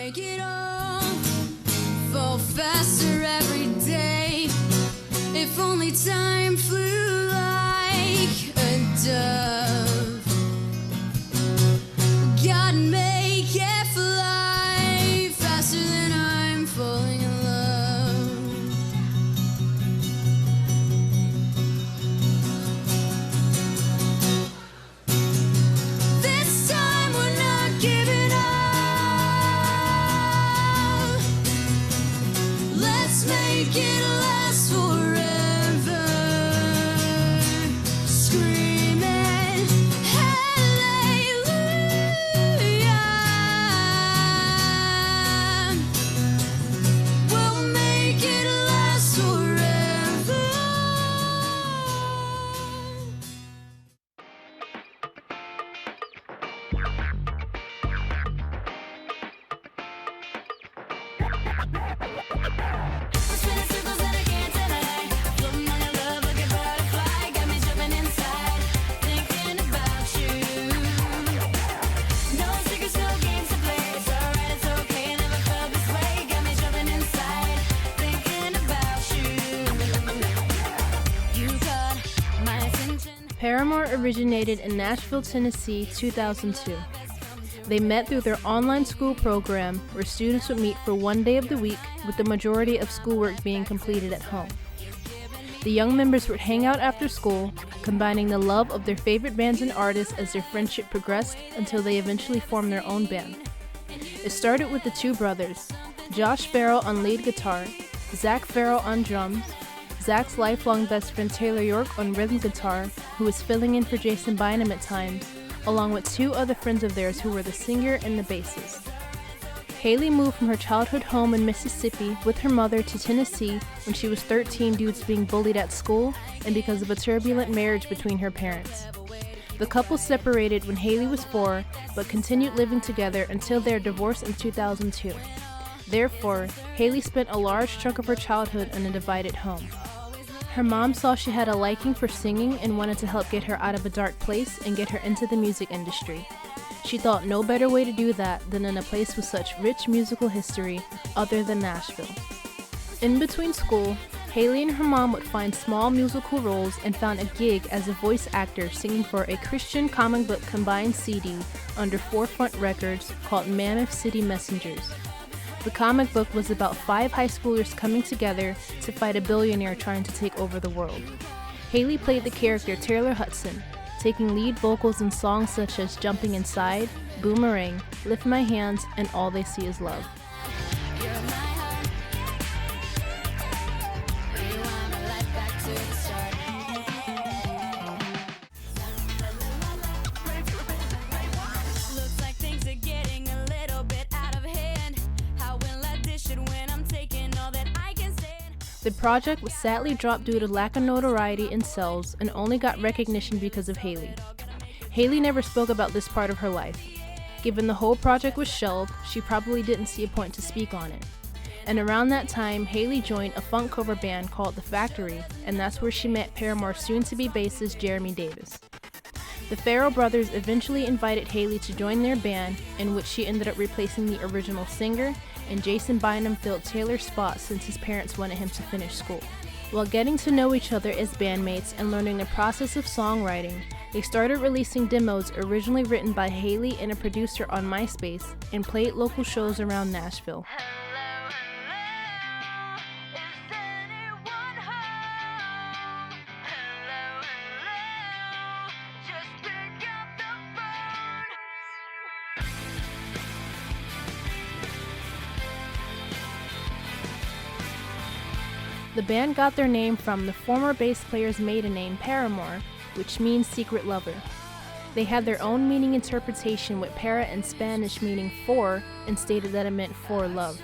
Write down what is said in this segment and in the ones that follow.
make it all fall faster every day. If only time flew like a dove. God make it fly faster than I'm falling in love. This time we're not giving up. Let's make it last forever. Screaming hallelujah. We'll make it last forever. Spinning circles and I can't deny. Floating on your love like a butterfly. Got me jumping inside, thinking about you. No secrets, no games to play. It's alright, it's okay. Never felt this way. Got me jumping inside, thinking about you. You caught my attention. Paramore originated in Nashville, Tennessee, 2002. They met through their online school program where students would meet for one day of the week, with the majority of schoolwork being completed at home. The young members would hang out after school, combining the love of their favorite bands and artists as their friendship progressed until they eventually formed their own band. It started with the two brothers, Josh Farrell on lead guitar, Zach Farrell on drums, Zach's lifelong best friend Taylor York on rhythm guitar, who was filling in for Jason Bynum at times, along with two other friends of theirs who were the singer and the bassist. Hayley moved from her childhood home in Mississippi with her mother to Tennessee when she was 13 due to being bullied at school and because of a turbulent marriage between her parents. The couple separated when Hayley was 4, but continued living together until their divorce in 2002. Therefore, Hayley spent a large chunk of her childhood in a divided home. Her mom saw she had a liking for singing and wanted to help get her out of a dark place and get her into the music industry. She thought no better way to do that than in a place with such rich musical history other than Nashville. In between school, Hayley and her mom would find small musical roles and found a gig as a voice actor singing for a Christian comic book combined CD under Forefront Records called Mammoth City Messengers. The comic book was about 5 high schoolers coming together to fight a billionaire trying to take over the world. Hayley played the character Taylor Hudson, taking lead vocals in songs such as Jumping Inside, Boomerang, Lift My Hands, and All They See Is Love. You're my heart. Rewind my life back to the start. Looks like things are getting a little bit out of hand. How will I dish it when I'm taking all that I can stand? The project was sadly dropped due to lack of notoriety in sales and only got recognition because of Hayley. Hayley never spoke about this part of her life. Given the whole project was shelved, she probably didn't see a point to speak on it. And around that time, Hayley joined a funk cover band called The Factory, and that's where she met Paramore's soon-to-be bassist Jeremy Davis. The Farrell brothers eventually invited Hayley to join their band, in which she ended up replacing the original singer, and Jason Bynum filled Taylor's spot since his parents wanted him to finish school. While getting to know each other as bandmates and learning the process of songwriting, they started releasing demos originally written by Hayley and a producer on MySpace and played local shows around Nashville. Hello, hello. Is anyone home? Hello, hello. Just pick up the phone. The band got their name from the former bass player's maiden name, Paramore, which means secret lover. They had their own meaning interpretation with para in Spanish meaning for, and stated that it meant for love.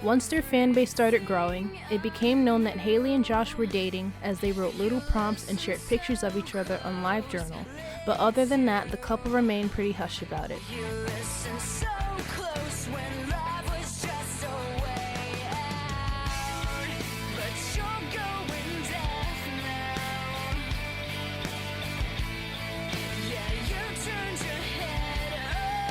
Once their fan base started growing, it became known that Hayley and Josh were dating as they wrote little prompts and shared pictures of each other on LiveJournal, but other than that, the couple remained pretty hush about it. You listen so close when love was just a way out, but you're going deaf now. Yeah, you turned your head around.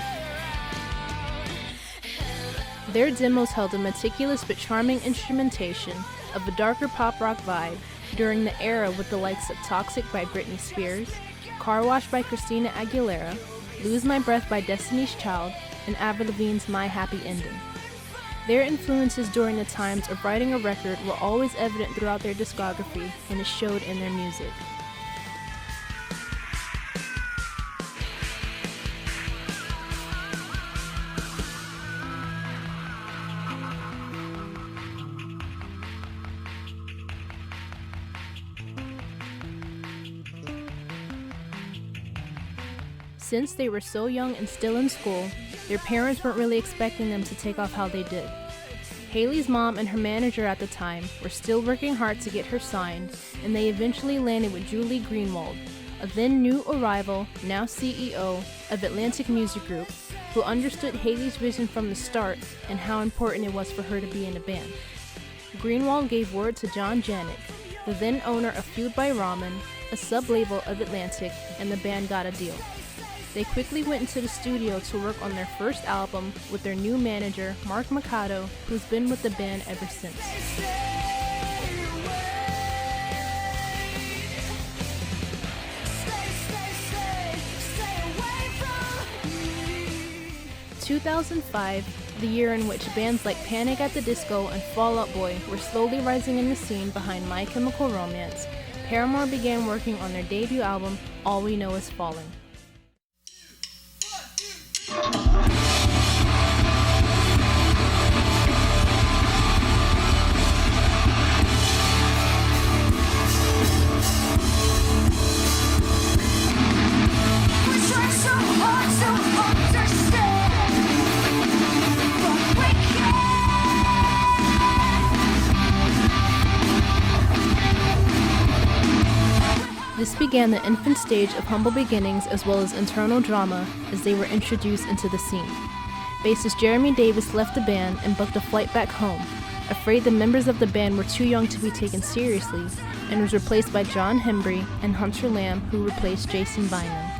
Their demos held a meticulous but charming instrumentation of a darker pop rock vibe during the era with the likes of Toxic by Britney Spears, Car Wash by Christina Aguilera, Lose My Breath by Destiny's Child, and Avril Lavigne's My Happy Ending. Their influences during the times of writing a record were always evident throughout their discography, and it showed in their music. Since they were so young and still in school, their parents weren't really expecting them to take off how they did. Haley's mom and her manager at the time were still working hard to get her signed, and they eventually landed with Julie Greenwald, a then new arrival, now CEO of Atlantic Music Group, who understood Haley's vision from the start and how important it was for her to be in a band. Greenwald gave word to John Janik, the then owner of Fueled by Ramen, a sub-label of Atlantic, and the band got a deal. They quickly went into the studio to work on their first album with their new manager, Mark Mikado, who's been with the band ever since. "... 2005, the year in which bands like Panic at the Disco and Fall Out Boy were slowly rising in the scene behind My Chemical Romance, Paramore began working on their debut album, All We Know Is Falling. This began the infant stage of humble beginnings as well as internal drama as they were introduced into the scene. Bassist Jeremy Davis left the band and booked a flight back home, afraid the members of the band were too young to be taken seriously, and was replaced by John Hembry and Hunter Lamb, who replaced Jason Bynum.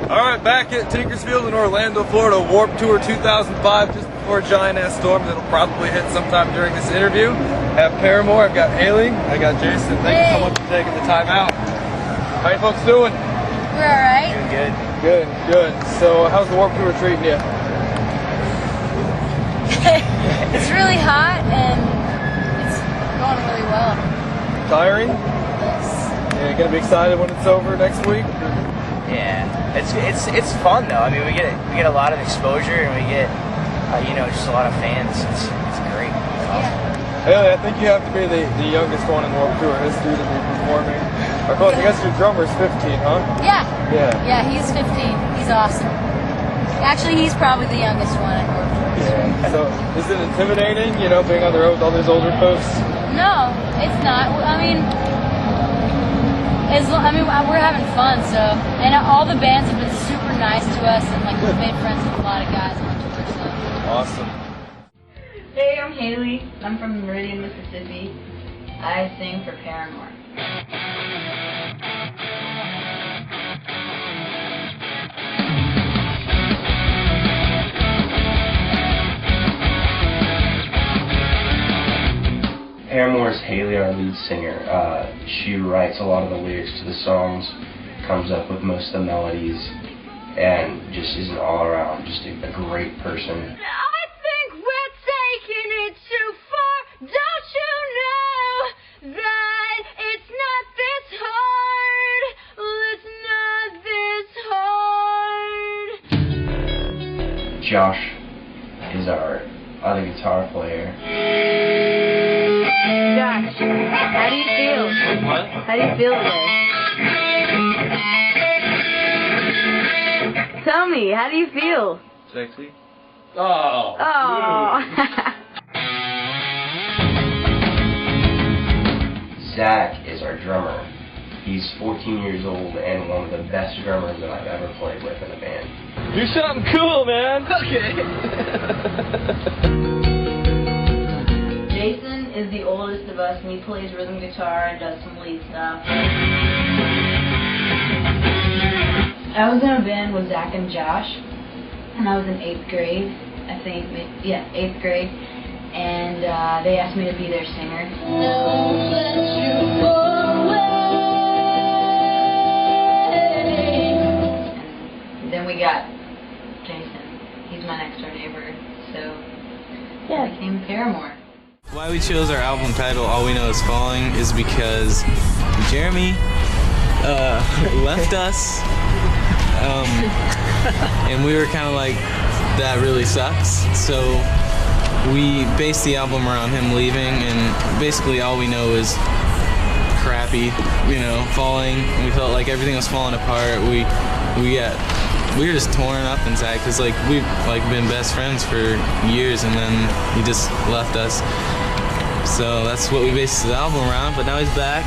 Alright, back at Tinkersfield in Orlando, Florida, Warped Tour 2005, just before a giant-ass storm that'll probably hit sometime during this interview. Have Paramore, I've got Haley, I got Jason. Thank you so much for taking the time out. How you folks doing? We're alright. Good. Good. So, how's the Warped Tour treating you? It's really hot and it's going really well. Tiring? Yes. Yeah, gonna be excited when it's over next week? Yeah, it's fun though. I mean, we get a lot of exposure and we get just a lot of fans. It's great. It's awesome. Haley, I think you have to be the youngest one in Warped Tour history to be performing. Or close, I guess your drummer's 15, huh? Yeah. Yeah. Yeah, he's 15. He's awesome. Actually, he's probably the youngest one at Warped Tour. Yeah. So, is it intimidating, being on the road with all these older folks? No, it's not. We're having fun, and all the bands have been super nice to us, and we've made friends with a lot of guys on tour, so. Awesome. Hey, I'm Haley. I'm from Meridian, Mississippi. I sing for Paramore. Paramore's Haley, our lead singer. She writes a lot of the lyrics to the songs, comes up with most of the melodies, and just is an all-around, just a great person. I think we're taking it too far. Don't you know that it's not this hard? Well, it's not this hard. Josh is our other guitar player. Josh, how do you feel? What? How do you feel today? Tell me, how do you feel? Sexy? Oh. 14 years old and one of the best drummers that I've ever played with in a band. Do something cool, man. Okay. Jason is the oldest of us, and he plays rhythm guitar and does some lead stuff. I was in a band with Zach and Josh, and I was in 8th grade, I think. Yeah, 8th grade. And they asked me to be their singer. And then we got Jason. He's my next door neighbor, so yeah, I became Paramore. Why we chose our album title, All We Know Is Falling, is because Jeremy left us, and we were kind of like, that really sucks. So we based the album around him leaving, and basically all we know is crappy, falling. And we felt like everything was falling apart. We were just torn up inside because we've been best friends for years, and then he just left us. So that's what we based the album around. But now he's back,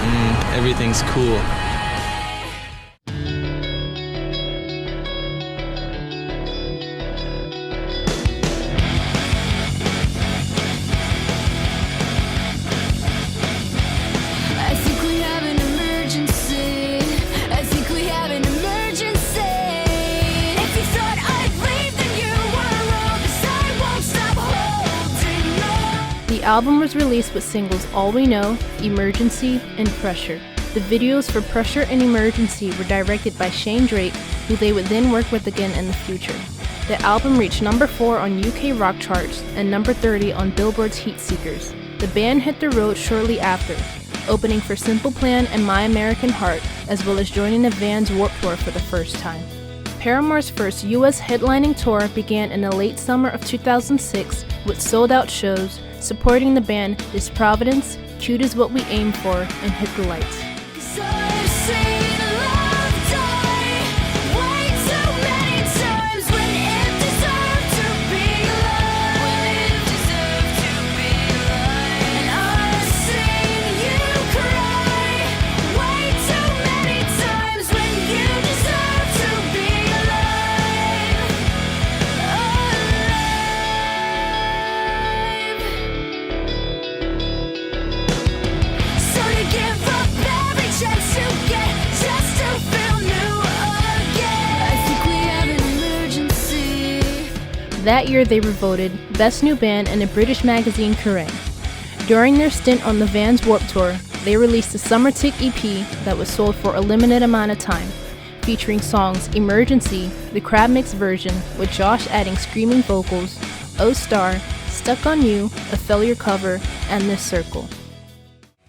and everything's cool. I think we have an emergency. I think we have an emergency. If you thought I'd leave, then you were wrong, 'cause I won't stop holding on. The album was released with singles All We Know, Emergency, and Pressure. The videos for Pressure and Emergency were directed by Shane Drake, who they would then work with again in the future. The album reached number 4 on UK rock charts and number 30 on Billboard's Heat Seekers. The band hit the road shortly after, opening for Simple Plan and My American Heart, as well as joining the Vans Warped Tour for the first time. Paramore's first US headlining tour began in the late summer of 2006 with sold-out shows supporting the band This Providence, Cute Is What We Aim For, and Hit the Lights. So I've seen love die way too many times when it deserved to be alive. And I've seen you cry way too many times when you deserve to be alive. So to give up every chance you get just to feel new again. I think we have an emergency. That year they were voted Best New Band in the British magazine Kerrang! During their stint on the Vans Warped Tour, they released a Summer Tick EP that was sold for a limited amount of time, featuring songs Emergency, the crab mix version with Josh adding screaming vocals, O Star, Stuck on You, a failure cover, and This Circle.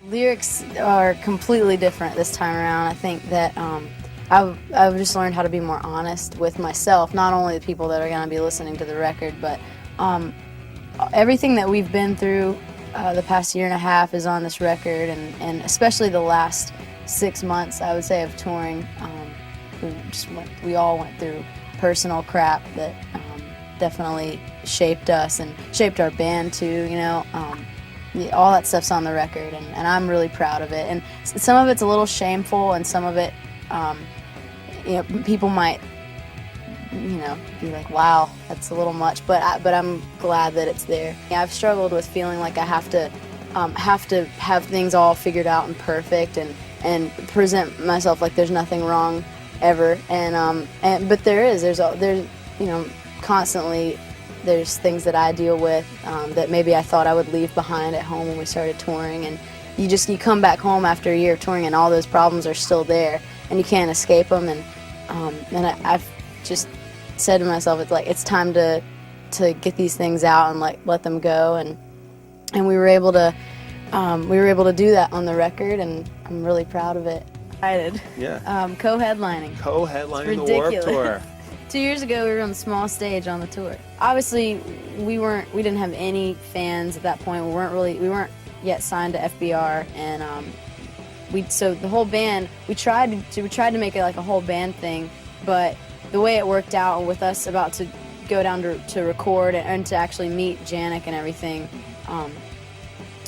Lyrics are completely different this time around. I think that I've just learned how to be more honest with myself, not only the people that are going to be listening to the record, but everything that we've been through the past year and a half is on this record, and especially the last 6 months, I would say, of touring. We all went through personal crap that definitely shaped us and shaped our band too, all that stuff's on the record, and I'm really proud of it. And some of it's a little shameful, and some of it, people might, be like, wow, that's a little much, but I'm glad that it's there. Yeah, I've struggled with feeling like I have to have things all figured out and perfect, and present myself like there's nothing wrong ever, but there's constantly there's things that I deal with that maybe I thought I would leave behind at home when we started touring, and you come back home after a year of touring and all those problems are still there and you can't escape them, and I've just said to myself, it's time to get these things out and let them go, and we were able to do that on the record, and I'm really proud of it. Excited. Yeah. Co-headlining. Co-headlining the Warped Tour. 2 years ago, we were on the small stage on the tour. Obviously, we didn't have any fans at that point. We weren't yet signed to FBR, and so the whole band, we tried to make it like a whole band thing, but the way it worked out with us about to go down to record and to actually meet Janik and everything,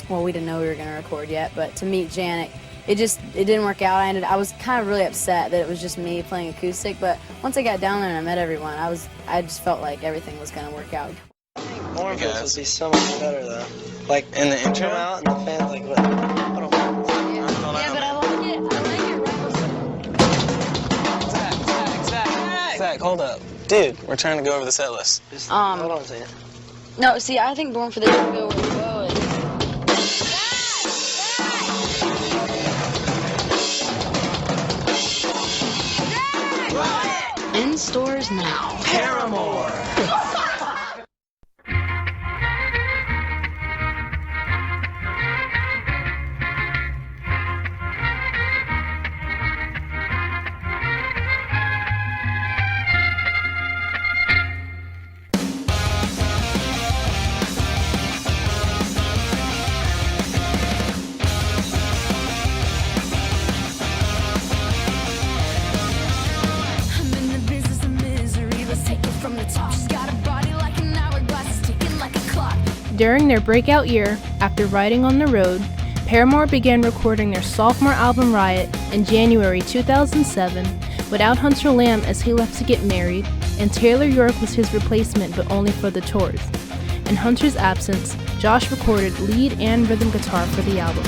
well, we didn't know we were going to record yet, but to meet Janik, it didn't work out. I was kind of really upset that it was just me playing acoustic, but once I got down there and I met everyone, I just felt like everything was going to work out. Warmfields would be so much better though. Like in the intro out and the fans like what? Yeah, but I like it right. Zach, hold up. Dude, we're trying to go over the set list. Hold on a second. No, see, I think Born for the Day Go Where We Go is in stores now. Paramore! I'm in the business of misery. Let's take it from the top. She's got a body like an hourglass, ticking like a clock. During their breakout year, after riding on the road, Paramore began recording their sophomore album Riot in January 2007 without Hunter Lamb as he left to get married, and Taylor York was his replacement but only for the tours. In Hunter's absence, Josh recorded lead and rhythm guitar for the album.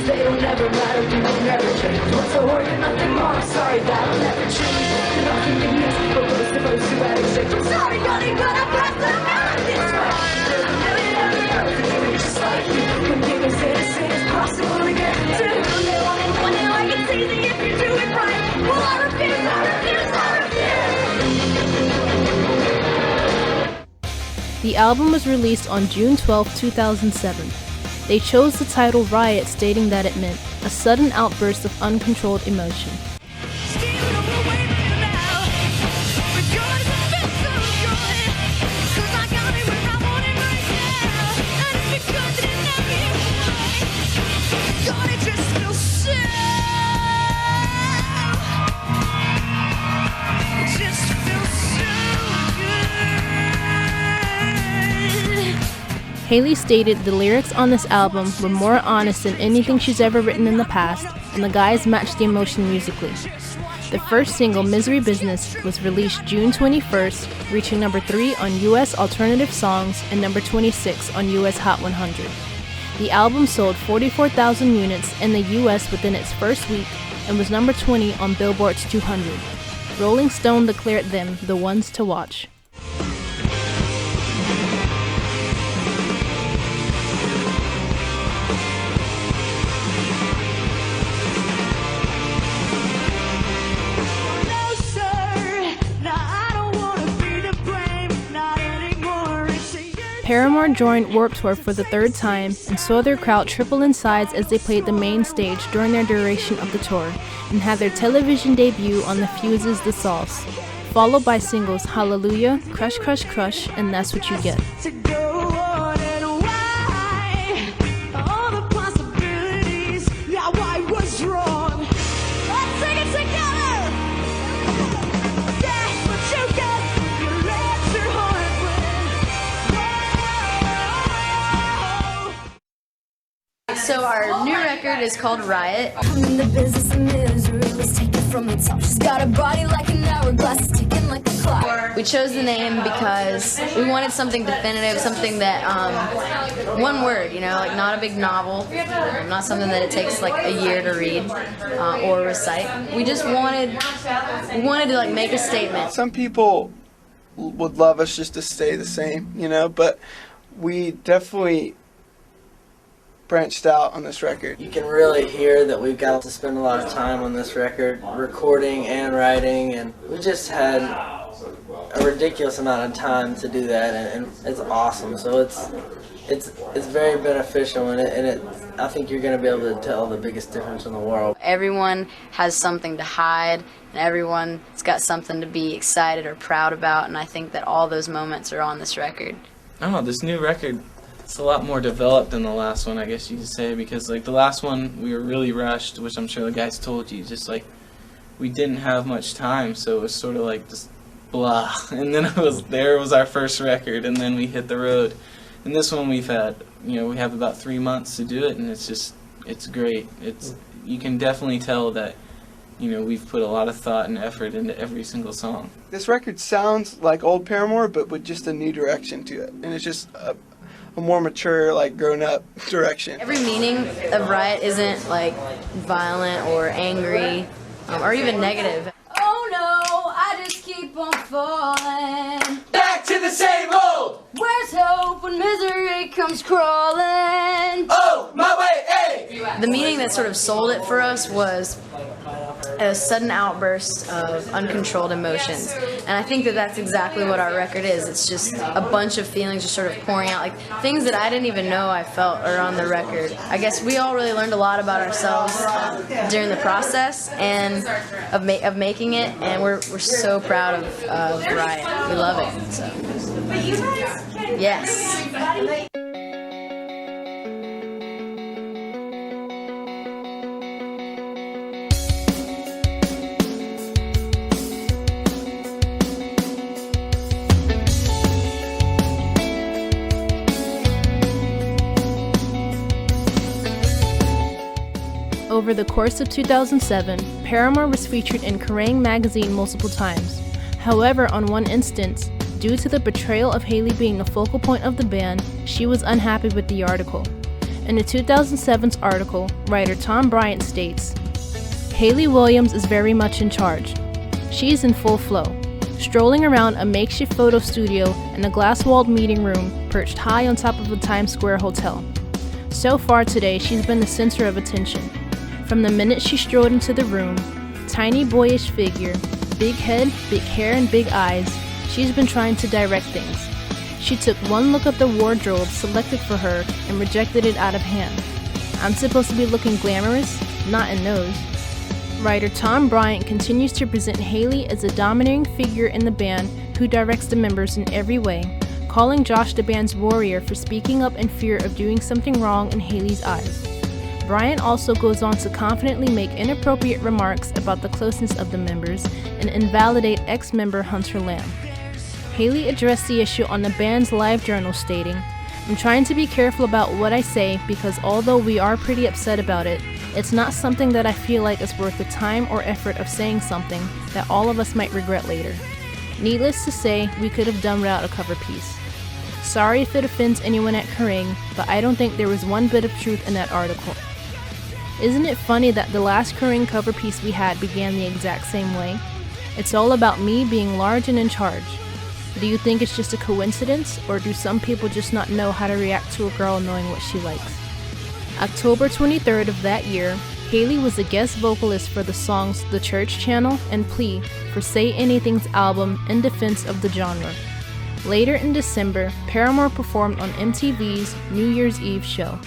They don't never matter, you will never change. What's a word and nothing more? I'm sorry, that'll never change. You're not keeping this, but we're supposed to have exchange. I'm sorry, honey, but I'm past the mark this way. There's a million other girls who do it just like you. Come give us anything is possible to get to. They want it one day like it's easy if you do it right. Well, I refuse, I refuse, I refuse. The album was released on June 12, 2007. They chose the title Riot, stating that it meant a sudden outburst of uncontrolled emotion. Haley stated the lyrics on this album were more honest than anything she's ever written in the past, and the guys matched the emotion musically. The first single, Misery Business, was released June 21st, reaching number 3 on US Alternative Songs and number 26 on US Hot 100. The album sold 44,000 units in the US within its first week and was number 20 on Billboard's 200. Rolling Stone declared them the ones to watch. Paramore joined Warped Tour for the third time and saw their crowd triple in size as they played the main stage during their duration of the tour and had their television debut on The Fuse's The Sauce, followed by singles Hallelujah, Crush Crush Crush, and That's What You Get. So our new record is called Riot. I'm in the business of misery. Let's take it from the top. She's got a body like an hourglass, ticking like a clock. We chose the name because we wanted something definitive, something that, one word, you know, like not a big novel, not something that it takes like a year to read or recite. We just wanted to like make a statement. Some people would love us just to stay the same, you know, but we definitely branched out on this record. You can really hear that we've got to spend a lot of time on this record, recording and writing, and we just had a ridiculous amount of time to do that, and it's awesome. So it's very beneficial, and I think you're going to be able to tell the biggest difference in the world. Everyone has something to hide, and everyone's got something to be excited or proud about, and I think that all those moments are on this record. I don't know, this new record, it's a lot more developed than the last one, I guess you could say, because like the last one we were really rushed, which I'm sure the guys told you, just like we didn't have much time, so it was sort of like just blah. And then there was our first record, and then we hit the road. And this one we've had, we have about 3 months to do it, and it's great. You can definitely tell that, we've put a lot of thought and effort into every single song. This record sounds like old Paramore, but with just a new direction to it, and it's just a more mature, like grown-up direction. Every meaning of Riot isn't like violent or angry or even negative. Oh no, I just keep on falling Back to the same old. Where's hope when misery comes crawling? Oh, my way, hey! The meaning that sort of sold it for us was a sudden outburst of uncontrolled emotions. And I think that that's exactly what our record is. It's just a bunch of feelings just sort of pouring out, like things that I didn't even know I felt are on the record. I guess we all really learned a lot about ourselves during the process and of making it, and we're so proud of Riot. We love it. So. Yes. Over the course of 2007, Paramore was featured in Kerrang! Magazine multiple times. However, on one instance, due to the portrayal of Hayley being the focal point of the band, she was unhappy with the article. In the 2007's article, writer Tom Bryant states, "Hayley Williams is very much in charge. She is in full flow, strolling around a makeshift photo studio in a glass-walled meeting room perched high on top of a Times Square hotel. So far today, she's been the center of attention. From the minute she strolled into the room, tiny boyish figure, big head, big hair, and big eyes, she's been trying to direct things. She took one look at the wardrobe selected for her and rejected it out of hand. I'm supposed to be looking glamorous, not in those." Writer Tom Bryant continues to present Hayley as a dominating figure in the band who directs the members in every way, calling Josh the band's warrior for speaking up in fear of doing something wrong in Hayley's eyes. Bryant also goes on to confidently make inappropriate remarks about the closeness of the members and invalidate ex-member Hunter Lamb. Hayley addressed the issue on the band's live journal stating, "I'm trying to be careful about what I say because although we are pretty upset about it, it's not something that I feel like is worth the time or effort of saying something that all of us might regret later. Needless to say, we could have done without a cover piece. Sorry if it offends anyone at Kerrang, but I don't think there was one bit of truth in that article. Isn't it funny that the last Kerrang cover piece we had began the exact same way? It's all about me being large and in charge. Do you think it's just a coincidence, or do some people just not know how to react to a girl knowing what she likes?" October 23rd of that year, Hayley was a guest vocalist for the songs The Church Channel and Plea for Say Anything's album In Defense of the Genre. Later in December, Paramore performed on MTV's New Year's Eve show.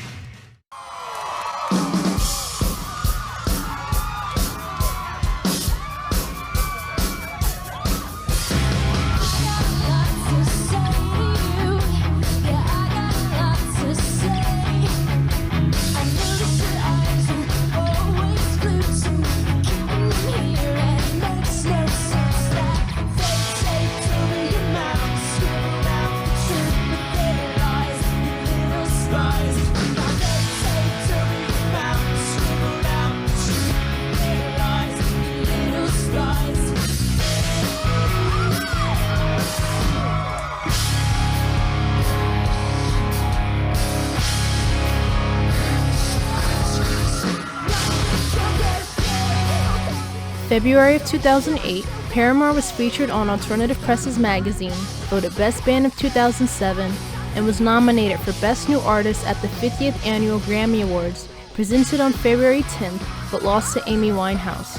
February of 2008, Paramore was featured on Alternative Press's magazine, voted Best Band of 2007, and was nominated for Best New Artist at the 50th Annual Grammy Awards, presented on February 10th, but lost to Amy Winehouse.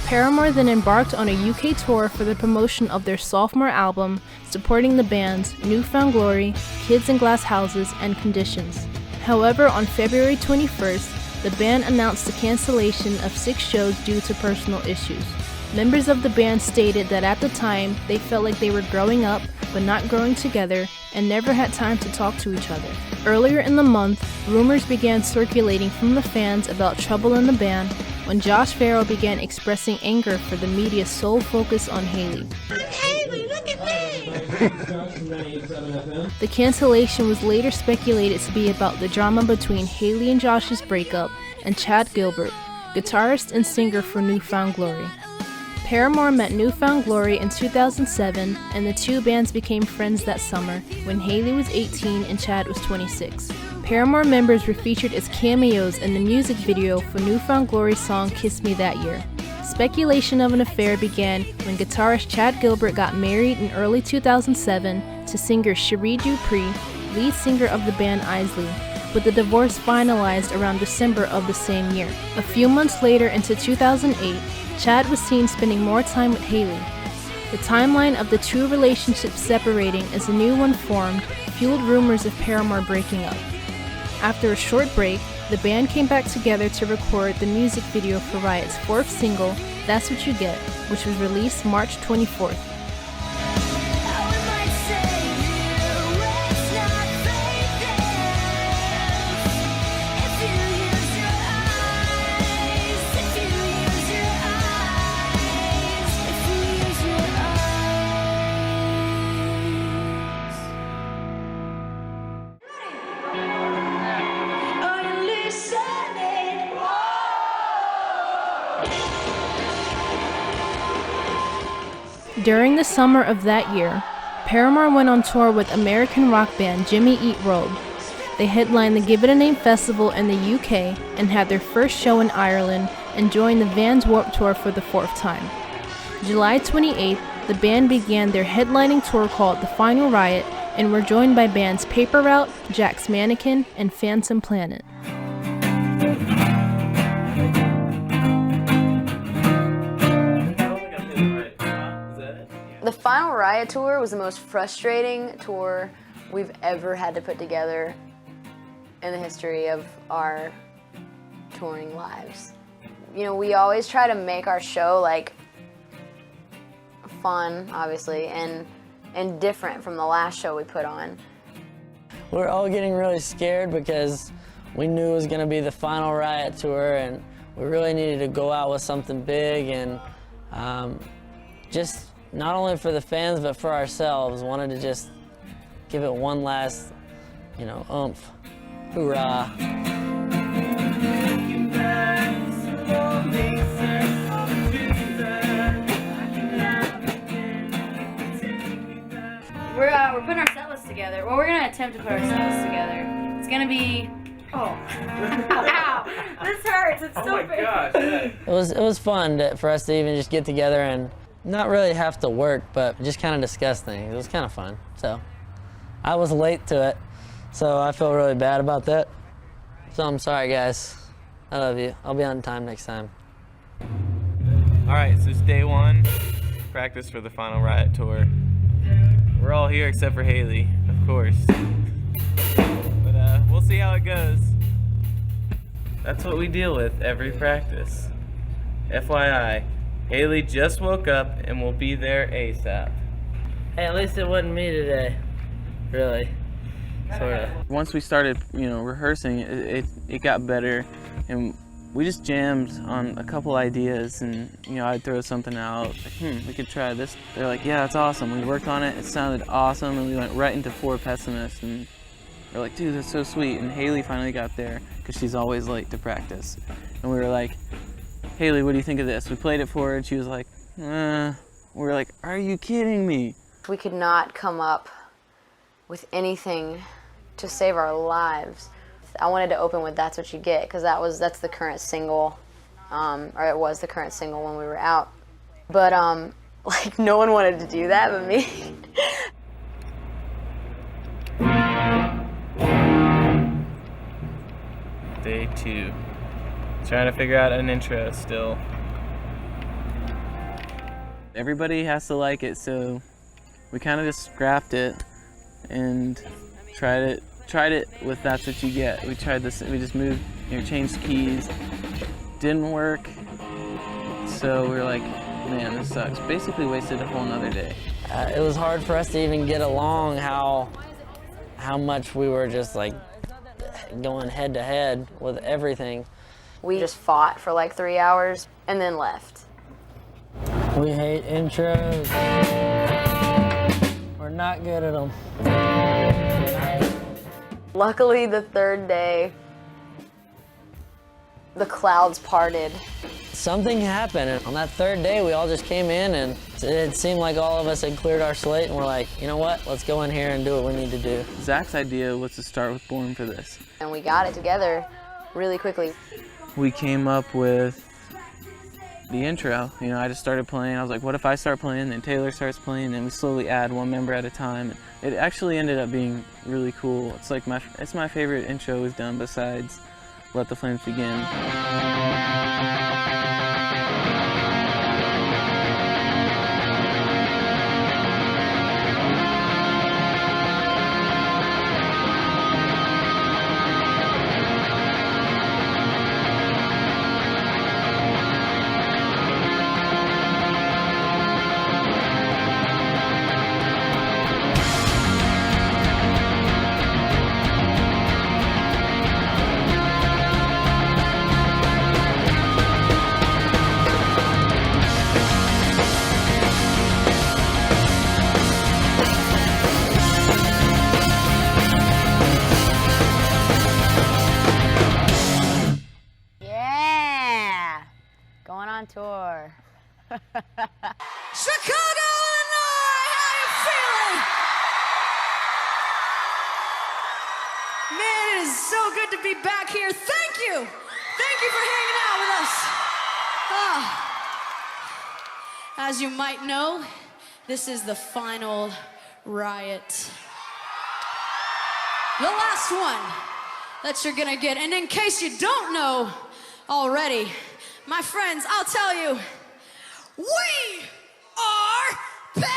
Paramore then embarked on a UK tour for the promotion of their sophomore album, supporting the bands New Found Glory, Kids in Glass Houses, and Conditions. However, on February 21st, the band announced the cancellation of 6 shows due to personal issues. Members of the band stated that at the time, they felt like they were growing up, but not growing together, and never had time to talk to each other. Earlier in the month, rumors began circulating from the fans about trouble in the band when Josh Farrell began expressing anger for the media's sole focus on Hayley. Hayley, look at me! The cancellation was later speculated to be about the drama between Hayley and Josh's breakup and Chad Gilbert, guitarist and singer for New Found Glory. Paramore met New Found Glory in 2007, and the two bands became friends that summer when Hayley was 18 and Chad was 26. Paramore members were featured as cameos in the music video for New Found Glory's song Kiss Me that year. Speculation of an affair began when guitarist Chad Gilbert got married in early 2007 to singer Cherie Dupree, lead singer of the band Isley, with the divorce finalized around December of the same year. A few months later, into 2008, Chad was seen spending more time with Hayley. The timeline of the two relationships separating as a new one formed fueled rumors of Paramore breaking up. After a short break, the band came back together to record the music video for Riot's 4th single, That's What You Get, which was released March 24th. During the summer of that year, Paramore went on tour with American rock band Jimmy Eat World. They headlined the Give It a Name festival in the UK and had their first show in Ireland and joined the Vans Warped Tour for the 4th time. July 28th, the band began their headlining tour called The Final Riot and were joined by bands Paper Route, Jack's Mannequin, and Phantom Planet. The Final Riot tour was the most frustrating tour we've ever had to put together in the history of our touring lives. You know, we always try to make our show like fun, obviously, and different from the last show we put on. We're all getting really scared because we knew it was going to be the Final Riot tour, and we really needed to go out with something big, and just not only for the fans but for ourselves, wanted to just give it one last, oomph. Hoorah. We're putting our set list together. Well, we're gonna attempt to put our set list together. It's gonna be. Oh, ow! This hurts. It's so big. Gosh. It was fun for us to even just get together and not really have to work, but just kind of discuss things. It was kind of fun. So I was late to it, so I feel really bad about that. So I'm sorry, guys. I love you. I'll be on time next time. All right, so it's day 1, practice for the Final Riot tour. We're all here except for Hayley, of course. But we'll see how it goes. That's what we deal with every practice. FYI, Hayley just woke up and will be there ASAP. Hey, at least it wasn't me today. Really. Sort of. Once we started, rehearsing, it got better, and we just jammed on a couple ideas, and I'd throw something out, like, we could try this. They're like, yeah, that's awesome. We worked on it. It sounded awesome, and we went right into 4 Pessimists, and they're like, dude, that's so sweet. And Hayley finally got there because she's always late to practice, and we were like, Hayley, what do you think of this? We played it for her, and she was like, We were like, are you kidding me? We could not come up with anything to save our lives. I wanted to open with That's What You Get, because that's the current single, or it was the current single when we were out. But like, no one wanted to do that but me. Day 2. Trying to figure out an intro still. Everybody has to like it, so we kind of just scrapped it and tried it with That's What You Get. We tried this, we just moved, changed keys. Didn't work, so we were like, man, this sucks. Basically wasted a whole nother day. It was hard for us to even get along how much we were just like going head to head with everything. We just fought for like 3 hours and then left. We hate intros. We're not good at them. Luckily, the third day, the clouds parted. Something happened, and on that third day, we all just came in, and it seemed like all of us had cleared our slate, and we're like, you know what? Let's go in here and do what we need to do. Zach's idea was to start with Born for This. And we got it together really quickly. We came up with the intro. I just started playing. I was like, what if I start playing, then Taylor starts playing, and we slowly add one member at a time. It actually ended up being really cool. It's like it's my favorite intro we've done besides Let the Flames Begin. Tour. Chicago, Illinois, how you feeling? Man, it is so good to be back here. Thank you. Thank you for hanging out with us. As you might know, this is the final riot. The last one that you're gonna get. And in case you don't know already, my friends, I'll tell you, we are Paramore!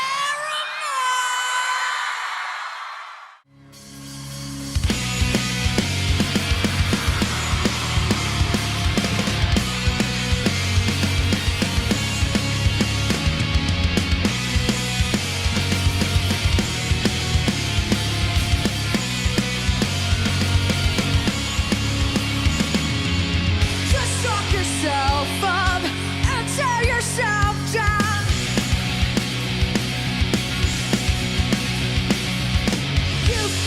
Just talk yourself up and tear yourself down. You've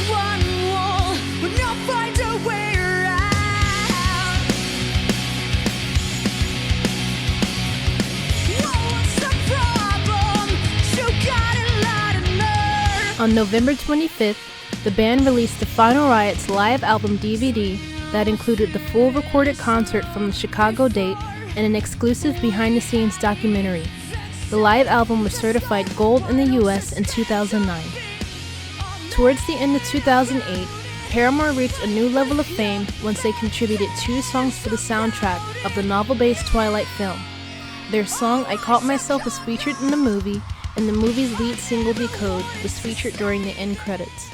one wall but not find a way around. Whoa, what's the problem? You got a lot of nerve. On November 25th, the band released the Final Riot's live album DVD that included the full recorded concert from the Chicago date and an exclusive behind-the-scenes documentary. The live album was certified gold in the US in 2009. Towards the end of 2008, Paramore reached a new level of fame once they contributed 2 songs to the soundtrack of the novel-based Twilight film. Their song I Caught Myself was featured in the movie, and the movie's lead single Decode was featured during the end credits.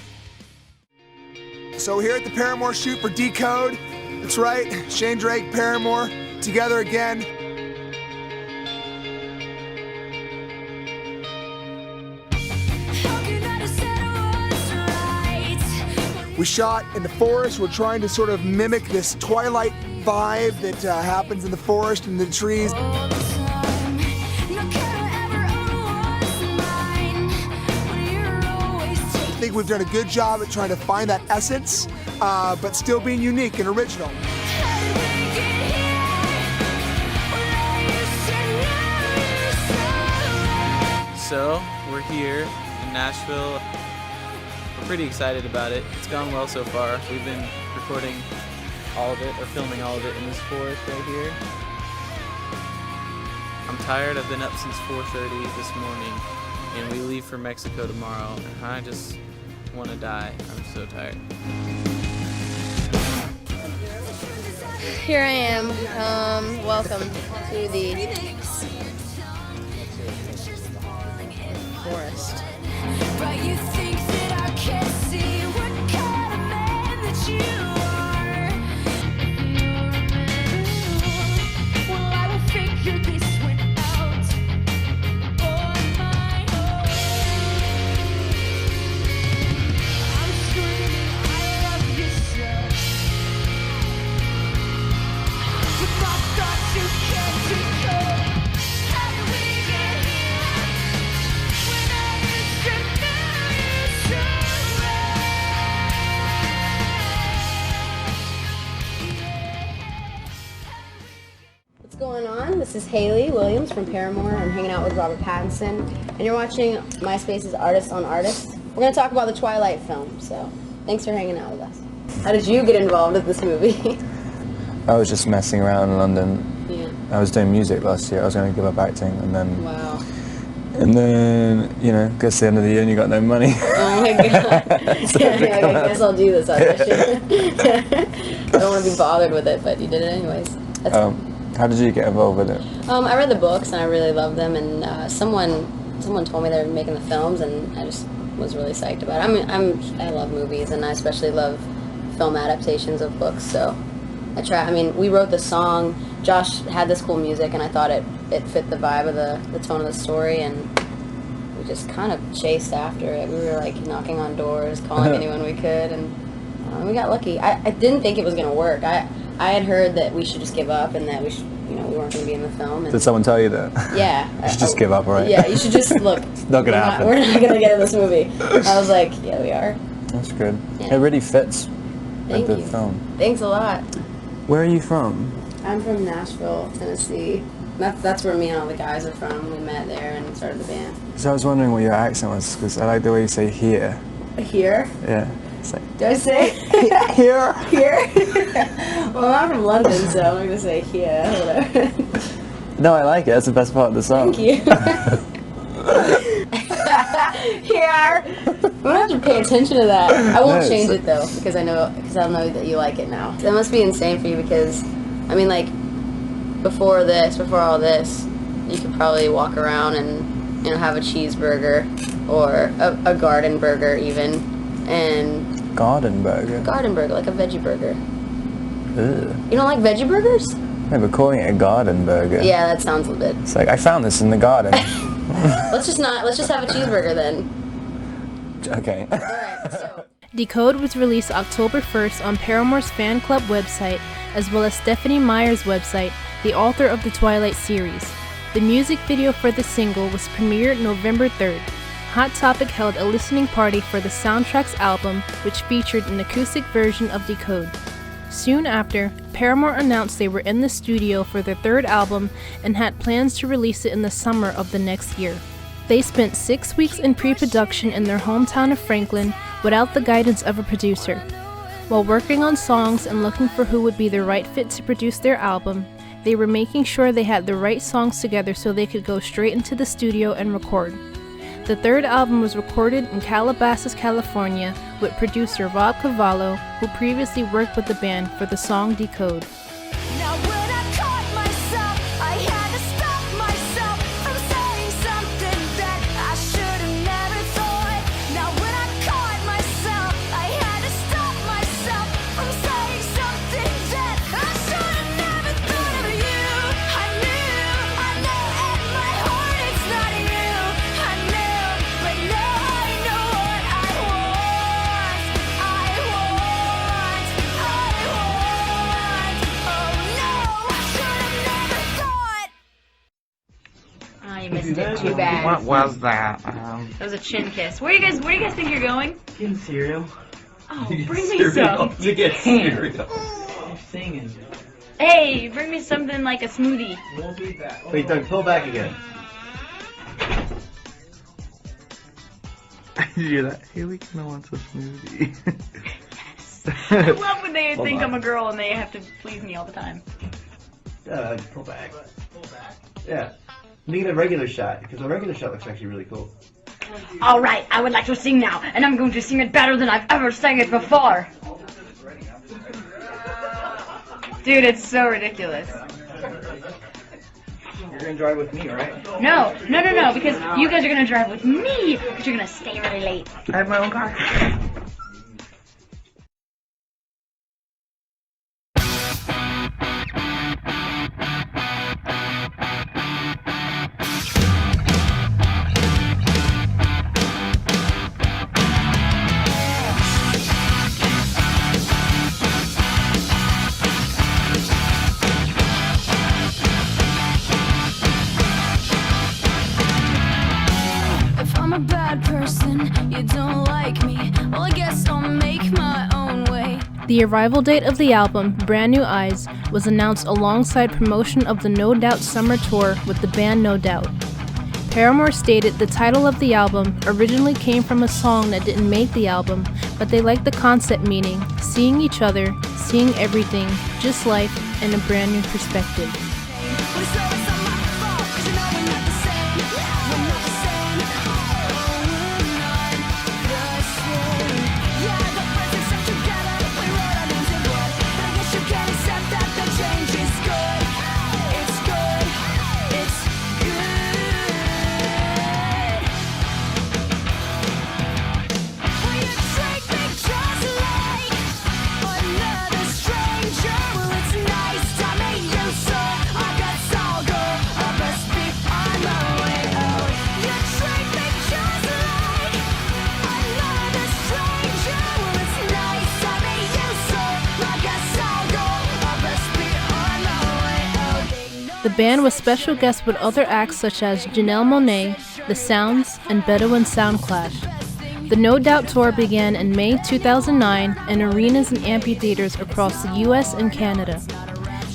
So here at the Paramore shoot for Decode, that's right, Shane Drake, Paramore, together again. We shot in the forest. We're trying to sort of mimic this Twilight vibe that happens in the forest and the trees. I think we've done a good job at trying to find that essence, but still being unique and original. So, we're here in Nashville. We're pretty excited about it. It's gone well so far. We've been recording all of it, or filming all of it in this forest right here. I'm tired. I've been up since 4:30 this morning, and we leave for Mexico tomorrow, and I just want to die. I'm so tired. Here I am. Welcome to the forest. But you think that I can't see what kind of man that you are. Well, I will figure this one out on my own. I'm screaming, I love you so. With my thoughts you can't decode. How did we get here? When I used to know you so What's going on? This is Haley Williams from Paramore. I'm hanging out with Robert Pattinson, and you're watching MySpace's Artist on Artist. We're going to talk about the Twilight film, so thanks for hanging out with us. How did you get involved with this movie? I was just messing around in London. Yeah. I was doing music last year. I was going to give up acting, and then, Wow. you know, gets to the end of the year and you got no money. Oh my god. Yeah, I guess I'll do this audition. I don't want to be bothered with it, but you did it anyways. That's How did you get involved with it? I read the books and I really loved them, and someone told me they were making the films, and I just was really psyched about it. I mean, I love movies, and I especially love film adaptations of books. So we wrote the song. Josh had this cool music, and I thought it fit the vibe of the tone of the story, and we just kind of chased after it. We were like knocking on doors, calling anyone we could, and we got lucky. I didn't think it was gonna work. I had heard that we should just give up and that we weren't going to be in the film. And Did someone tell you that? Yeah. You should just give up, right? Yeah, you should just look. It's not going to happen. We're not going to get in this movie. I was like, yeah, we are. That's good. Yeah. It really fits Thank with the you. film. Thanks a lot. Where are you from? I'm from Nashville, Tennessee. That's where me and all the guys are from. We met there and started the band. So I was wondering what your accent was, because I like the way you say here. Here? Yeah. It's like, Do I say? Here. Here? Well, I'm from London, so I'm not going to say here. Whatever. no, I like it. That's the best part of the song. Thank you. Here. I'm gonna have to pay attention to that. I won't change it though, because I know that you like it now. That must be insane for you, because I mean, like, before all this, you could probably walk around and have a cheeseburger or a garden burger even, and Garden burger. Garden burger, like a veggie burger. Ugh. You don't like veggie burgers? No, but calling it a garden burger. Yeah, that sounds a bit. It's like, I found this in the garden. Let's just have a cheeseburger then. Okay. Alright, so. Decode was released October 1st on Paramore's fan club website, as well as Stephanie Meyer's website, the author of the Twilight series. The music video for the single was premiered November 3rd. Hot Topic held a listening party for the soundtrack's album, which featured an acoustic version of Decode. Soon after, Paramore announced they were in the studio for their third album and had plans to release it in the summer of the next year. They spent 6 weeks in pre-production in their hometown of Franklin without the guidance of a producer. While working on songs and looking for who would be the right fit to produce their album, they were making sure they had the right songs together so they could go straight into the studio and record. The third album was recorded in Calabasas, California, with producer Rob Cavallo, who previously worked with the band for the song Decode. Now when I caught myself, I had to stop myself from saying something that I should have never thought. Now when I caught myself, I had to stop myself from saying something that I should have never thought of you. I know at my heart it's not you. I knew, but now I know what I want. Oh no, I should have never thought. Oh, you missed it. Too bad. What was that? That was a chin kiss. Where do you guys think you're going? Getting cereal. Oh, bring me some. To get cereal. I'm singing. Hey, bring me something like a smoothie. Won't be back. Wait, Doug, pull back again. You hear that? Haley kinda wants a smoothie. I love when they think I'm a girl and they have to please me all the time. Pull back. Yeah. Make it a regular shot, because a regular shot looks actually really cool. Alright, I would like to sing now, and I'm going to sing it better than I've ever sang it before. Dude, it's so ridiculous. You're gonna drive with me, right? No, because you guys are gonna drive with me, because you're gonna stay really late. I have my own car. If I'm a bad person, you don't like me. Well, I guess I'll make my own way. The arrival date of the album, Brand New Eyes, was announced alongside promotion of the No Doubt summer tour with the band No Doubt. Paramore stated the title of the album originally came from a song that didn't make the album, but they liked the concept meaning, seeing each other, seeing everything, just life, in a brand new perspective. The band was special guests with other acts such as Janelle Monáe, The Sounds, and Bedouin Soundclash. The No Doubt tour began in May 2009 in arenas and amphitheaters across the US and Canada.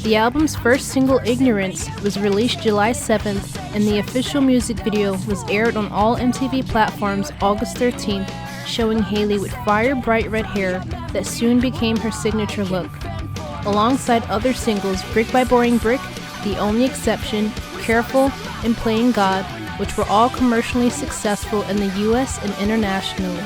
The album's first single, Ignorance, was released July 7th, and the official music video was aired on all MTV platforms August 13th, showing Hayley with fire bright red hair that soon became her signature look. Alongside other singles, Brick by Boring Brick, The Only Exception, Careful, and Playing God, which were all commercially successful in the US and internationally.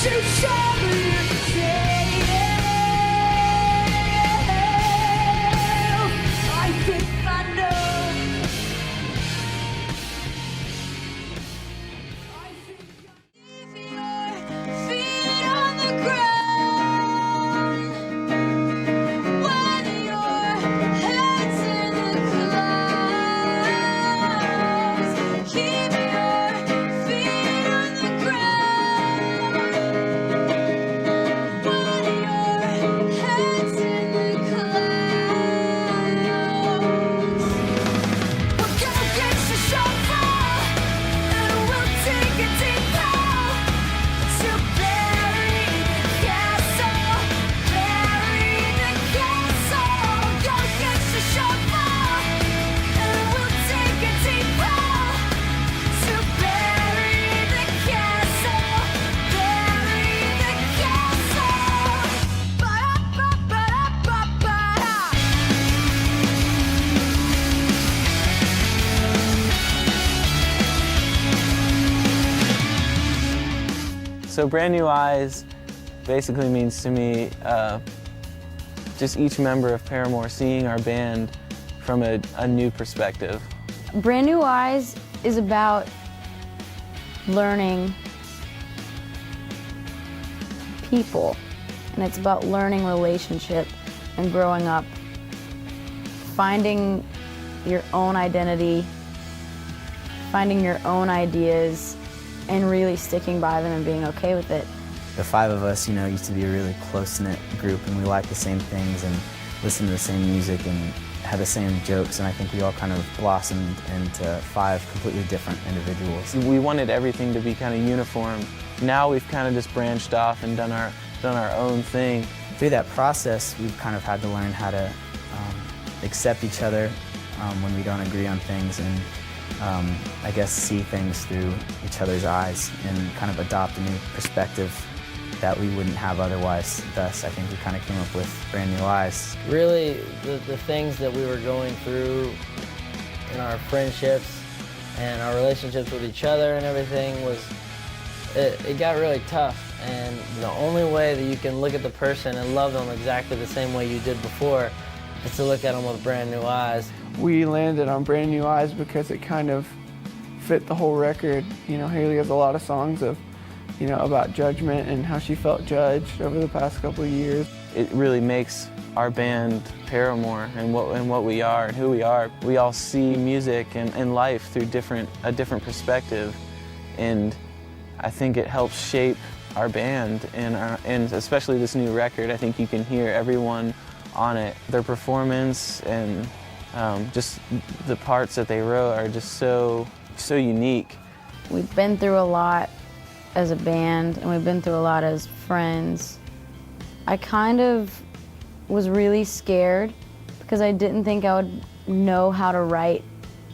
you show me I think I know. Feet on the ground when your head's in the clouds. Keep your feet on the ground when your head's in the clouds. We're gonna get you so far, and we'll take a deep bow to bury the castle, bury the castle. Gonna get you so far, and we'll take a deep bow to bury the castle, bury the castle. Ba-da-ba-ba-da-ba-ba-da. So Brand New Eyes basically means to me just each member of Paramore seeing our band from a new perspective. Brand New Eyes is about learning people, and it's about learning relationship and growing up, finding your own identity, finding your own ideas, and really sticking by them and being okay with it. The five of us, you know, used to be a really close-knit group, and we liked the same things and listened to the same music and had the same jokes, and I think we all kind of blossomed into five completely different individuals. We wanted everything to be kind of uniform. Now we've kind of just branched off and done our own thing. Through that process, we've kind of had to learn how to accept each other when we don't agree on things, and I guess see things through each other's eyes and kind of adopt a new perspective that we wouldn't have otherwise. Thus, I think we kind of came up with Brand New Eyes. Really, the things that we were going through in our friendships and our relationships with each other and everything it got really tough. And the only way that you can look at the person and love them exactly the same way you did before is to look at them with brand new eyes. We landed on Brand New Eyes because it kind of fit the whole record. You know, Haley has a lot of songs of, you know, about judgment and how she felt judged over the past couple of years. It really makes our band Paramore and what we are and who we are. We all see music and life through a different perspective, and I think it helps shape our band and especially this new record. I think you can hear everyone on it. Their performance and just the parts that they wrote are just so unique. We've been through a lot as a band, and we've been through a lot as friends. I kind of was really scared because I didn't think I would know how to write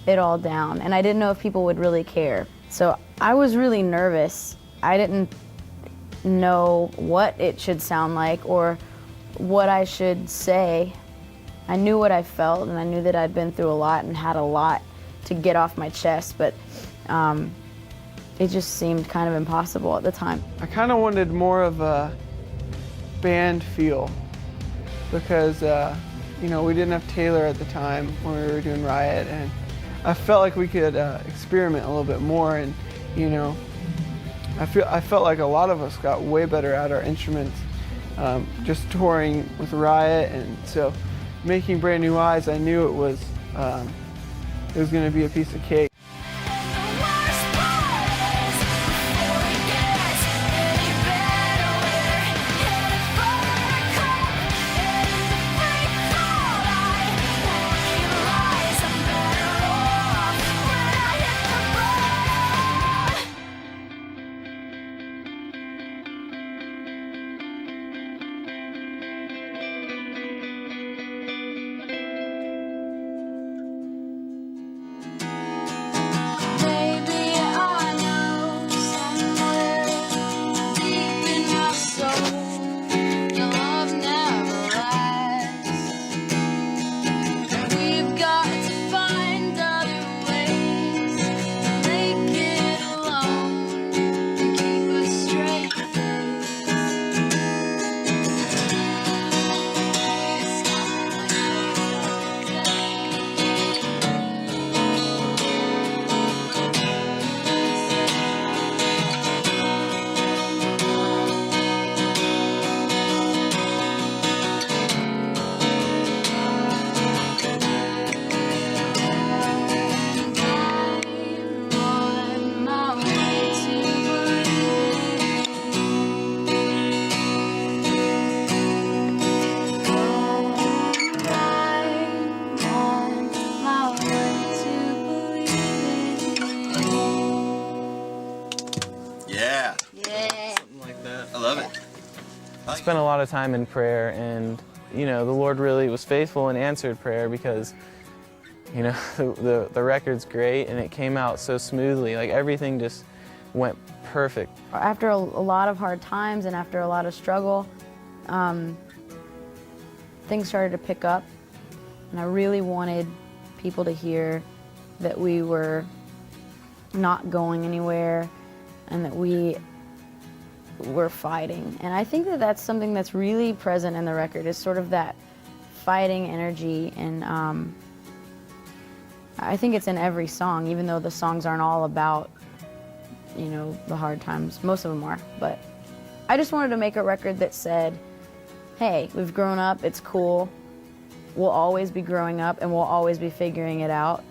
it all down, and I didn't know if people would really care. So I was really nervous. I didn't know what it should sound like or what I should say. I knew what I felt, and I knew that I'd been through a lot and had a lot to get off my chest, but it just seemed kind of impossible at the time. I kind of wanted more of a band feel because, you know, we didn't have Taylor at the time when we were doing Riot, and I felt like we could experiment a little bit more, and, you know, I felt like a lot of us got way better at our instruments just touring with Riot, and so making Brand New Eyes, I knew it was going to be a piece of cake. something like that. I love it. I spent a lot of time in prayer, and you know, the Lord really was faithful and answered prayer, because you know, the record's great and it came out so smoothly. Like everything just went perfect. After a lot of hard times and after a lot of struggle, things started to pick up, and I really wanted people to hear that we were not going anywhere and that we were fighting. And I think that that's something that's really present in the record, is sort of that fighting energy. And I think it's in every song, even though the songs aren't all about, you know, the hard times. Most of them are. But I just wanted to make a record that said, hey, we've grown up, it's cool. We'll always be growing up and we'll always be figuring it out.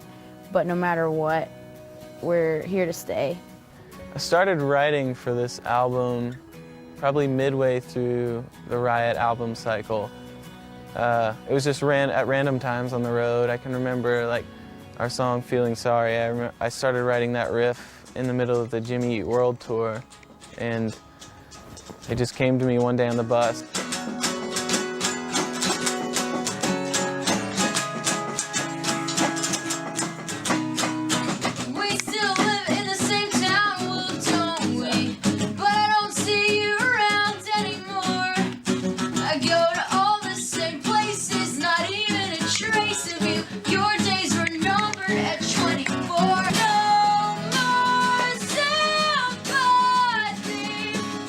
But no matter what, we're here to stay. I started writing for this album probably midway through the Riot album cycle. It was just at random times on the road. I can remember like our song Feeling Sorry. I started writing that riff in the middle of the Jimmy Eat World tour, and it just came to me one day on the bus. We still live in the same town, well, don't we? But I don't see you around anymore. I go to all the same places, not even a trace of you. Your days were numbered at 24. No more sympathy.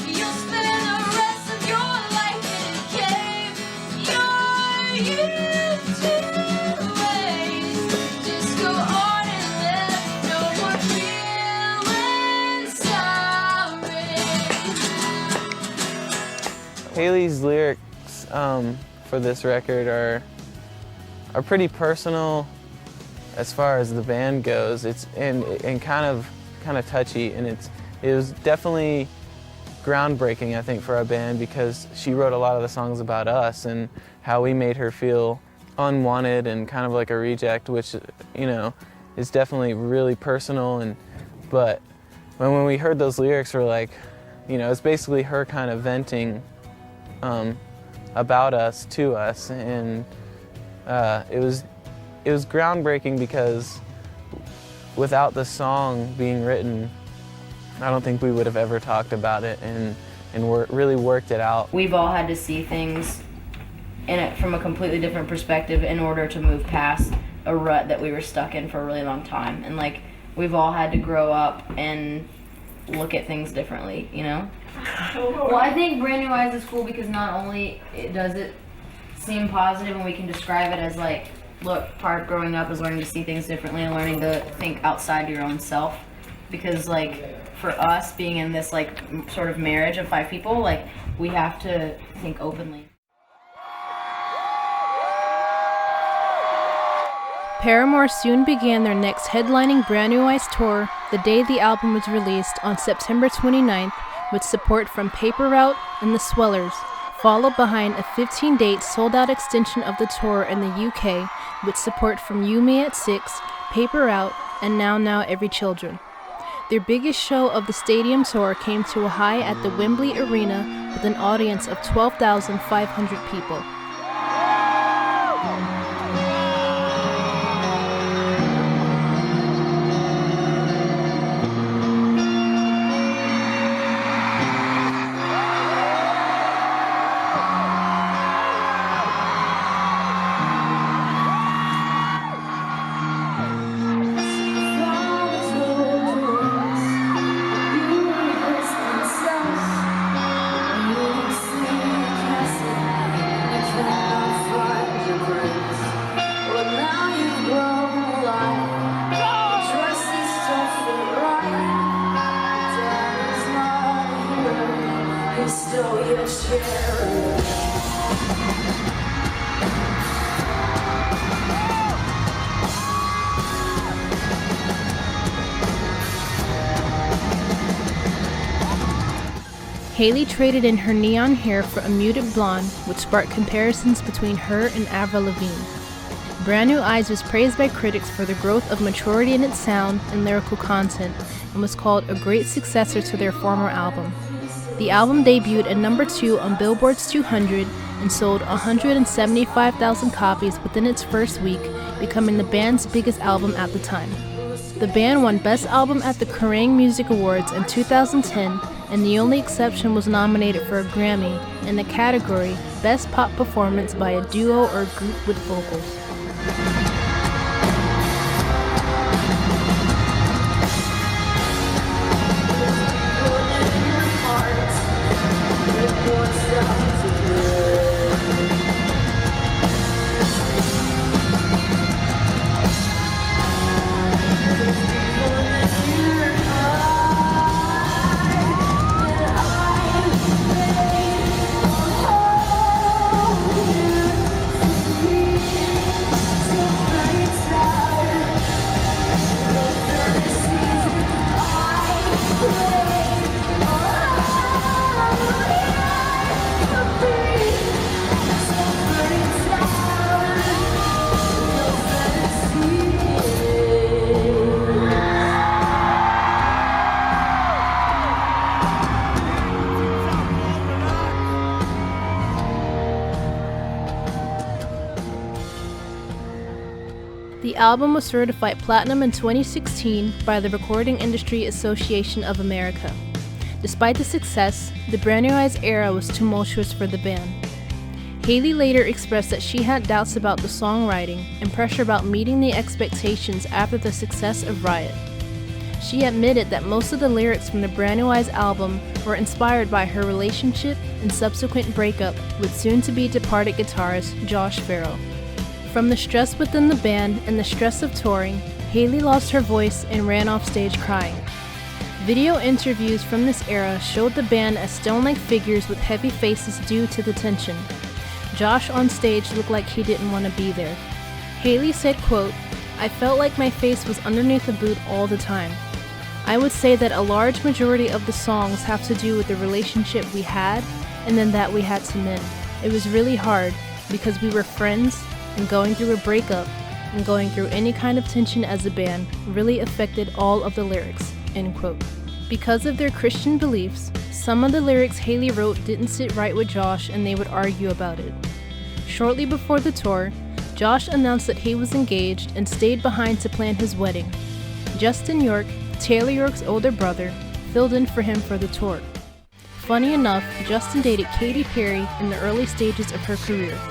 You'll spend the rest of your life in a cave. You're used to waste. Just go on and live. No more feeling sorry. Haley's lyrics for this record are pretty personal as far as the band goes. It's and kind of touchy, and it was definitely groundbreaking, I think, for our band, because she wrote a lot of the songs about us and how we made her feel unwanted and kind of like a reject, which, you know, is definitely really personal. But when we heard those lyrics, we're like, you know, it's basically her kind of venting about us to us, and it was groundbreaking, because without the song being written, I don't think we would have ever talked about it and really worked it out. We've all had to see things in it from a completely different perspective in order to move past a rut that we were stuck in for a really long time. And like, we've all had to grow up and look at things differently, you know? Well, I think Brand New Eyes is cool because not only does it seem positive and we can describe it as like, look, part of growing up is learning to see things differently and learning to think outside your own self. Because like, for us being in this like sort of marriage of 5 people, like we have to think openly. Paramore soon began their next headlining Brand New Eyes tour the day the album was released on September 29th, with support from Paper Route and the Swellers, followed behind a 15-date sold-out extension of the tour in the UK with support from You Me at 6, Paper Route, and Now Every Children. Their biggest show of the stadium tour came to a high at the Wembley Arena with an audience of 12,500 people. Haley traded in her neon hair for a muted blonde, which sparked comparisons between her and Avril Lavigne. Brand New Eyes was praised by critics for the growth of maturity in its sound and lyrical content, and was called a great successor to their former album. The album debuted at number 2 on Billboard's 200 and sold 175,000 copies within its first week, becoming the band's biggest album at the time. The band won Best Album at the Kerrang! Music Awards in 2010, and The Only Exception was nominated for a Grammy in the category Best Pop Performance by a Duo or Group with Vocals. The album was certified platinum in 2016 by the Recording Industry Association of America. Despite the success, the Brand New Eyes era was tumultuous for the band. Hayley later expressed that she had doubts about the songwriting and pressure about meeting the expectations after the success of Riot. She admitted that most of the lyrics from the Brand New Eyes album were inspired by her relationship and subsequent breakup with soon-to-be departed guitarist Josh Farrell. From the stress within the band and the stress of touring, Hayley lost her voice and ran off stage crying. Video interviews from this era showed the band as stone-like figures with heavy faces due to the tension. Josh on stage looked like he didn't want to be there. Hayley said, quote, "I felt like my face was underneath the boot all the time. I would say that a large majority of the songs have to do with the relationship we had and then that we had to mend. It was really hard because we were friends, and going through a breakup and going through any kind of tension as a band really affected all of the lyrics," end quote. Because of their Christian beliefs, some of the lyrics Hayley wrote didn't sit right with Josh and they would argue about it. Shortly before the tour, Josh announced that he was engaged and stayed behind to plan his wedding. Justin York, Taylor York's older brother, filled in for him for the tour. Funny enough, Justin dated Katy Perry in the early stages of her career. "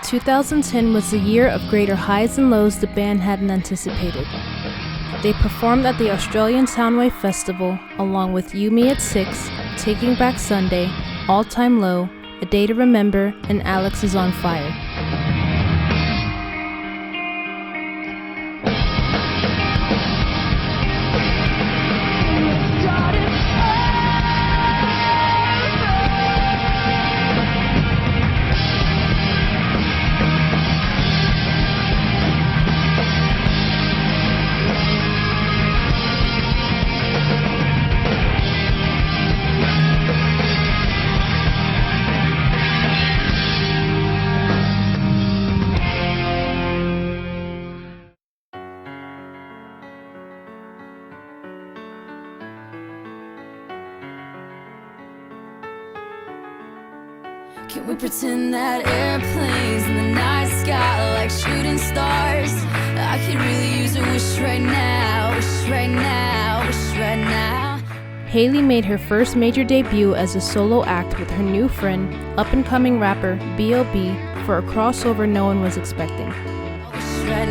2010 was the year of greater highs and lows the band hadn't anticipated. They performed at the Australian Soundwave Festival along with You Me at 6, Taking Back Sunday, All Time Low, A Day to Remember, and Alex is on Fire. Can we pretend that airplanes in the night sky like shooting stars? I could really use a wish right now, wish right now, wish right now. Hayley made her first major debut as a solo act with her new friend, up-and-coming rapper B.O.B. for a crossover no one was expecting. Wish right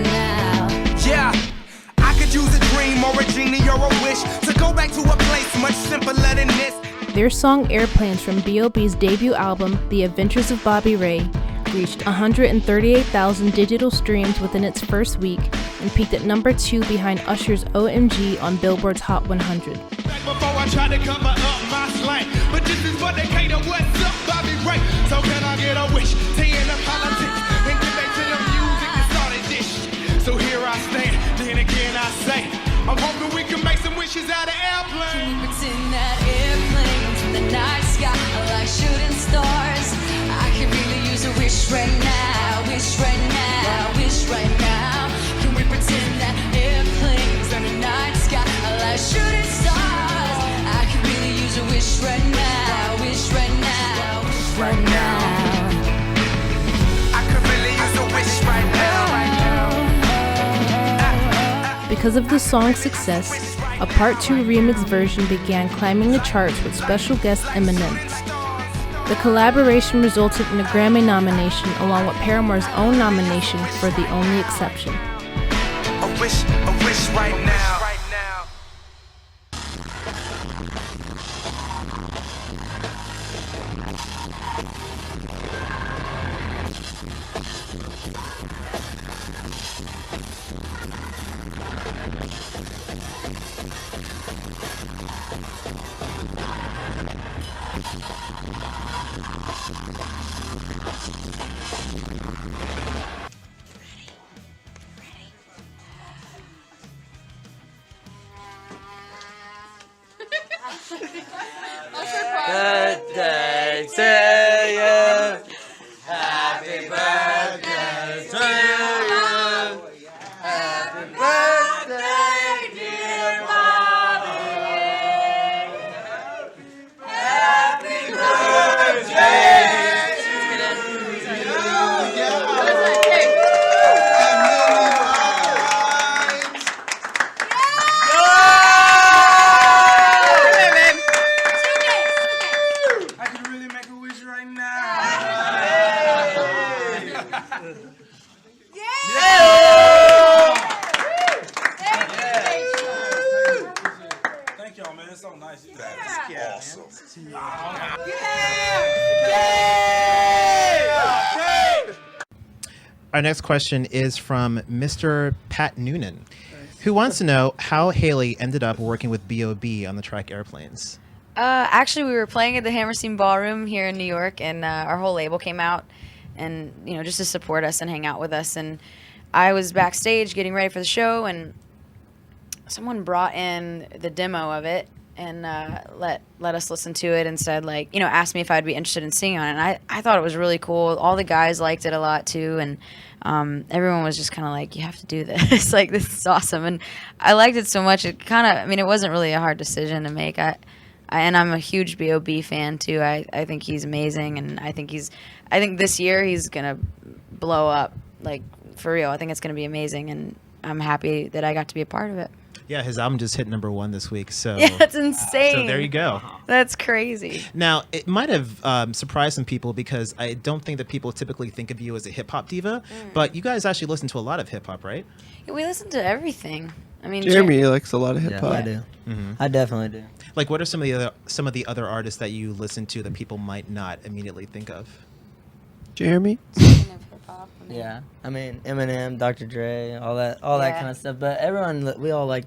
much simpler than this. Their song Airplanes from B.O.B's debut album, The Adventures of Bobby Ray, reached 138,000 digital streams within its first week and peaked at number 2 behind Usher's OMG on Billboard's Hot 100. Before I try to cover up my slang, but this is what they cater. What's up, Bobby Ray? So can I get a wish? Teeing up politics and get back to the music that started this. So here I stand, then again I say, I'm hoping we can make some wishes out of airplanes. Can we pretend that airplanes in the night sky are like shooting stars? I could really use a wish right now, wish right now, wish right now. Can we pretend that airplanes in the night sky are like shooting stars? I could really use a wish right now, wish right now, wish right now. I could really use a wish right now. Because of the song's success, a Part 2 remix version began climbing the charts with special guest Eminem. The collaboration resulted in a Grammy nomination along with Paramore's own nomination for The Only Exception. A wish right now. Birthday to you. Happy birthday to you. Happy birthday, dear Bobby. Happy birthday to I could really make a wish right now. Thank y'all, man. It's so nice. That's awesome. Our next question is from Mr. Pat Noonan, who wants to know how Haley ended up working with B.O.B. on the track Airplanes. Actually, we were playing at the Hammerstein Ballroom here in New York, and our whole label came out, and just to support us and hang out with us. And I was backstage getting ready for the show, and someone brought in the demo of it and let us listen to it and said, asked me if I'd be interested in singing on it. And I thought it was really cool. All the guys liked it a lot too, and everyone was just kind of like, you have to do this. This is awesome. And I liked it so much. It it wasn't really a hard decision to make. And I'm a huge B.O.B. fan too. I think he's amazing, and I think this year he's gonna blow up, for real. I think it's gonna be amazing, and I'm happy that I got to be a part of it. Yeah, his album just hit number 1 this week. So yeah, that's insane. So there you go. That's crazy. Now, it might have surprised some people because I don't think that people typically think of you as a hip hop diva, but you guys actually listen to a lot of hip hop, right? Yeah, we listen to everything. Jeremy likes a lot of hip hop. Yeah, I do. Mm-hmm. I definitely do. What are some of the other artists that you listen to that people might not immediately think of? Jeremy? Yeah, Eminem, Dr. Dre, all that kind of stuff. But we all like,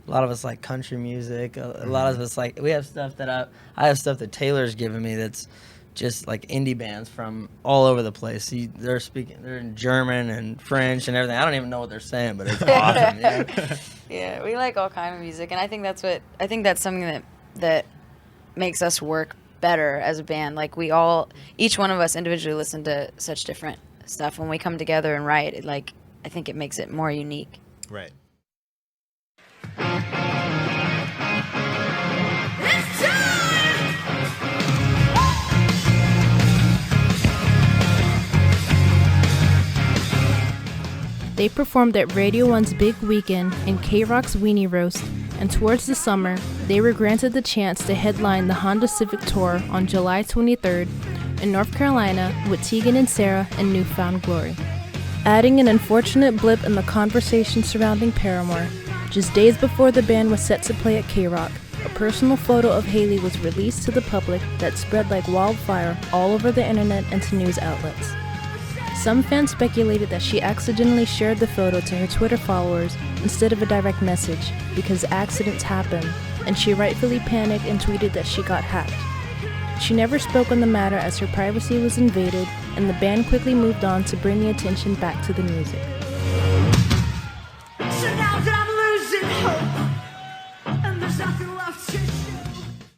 a lot of us like country music. A lot of us we have stuff that I have stuff that Taylor's given me that's just indie bands from all over the place. They're in German and French and everything. I don't even know what they're saying, but it's awesome. Yeah. Yeah, we like all kind of music, and I think that's something that makes us work better as a band. Each one of us individually listen to such different stuff. When we come together and write, I think it makes it more unique. Right. They performed at Radio 1's Big Weekend and K-Rock's Weenie Roast, and towards the summer, they were granted the chance to headline the Honda Civic Tour on July 23rd in North Carolina with Tegan and Sarah and Newfound Glory. Adding an unfortunate blip in the conversation surrounding Paramore, just days before the band was set to play at K-Rock, a personal photo of Hayley was released to the public that spread like wildfire all over the internet and to news outlets. Some fans speculated that she accidentally shared the photo to her Twitter followers instead of a direct message because accidents happen, and she rightfully panicked and tweeted that she got hacked. She never spoke on the matter as her privacy was invaded, and the band quickly moved on to bring the attention back to the music. So now that I'm losing hope, and there's nothing left to show.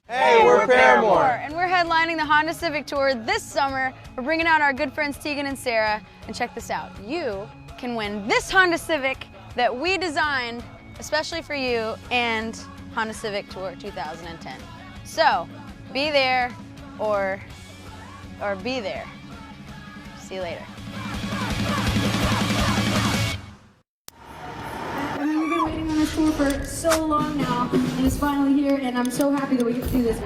Hey, we're Paramore. And we're headlining the Honda Civic Tour this summer. We're bringing out our good friends Tegan and Sarah. And check this out. You can win this Honda Civic that we designed especially for you and Honda Civic Tour 2010. So, be there or be there. See you later. We've been waiting on this tour for so long now, and it's finally here, and I'm so happy that we get to do this.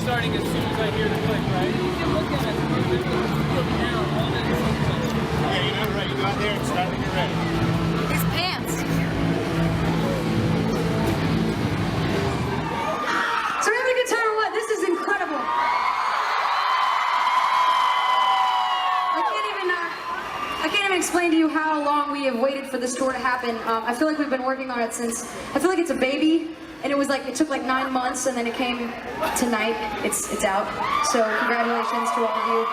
Starting as soon as I hear the click, right? You can look at it. Yeah, you know, right. You go out there and start when you're ready. His pants. So we're having a good time or what? This is incredible. I can't even explain to you how long we have waited for this tour to happen. I feel like we've been working on it since, I feel like it's a baby. And it was like, it took like 9 months, and then it came tonight. It's out. So congratulations to all of you.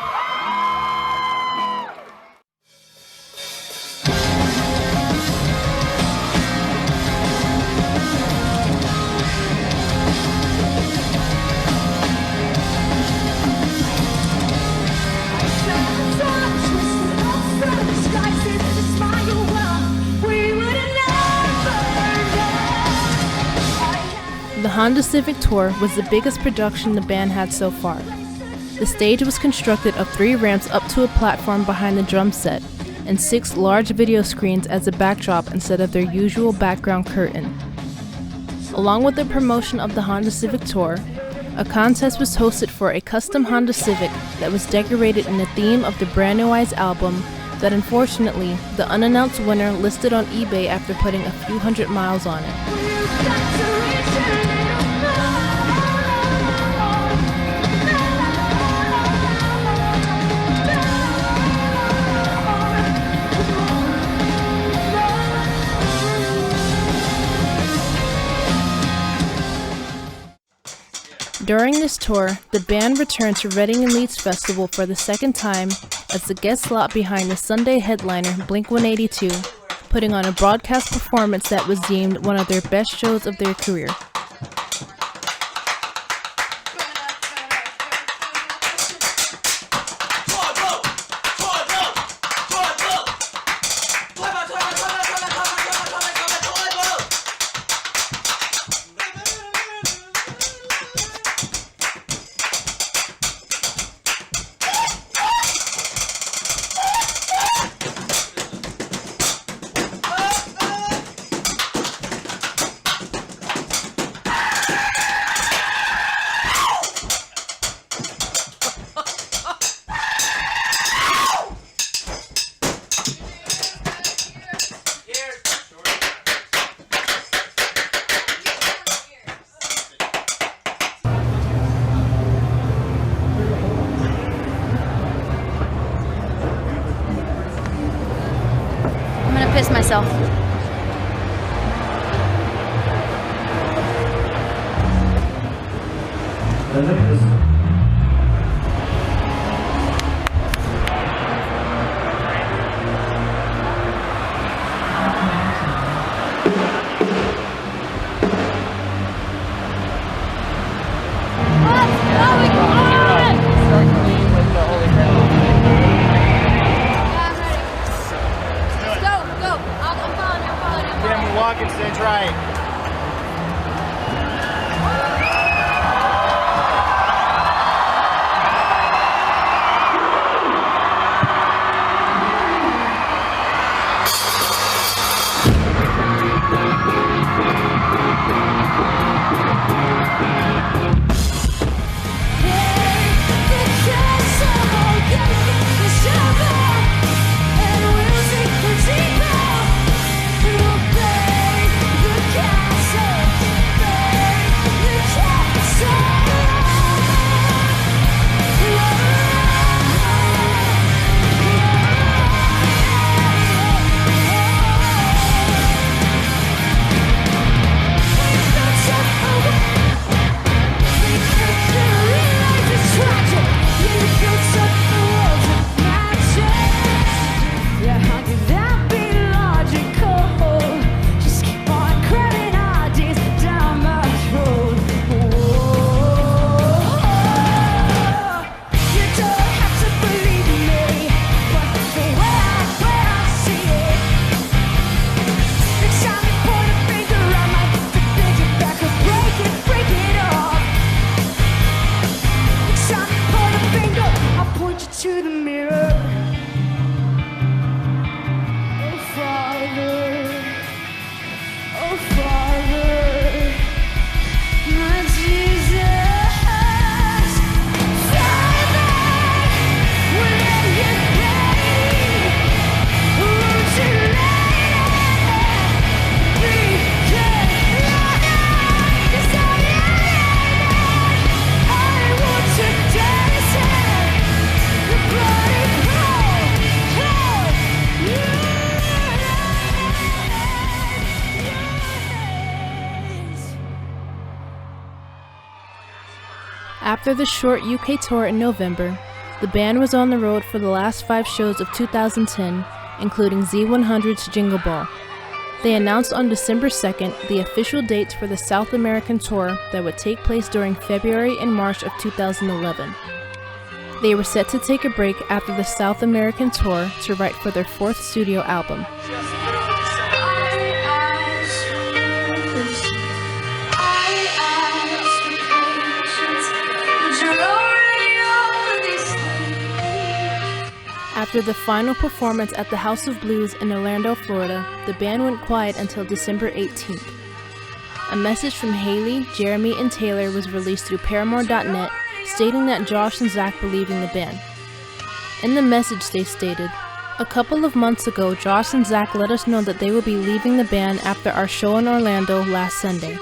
The Honda Civic Tour was the biggest production the band had so far. The stage was constructed of 3 ramps up to a platform behind the drum set, and 6 large video screens as a backdrop instead of their usual background curtain. Along with the promotion of the Honda Civic Tour, a contest was hosted for a custom Honda Civic that was decorated in the theme of the Brand New Eyes album that unfortunately, the unannounced winner listed on eBay after putting a few hundred miles on it. During this tour, the band returned to Reading and Leeds Festival for the second time as the guest slot behind the Sunday headliner Blink-182, putting on a broadcast performance that was deemed one of their best shows of their career. Piss myself. to the mirror. Oh, Father, oh, Father, my Jesus. Father, whenever you pray, won't you let it be? After the short UK tour in November, the band was on the road for the last 5 shows of 2010, including Z100's Jingle Ball. They announced on December 2nd the official dates for the South American tour that would take place during February and March of 2011. They were set to take a break after the South American tour to write for their 4th studio album. After the final performance at the House of Blues in Orlando, Florida, the band went quiet until December 18th. A message from Haley, Jeremy, and Taylor was released through Paramore.net stating that Josh and Zach were leaving the band. In the message they stated, "A couple of months ago, Josh and Zach let us know that they would be leaving the band after our show in Orlando last Sunday.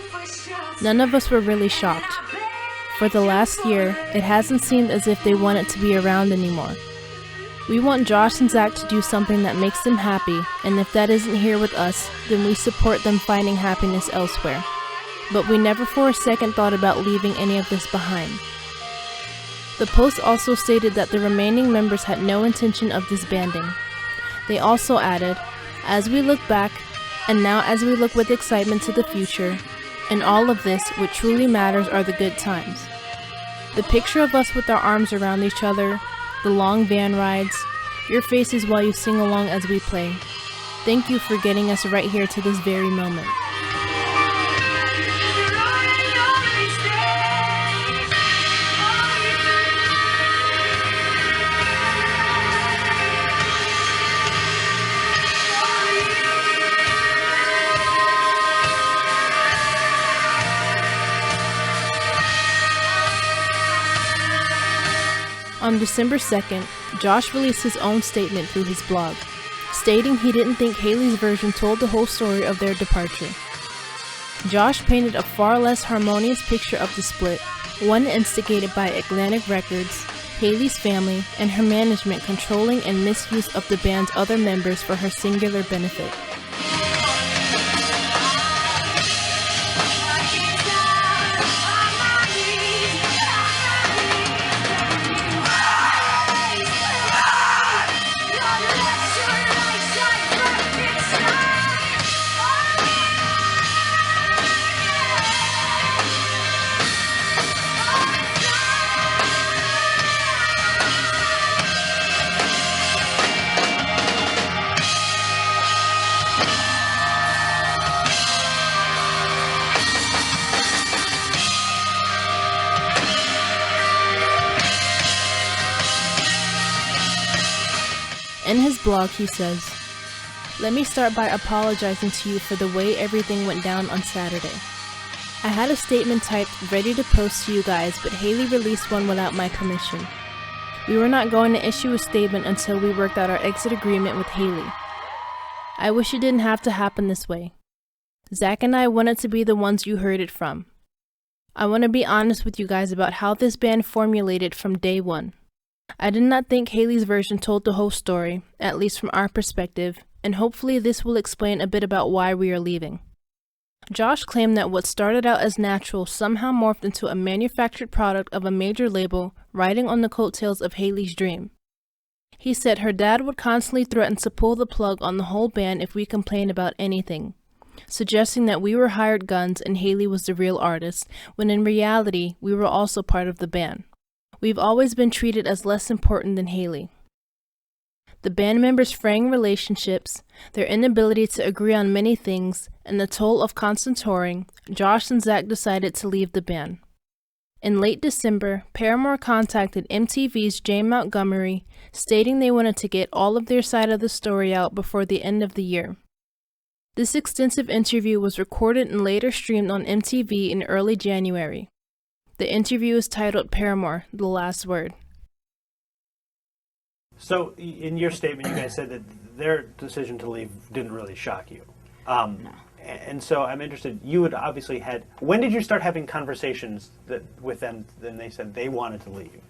None of us were really shocked. For the last year, it hasn't seemed as if they wanted to be around anymore. We want Josh and Zach to do something that makes them happy, and if that isn't here with us, then we support them finding happiness elsewhere. But we never for a second thought about leaving any of this behind." The post also stated that the remaining members had no intention of disbanding. They also added, "As we look back, and now as we look with excitement to the future, in all of this, what truly matters are the good times. The picture of us with our arms around each other, the long van rides, your faces while you sing along as we play. Thank you for getting us right here to this very moment." On December 2nd, Josh released his own statement through his blog, stating he didn't think Haley's version told the whole story of their departure. Josh painted a far less harmonious picture of the split, one instigated by Atlantic Records, Haley's family, and her management controlling and misuse of the band's other members for her singular benefit. In his blog, he says, "Let me start by apologizing to you for the way everything went down on Saturday. I had a statement typed ready to post to you guys, but Haley released one without my permission. We were not going to issue a statement until we worked out our exit agreement with Haley. I wish it didn't have to happen this way. Zach and I wanted to be the ones you heard it from. I want to be honest with you guys about how this band formulated from day one. I did not think Haley's version told the whole story, at least from our perspective, and hopefully this will explain a bit about why we are leaving." Josh claimed that what started out as natural somehow morphed into a manufactured product of a major label riding on the coattails of Haley's dream. He said her dad would constantly threaten to pull the plug on the whole band if we complained about anything, suggesting that we were hired guns and Haley was the real artist, when in reality we were also part of the band. We've always been treated as less important than Haley. The band members' fraying relationships, their inability to agree on many things, and the toll of constant touring, Josh and Zach decided to leave the band. In late December, Paramore contacted MTV's Jane Montgomery, stating they wanted to get all of their side of the story out before the end of the year. This extensive interview was recorded and later streamed on MTV in early January. The interview is titled Paramore, The Last Word. So, in your statement, you guys said that their decision to leave didn't really shock you. No. And so I'm interested, you had obviously had, when did you start having conversations with them, then they said they wanted to leave?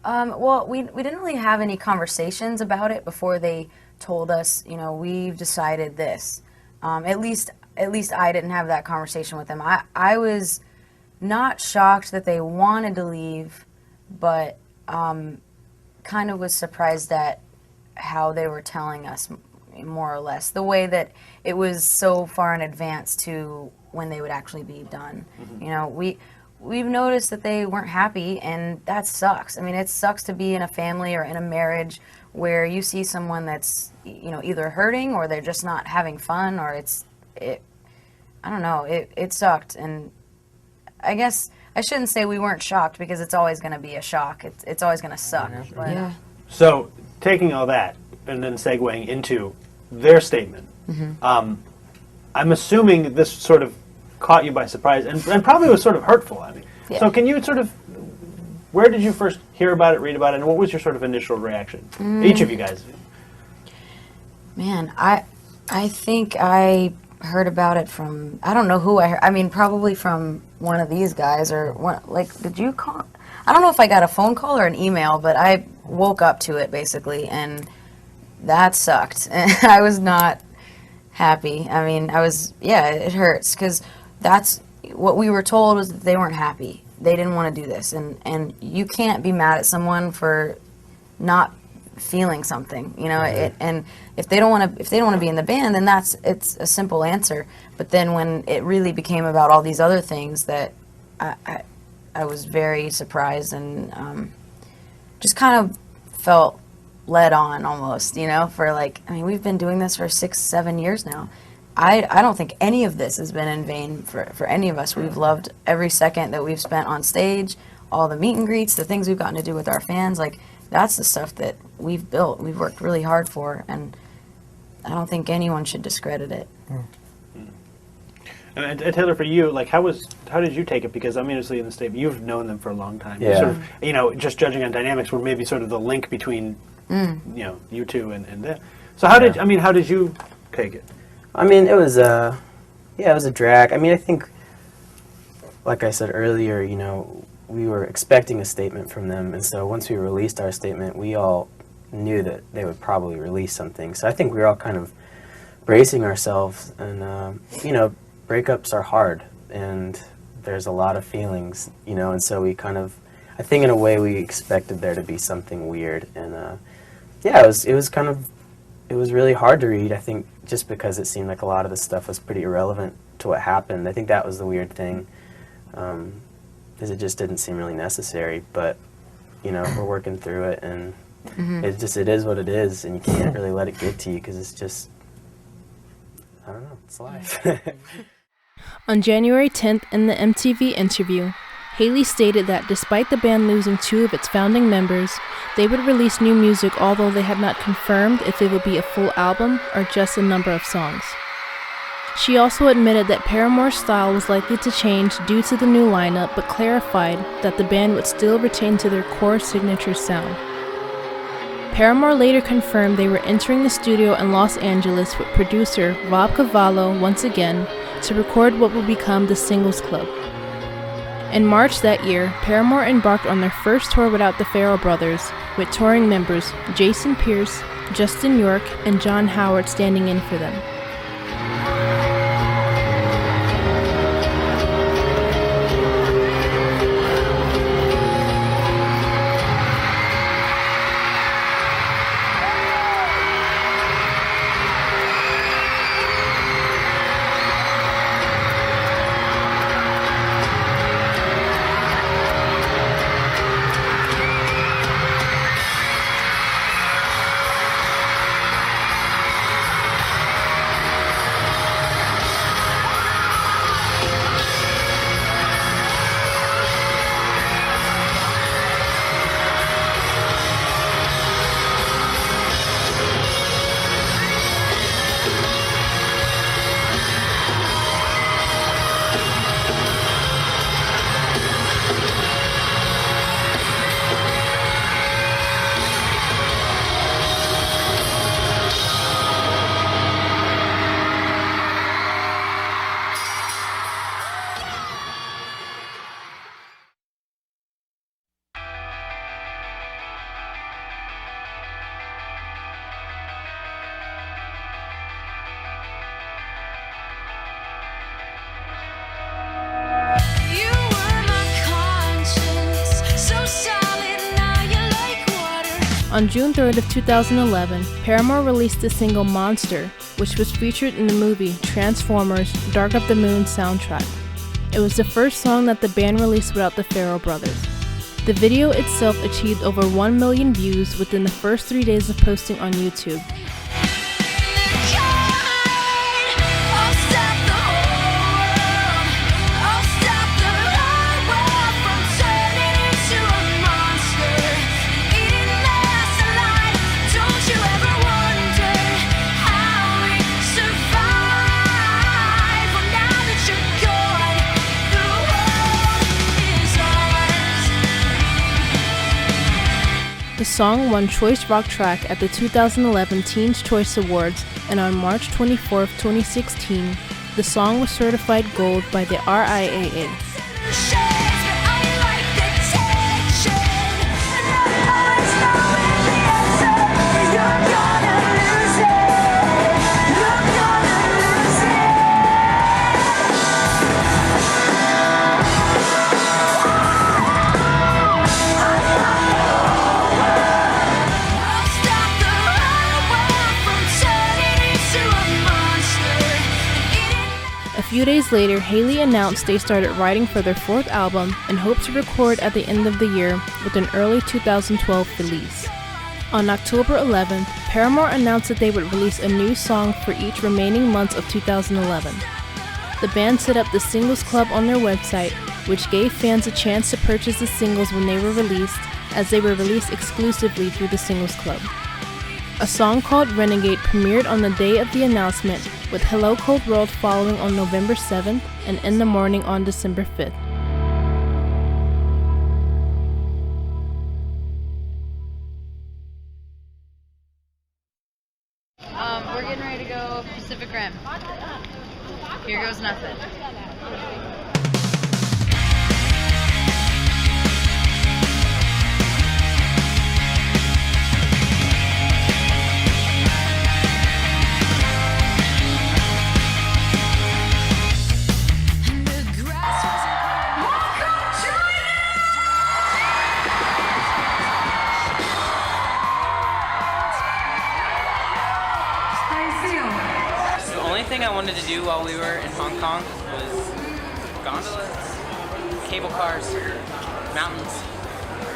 Well, we didn't really have any conversations about it before they told us, you know, we've decided this. At least I didn't have that conversation with them. I was not shocked that they wanted to leave, but kind of was surprised at how they were telling us, more or less, the way that it was so far in advance to when they would actually be done. Mm-hmm. You know, we've noticed that they weren't happy, and that sucks. I mean, it sucks to be in a family or in a marriage where you see someone that's, you know, either hurting or they're just not having fun, or I don't know, it sucked. And I guess I shouldn't say we weren't shocked, because it's always going to be a shock. It's always going to suck. But, Yeah. So, taking all that and then segueing into their statement, I'm assuming this sort of caught you by surprise and probably was sort of hurtful. I mean, Yeah. So can you sort of, where did you first hear about it, read about it, and what was your sort of initial reaction? Each of you guys. Man, I think I heard about it from, I don't know who I heard. I mean, probably from one of these guys, or one, like, did you call? I don't know if I got a phone call or an email, but I woke up to it basically, and that sucked. And I was not happy. I mean, it hurts, because that's what we were told, was that they weren't happy. They didn't want to do this, and you can't be mad at someone for not feeling something, you know. And if they don't want to be in the band, then it's a simple answer. But then when it really became about all these other things, that I was very surprised, and just kind of felt led on almost, you know, for like, I mean, we've been doing this for 6-7 years now. I don't think any of this has been in vain for any of us. We've loved every second that we've spent on stage, all the meet and greets, the things we've gotten to do with our fans. Like, that's the stuff that we've built, we've worked really hard for, and I don't think anyone should discredit it. And Taylor, for you, like, how did you take it? Because I'm obviously in the statement, you've known them for a long time. Yeah. Sort of, you know, just judging on dynamics, were maybe sort of the link between, you know, you two and them. So how did you take it? I mean, it was it was a drag. I mean, I think, like I said earlier, you know, we were expecting a statement from them, and so once we released our statement, we all knew that they would probably release something. So I think we were all kind of bracing ourselves, and you know, breakups are hard, and there's a lot of feelings, you know, and so we kind of, I think in a way we expected there to be something weird, and yeah, it was really hard to read, I think, just because it seemed like a lot of the stuff was pretty irrelevant to what happened. I think that was the weird thing, because it just didn't seem really necessary, but, you know, we're working through it, and it is what it is, and you can't really let it get to you, because it's just, I don't know, it's life. On January 10th, in the MTV interview, Haley stated that despite the band losing 2 of its founding members, they would release new music, although they had not confirmed if it would be a full album or just a number of songs. She also admitted that Paramore's style was likely to change due to the new lineup, but clarified that the band would still retain to their core signature sound. Paramore later confirmed they were entering the studio in Los Angeles with producer Rob Cavallo once again to record what would become the Singles Club. In March that year, Paramore embarked on their first tour without the Farrell brothers, with touring members Jason Pierce, Justin York, and John Howard standing in for them. On June 3rd of 2011, Paramore released the single Monster, which was featured in the movie Transformers: Dark of the Moon soundtrack. It was the first song that the band released without the Farrell brothers. The video itself achieved over 1 million views within the first 3 days of posting on YouTube. The song won Choice Rock Track at the 2011 Teens Choice Awards, and on March 24, 2016, the song was certified gold by the RIAA. A few days later, Hayley announced they started writing for their 4th album and hope to record at the end of the year with an early 2012 release. On October 11th, Paramore announced that they would release a new song for each remaining months of 2011. The band set up the Singles Club on their website, which gave fans a chance to purchase the singles when they were released, as they were released exclusively through the Singles Club. A song called Renegade premiered on the day of the announcement, with Hello Cold World following on November 7th and In the Morning on December 5th. We're getting ready to go Pacific Rim. Here goes nothing. The only thing I wanted to do while we were in Hong Kong was gondolas, cable cars, mountains,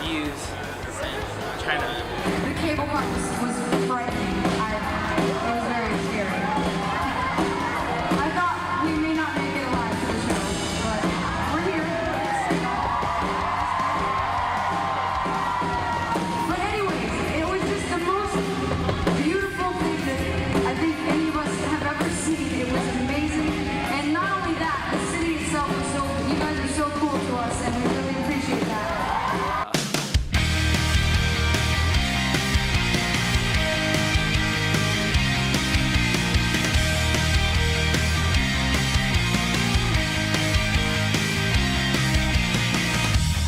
views, and China. The cable car was frightening. It was very scary. I thought we may not make it alive to the show, but we're here. But anyways, it was just the most beautiful thing that I think any of us have ever seen. It was amazing. And not only that, the city itself was you guys are so cool to us, and we really appreciate that.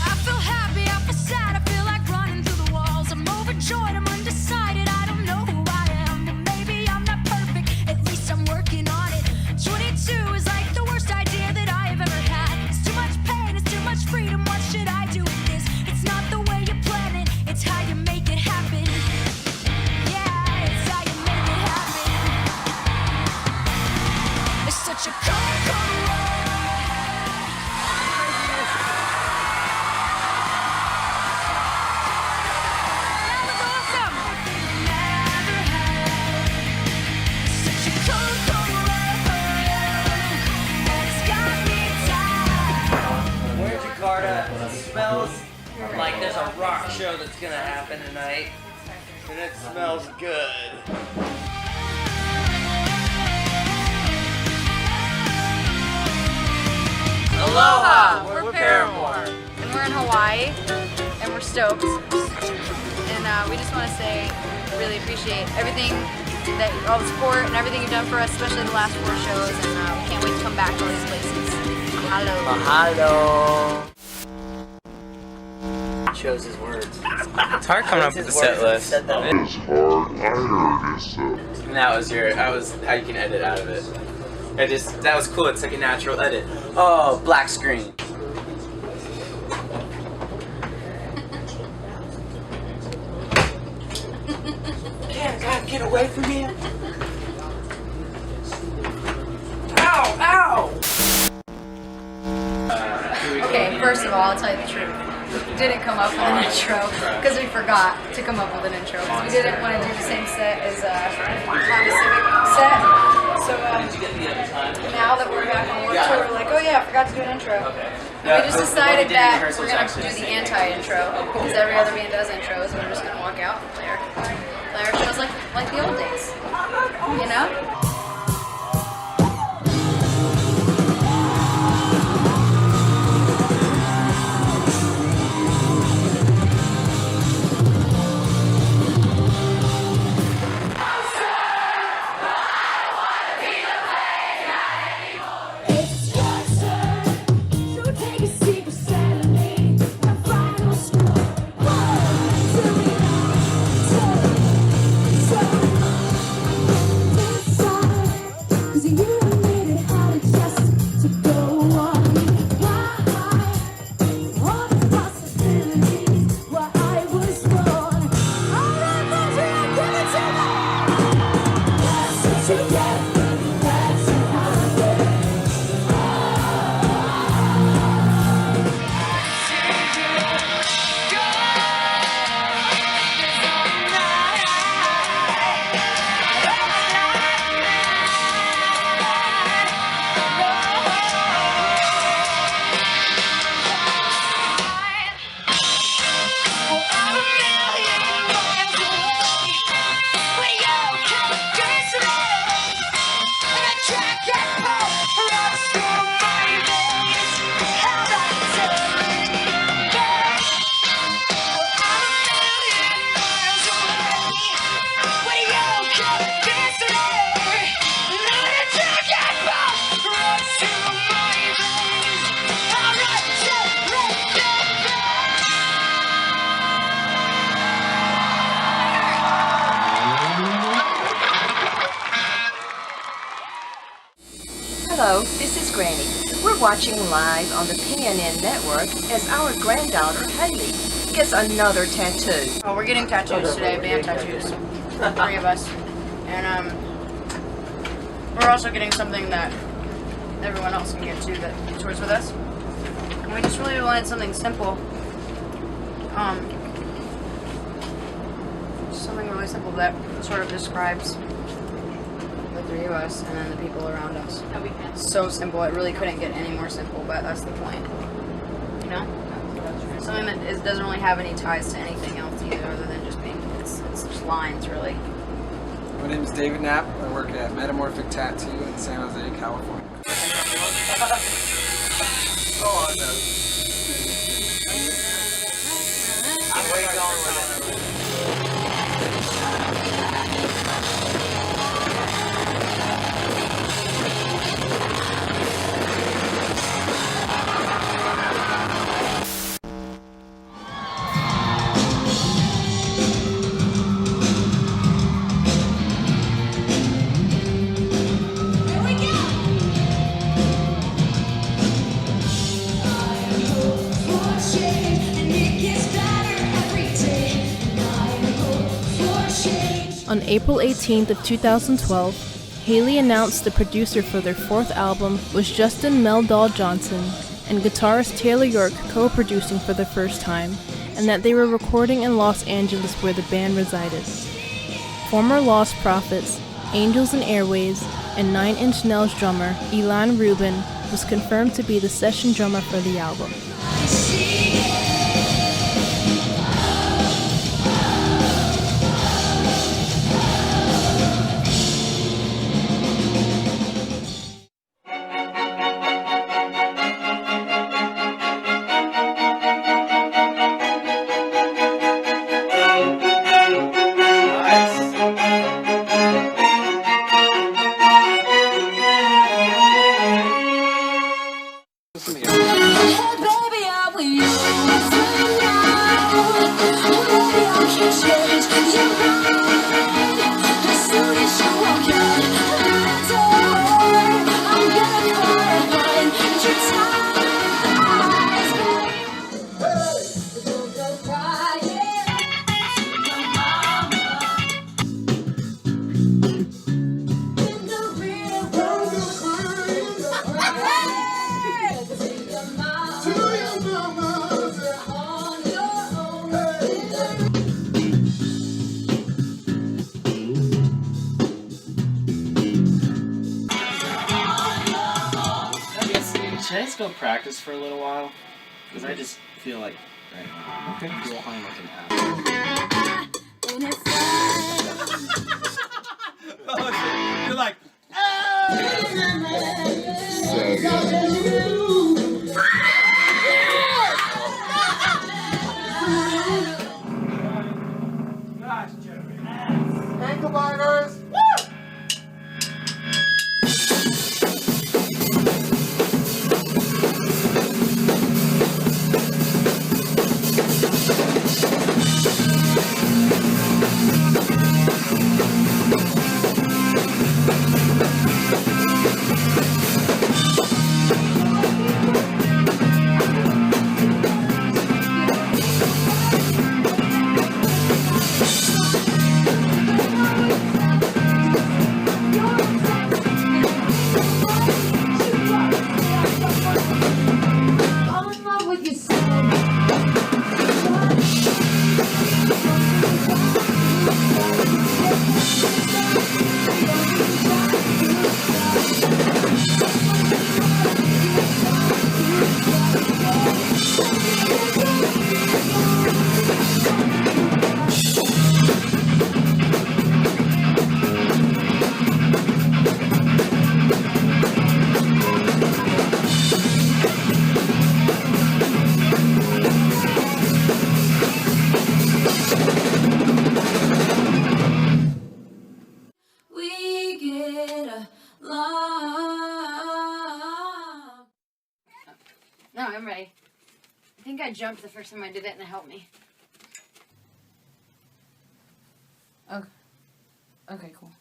I feel happy, I feel sad, I feel like running through the walls. I'm overjoyed, I'm undecided, I don't know who I am. But maybe I'm not perfect, at least I'm working on it. 22 is like the worst idea that I have ever had. It's too much pain, it's too much freedom, what should I do with this? It's not the way you plan it, it's how you make it happen. Yeah, it's how you make it happen. It's such a cold, cold world. We're in Jakarta. It smells like there's a rock show that's gonna happen tonight, and it smells good. Aloha! We're Paramore. And we're in Hawaii, and we're stoked. And we just want to say, really appreciate everything, all the support and everything you've done for us, especially the last 4 shows, and we can't wait to come back to all these places. Mahalo. Mahalo. Chose his words. It's hard coming up with the set list. That is hard. I heard it. That was how you can edit out of it. That was cool. It's like a natural edit. Oh, black screen. Get away from him. Ow! Ow! Okay, first of all, I'll tell you the truth. We didn't come up with an intro because we forgot to come up with an intro. We didn't want to do the same set as Honda Civic set. So now that we're back on work tour, we're like, oh yeah, I forgot to do an intro. And we just decided that we're going to do the anti-intro because every other band does intros, and we're just going to walk out and play our shows like the old days. You know? Hello, this is Granny. We're watching live on the PNN network as our granddaughter Haley gets another tattoo. Oh, we're getting tattoos today, band tattoos. 3 of us. And we're also getting something that everyone else can get too that tours with us. And we just really wanted something simple. Something really simple that sort of describes the 3 of us and then the people around us. So simple, it really couldn't get any more simple, but that's the point. You know? Something that doesn't really have any ties to anything else either, other than just being, it's just lines, really. My name is David Knapp. I work at Metamorphic Tattoo in San Jose, California. Oh, I know. Where are you going with it? On April 18th of 2012, Haley announced the producer for their 4th album was Justin Meldal Johnson, and guitarist Taylor York co-producing for the first time, and that they were recording in Los Angeles where the band resided. Former Lost Prophets, Angels and Airways, and 9 Inch Nails drummer Ilan Rubin was confirmed to be the session drummer for the album. Hey, baby. Let's go practice for a little while, because I just feel like right now. Okay. Just playing like an ass. You're like, Ankle biters. We get along. No, I'm ready. I think I jumped the first time I did it and it helped me. Okay. Okay, cool.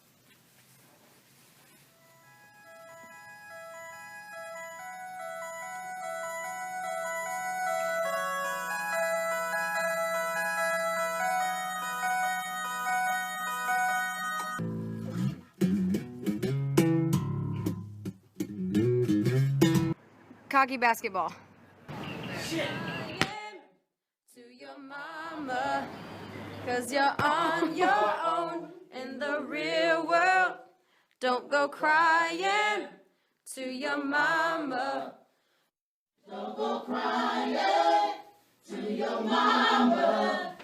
Cocky basketball. To your mama, 'cause you're on your own in the real world. Don't go crying to your mama. Don't go crying to your mama,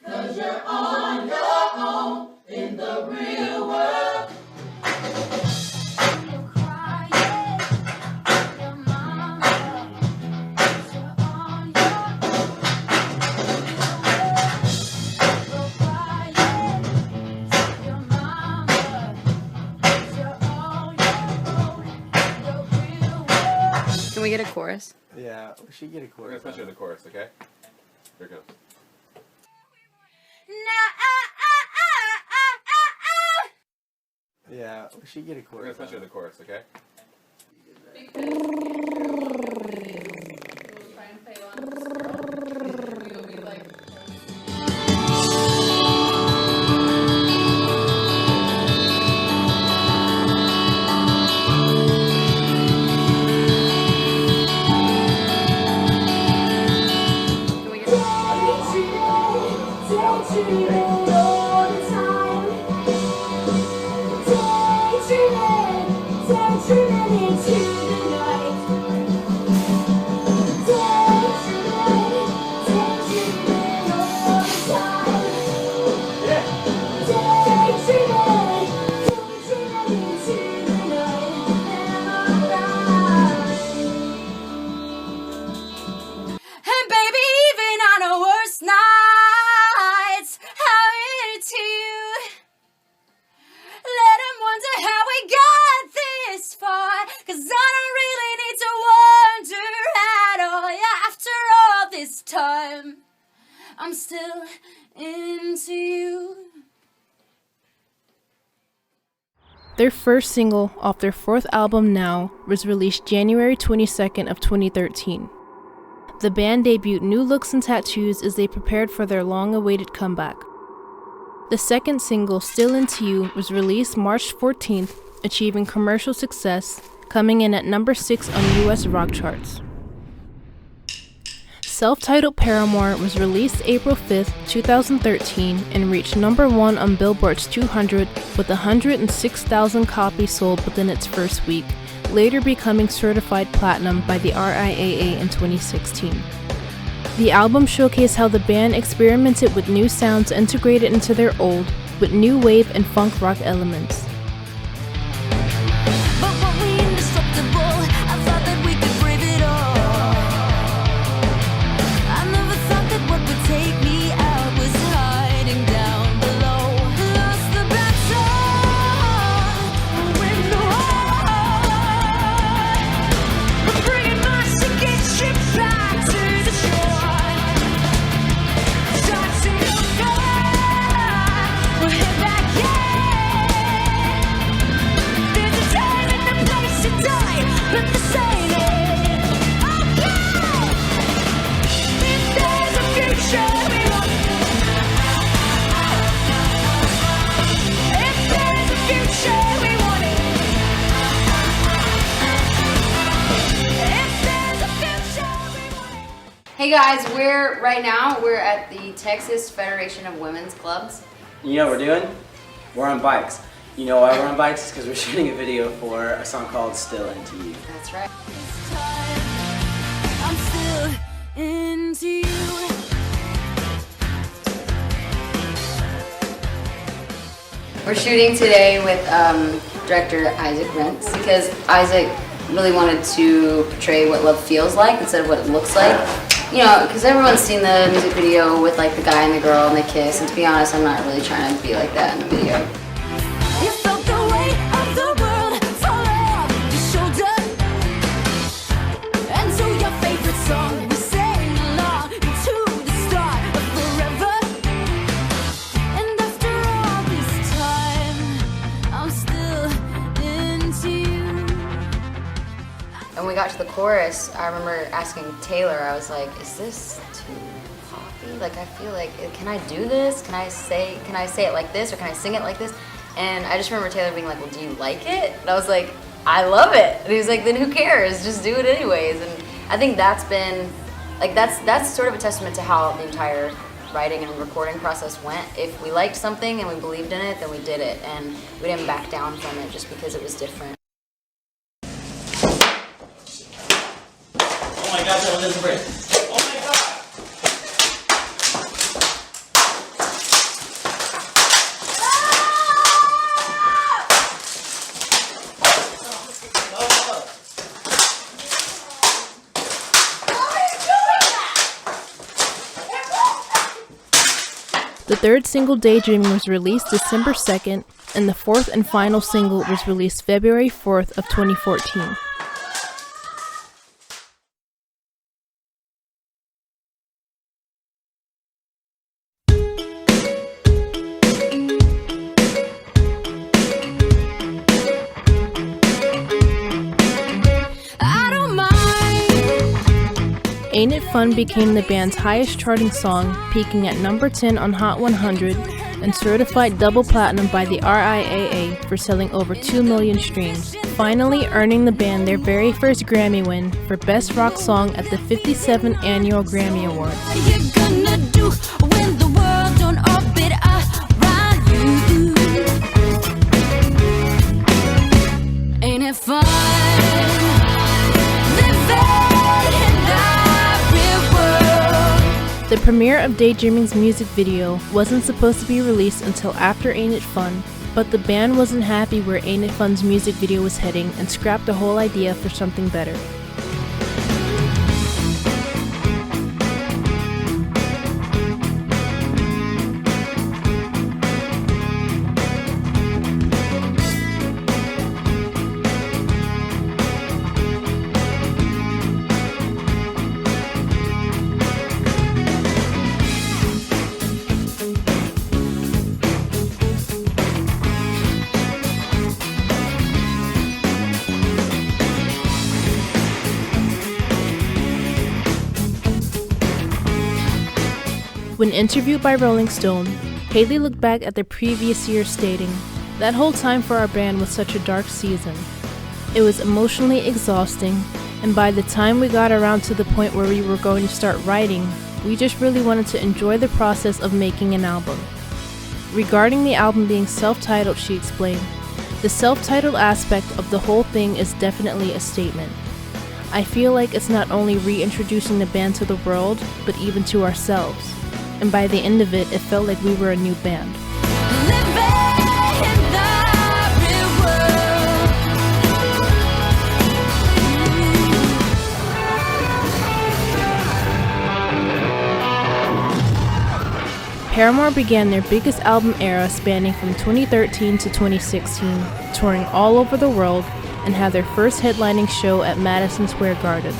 'cause you're on your own in the real world. Can we get a chorus? Yeah, we should get a chorus. We're gonna especially the chorus, okay? Here it goes. Yeah, we should get a We're chorus. gonna especially the chorus, okay? And baby, even on our worst nights, how it to you. Let them wonder how we got this far, 'cause I don't really need to wonder at all. Yeah, after all this time, I'm still into you. Their first single off their fourth album, Now, was released January 22nd of 2013. The band debuted new looks and tattoos as they prepared for their long-awaited comeback. The second single, Still Into You, was released March 14th, achieving commercial success, coming in at number 6 on US rock charts. Self-titled Paramore was released April 5th, 2013 and reached number 1 on Billboard's 200 with 106,000 copies sold within its first week, later becoming certified platinum by the RIAA in 2016. The album showcased how the band experimented with new sounds integrated into their old, with new wave and funk rock elements. But were we indestructible? I thought that we could brave it all. I never thought that what would take me out was hiding down below. Lost the battle with no heart. But bringing my sinking ship back to the shore. Shots in the fire, we'll hit back, There's a time and a place to die, but the same. Okay. If there's a future, we want it. If there's a future, we want it. If there's a future, we want it. Hey guys, we're at the Texas Federation of Women's Clubs. You know what we're doing? We're on bikes. You know why we're on bikes? It's because we're shooting a video for a song called Still Into You. That's right. I'm still into you. We're shooting today with director Isaac Rentz because Isaac really wanted to portray what love feels like instead of what it looks like. You know, because everyone's seen the music video with like the guy and the girl and they kiss, and to be honest, I'm not really trying to be like that in the video. You felt the weight of the world falling off your shoulder. And so your favorite song we sang along to the start of forever. And after all this time, I'm still into you. And when we got to the chorus, I remember asking Taylor, I was like, is this too poppy? Like, I feel like, can I do this? Can I say it like this, or can I sing it like this? And I just remember Taylor being like, well, do you like it? And I was like, I love it. And he was like, then who cares? Just do it anyways. And I think that's been, like, that's sort of a testament to how the entire writing and recording process went. If we liked something and we believed in it, then we did it. And we didn't back down from it just because it was different. Oh my gosh, that one doesn't break. Oh my god! The third single, Daydreaming, was released December 2nd, and the fourth and final single was released February 4th of 2014. I don't mind. Ain't It Fun became the band's highest charting song, peaking at number 10 on Hot 100 and certified double platinum by the RIAA for selling over 2 million streams, finally earning the band their very first Grammy win for Best Rock Song at the 57th Annual Grammy Awards. What you gonna do when the world don't orbit around you? Ain't it fun? The premiere of Daydreaming's music video wasn't supposed to be released until after Ain't It Fun, but the band wasn't happy where Ain't It Fun's music video was heading and scrapped the whole idea for something better. When interviewed by Rolling Stone, Hayley looked back at the previous year stating, "That whole time for our band was such a dark season. It was emotionally exhausting, and by the time we got around to the point where we were going to start writing, we just really wanted to enjoy the process of making an album." Regarding the album being self-titled, she explained, The self-titled aspect of the whole thing is definitely a statement. I feel like it's not only reintroducing the band to the world, but even to ourselves. And by the end of it, it felt like we were a new band. Paramore began their biggest album era spanning from 2013 to 2016, touring all over the world, and had their first headlining show at Madison Square Garden.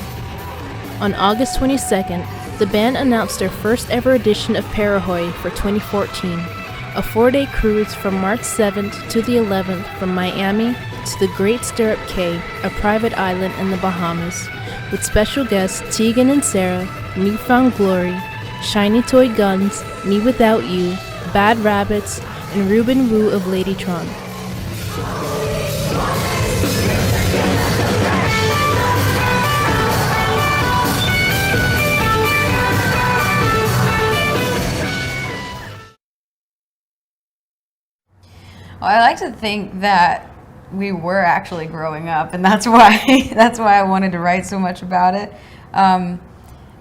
On August 22nd, the band announced their first ever edition of Parahoy for 2014, a 4-day cruise from March 7th to the 11th from Miami to the Great Stirrup Cay, a private island in the Bahamas, with special guests Tegan and Sarah, Newfound Glory, Shiny Toy Guns, Me Without You, Bad Rabbits, and Ruben Wu of Ladytron. Well, I like to think that we were actually growing up, and that's why I wanted to write so much about it.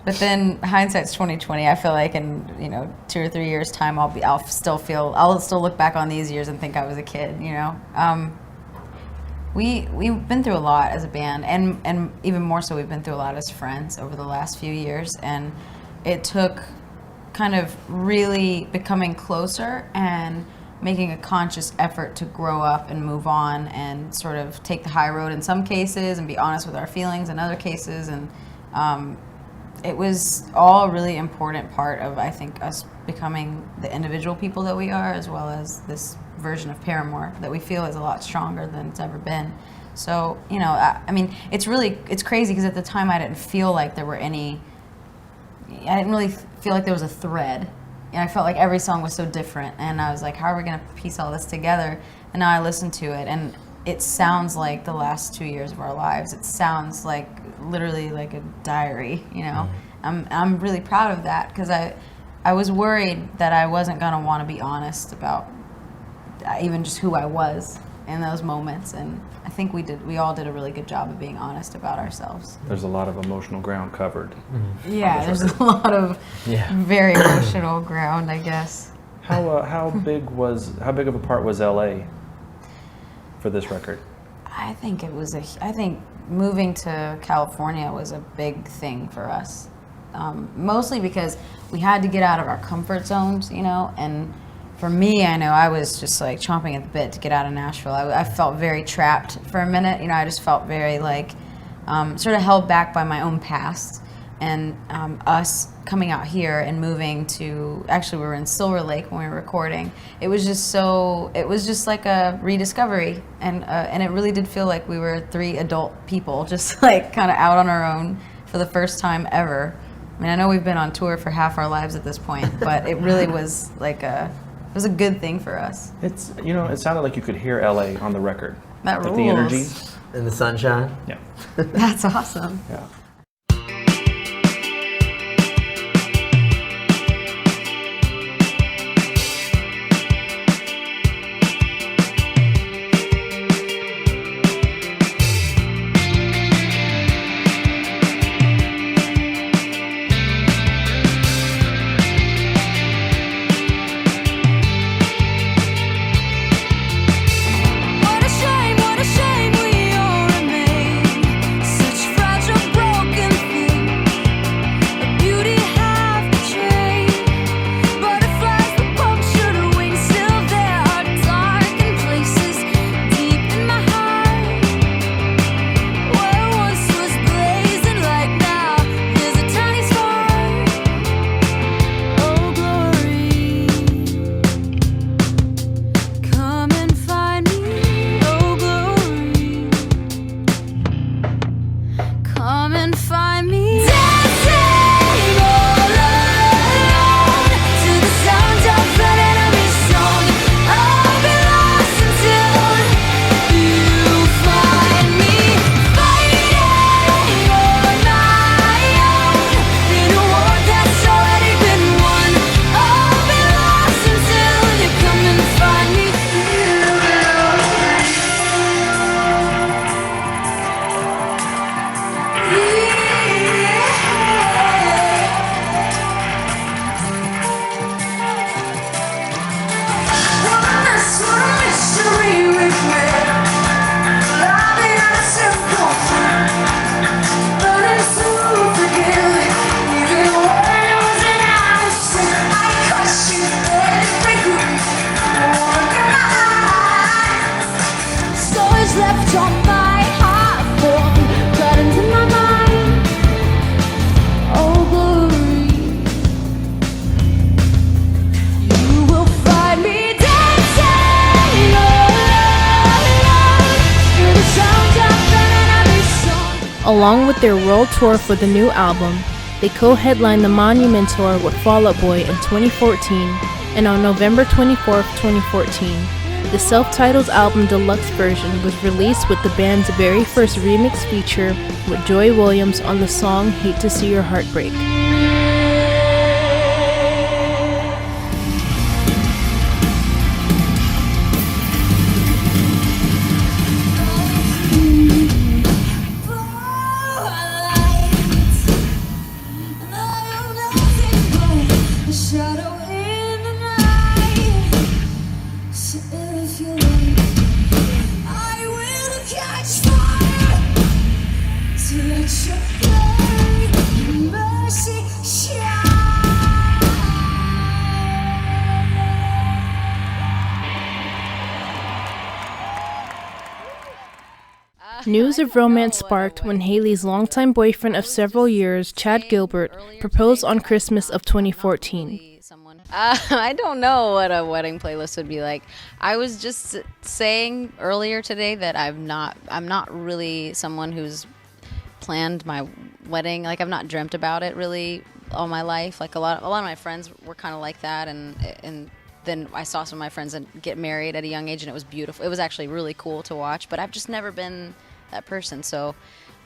But then hindsight's 2020. I feel like in 2 or 3 years' time, I'll still look back on these years and think I was a kid. We've been through a lot as a band, and even more so, we've been through a lot as friends over the last few years, and it took kind of really becoming closer and making a conscious effort to grow up and move on and sort of take the high road in some cases and be honest with our feelings in other cases. And it was all a really important part of, I think, us becoming the individual people that we are, as well as this version of Paramore that we feel is a lot stronger than it's ever been. So, it's crazy because at the time I didn't feel like there were I didn't really feel like there was a thread. I felt like every song was so different, and I was like, how are we going to piece all this together? And now I listen to it, and it sounds like the last 2 years of our lives. It sounds like literally like a diary, I'm really proud of that, because I was worried that I wasn't going to want to be honest about even just who I was in those moments, and I think we all did a really good job of being honest about ourselves. There's a lot of emotional ground covered. Yeah, there's a lot of very emotional ground, I guess. How big of a part was LA for this record? I think moving to California was a big thing for us. Mostly because we had to get out of our comfort zones, and for me, I know I was just like chomping at the bit to get out of Nashville. I felt very trapped for a minute. I just felt very sort of held back by my own past. And us coming out here and moving to, actually we were in Silver Lake when we were recording. It was just like a rediscovery. And it really did feel like we were 3 adult people just kind of out on our own for the first time ever. I know we've been on tour for half our lives at this point, but it really was it was a good thing for us. It sounded like you could hear LA on the record. That rules. The energy. In the sunshine. Yeah. That's awesome. Yeah. What a shame we all remain such fragile, broken Along with their world tour for the new album, they co-headlined the Monument Tour with Fall Out Boy in 2014, and on November 24, 2014, the self-titled album deluxe version was released with the band's very first remix feature with Joy Williams on the song Hate to See Your Heart Break. News of romance sparked when Hayley's longtime boyfriend of several years, Chad Gilbert, proposed on Christmas of 2014. I don't know what a wedding playlist would be like. I was just saying earlier today that I'm not really someone who's planned my wedding. Like, I've not dreamt about it really all my life. Like a lot of my friends were kind of like that, and then I saw some of my friends get married at a young age, and it was beautiful. It was actually really cool to watch, but I've just never been that person. So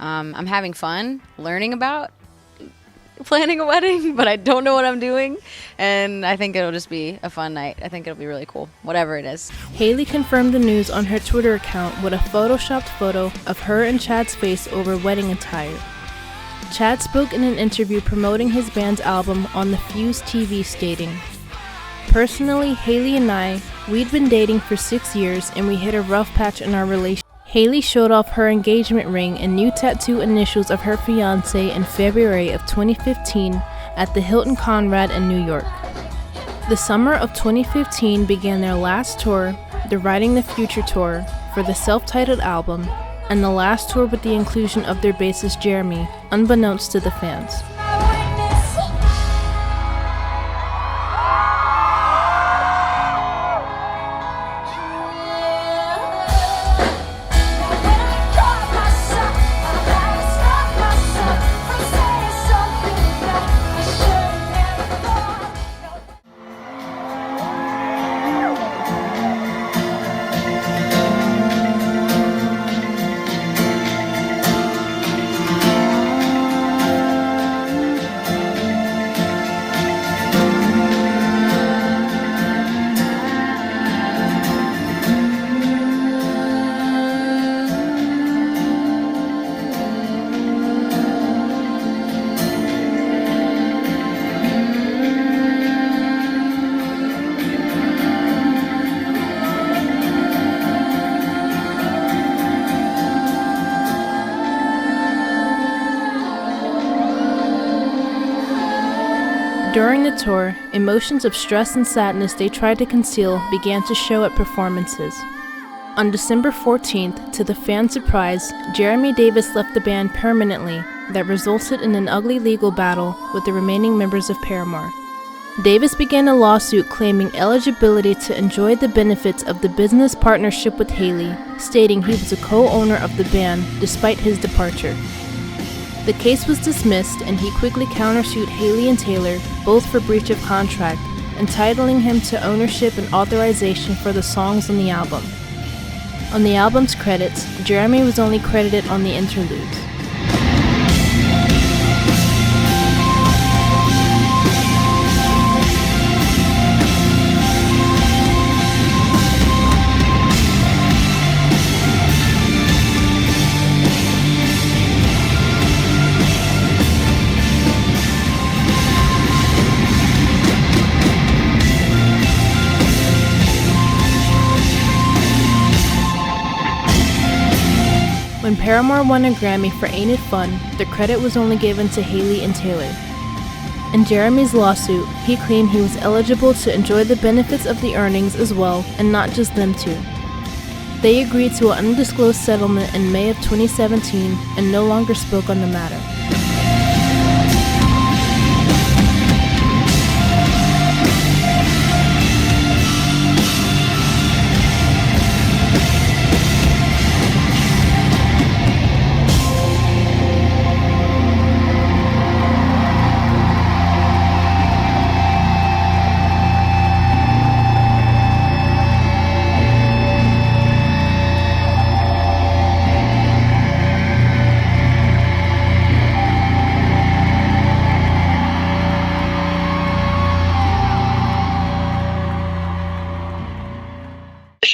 I'm having fun learning about planning a wedding, but I don't know what I'm doing, and I think it'll just be a fun night. I think it'll be really cool, whatever it is. Hayley confirmed the news on her Twitter account with a photoshopped photo of her and Chad's face over wedding attire. Chad spoke in an interview promoting his band's album on the Fuse TV, stating, "Personally, Hayley and we'd been dating for 6 years, and we hit a rough patch in our relationship." Hayley showed off her engagement ring and new tattoo initials of her fiancé in February of 2015 at the Hilton Conrad in New York. The summer of 2015 began their last tour, the Writing the Future tour, for the self-titled album, and the last tour with the inclusion of their bassist Jeremy, unbeknownst to the fans. During the tour, emotions of stress and sadness they tried to conceal began to show at performances. On December 14th, to the fans' surprise, Jeremy Davis left the band permanently, that resulted in an ugly legal battle with the remaining members of Paramore. Davis began a lawsuit claiming eligibility to enjoy the benefits of the business partnership with Hayley, stating he was a co-owner of the band despite his departure. The case was dismissed, and he quickly countersued Hayley and Taylor, both for breach of contract, entitling him to ownership and authorization for the songs on the album. On the album's credits, Jeremy was only credited on the interludes. When Paramore won a Grammy for Ain't It Fun, the credit was only given to Hayley and Taylor. In Jeremy's lawsuit, he claimed he was eligible to enjoy the benefits of the earnings as well, and not just them two. They agreed to an undisclosed settlement in May of 2017 and no longer spoke on the matter.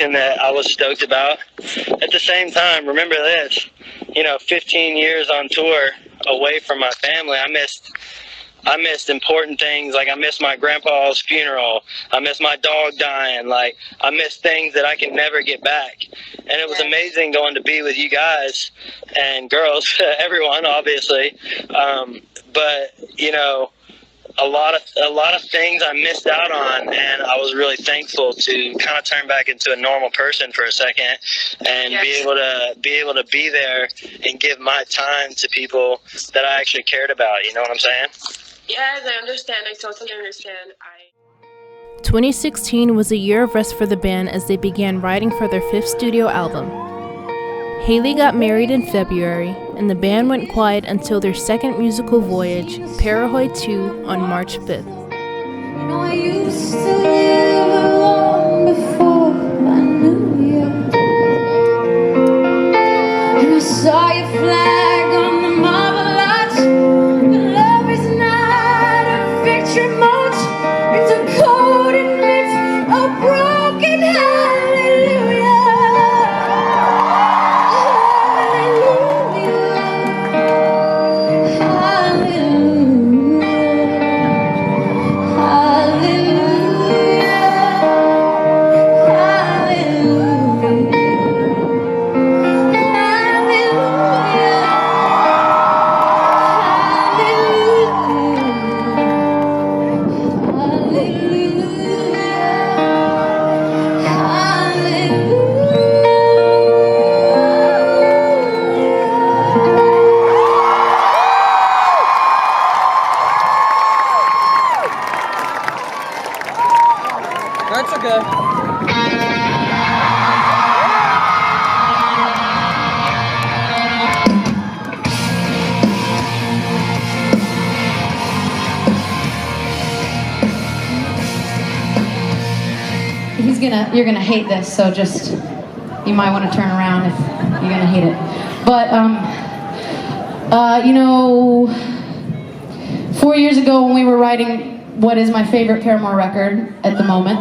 realization that I was stoked about. At the same time, remember this, 15 years on tour away from my family, I missed important things. Like, I missed my grandpa's funeral. I missed my dog dying. Like, I missed things that I can never get back. And it was amazing going to be with you guys and girls, everyone, obviously. But, a lot of things I missed out on, and I was really thankful to kind of turn back into a normal person for a second and be able to be there and give my time to people that I actually cared about. You know what I'm saying? Yes, I understand. I totally understand. 2016 was a year of rest for the band as they began writing for their 5th studio album. Haley got married in February, and the band went quiet until their second musical voyage, Paramore 2, on March 5th. I used to live long before I knew you, and I saw your flag on the marble arch. But love is not a victory march, it's a code admits a broken hallelujah. That's okay. You're gonna hate this, so just, you might want to turn around if you're gonna hate it. But, 4 years ago when we were writing what is my favorite Paramore record at the moment,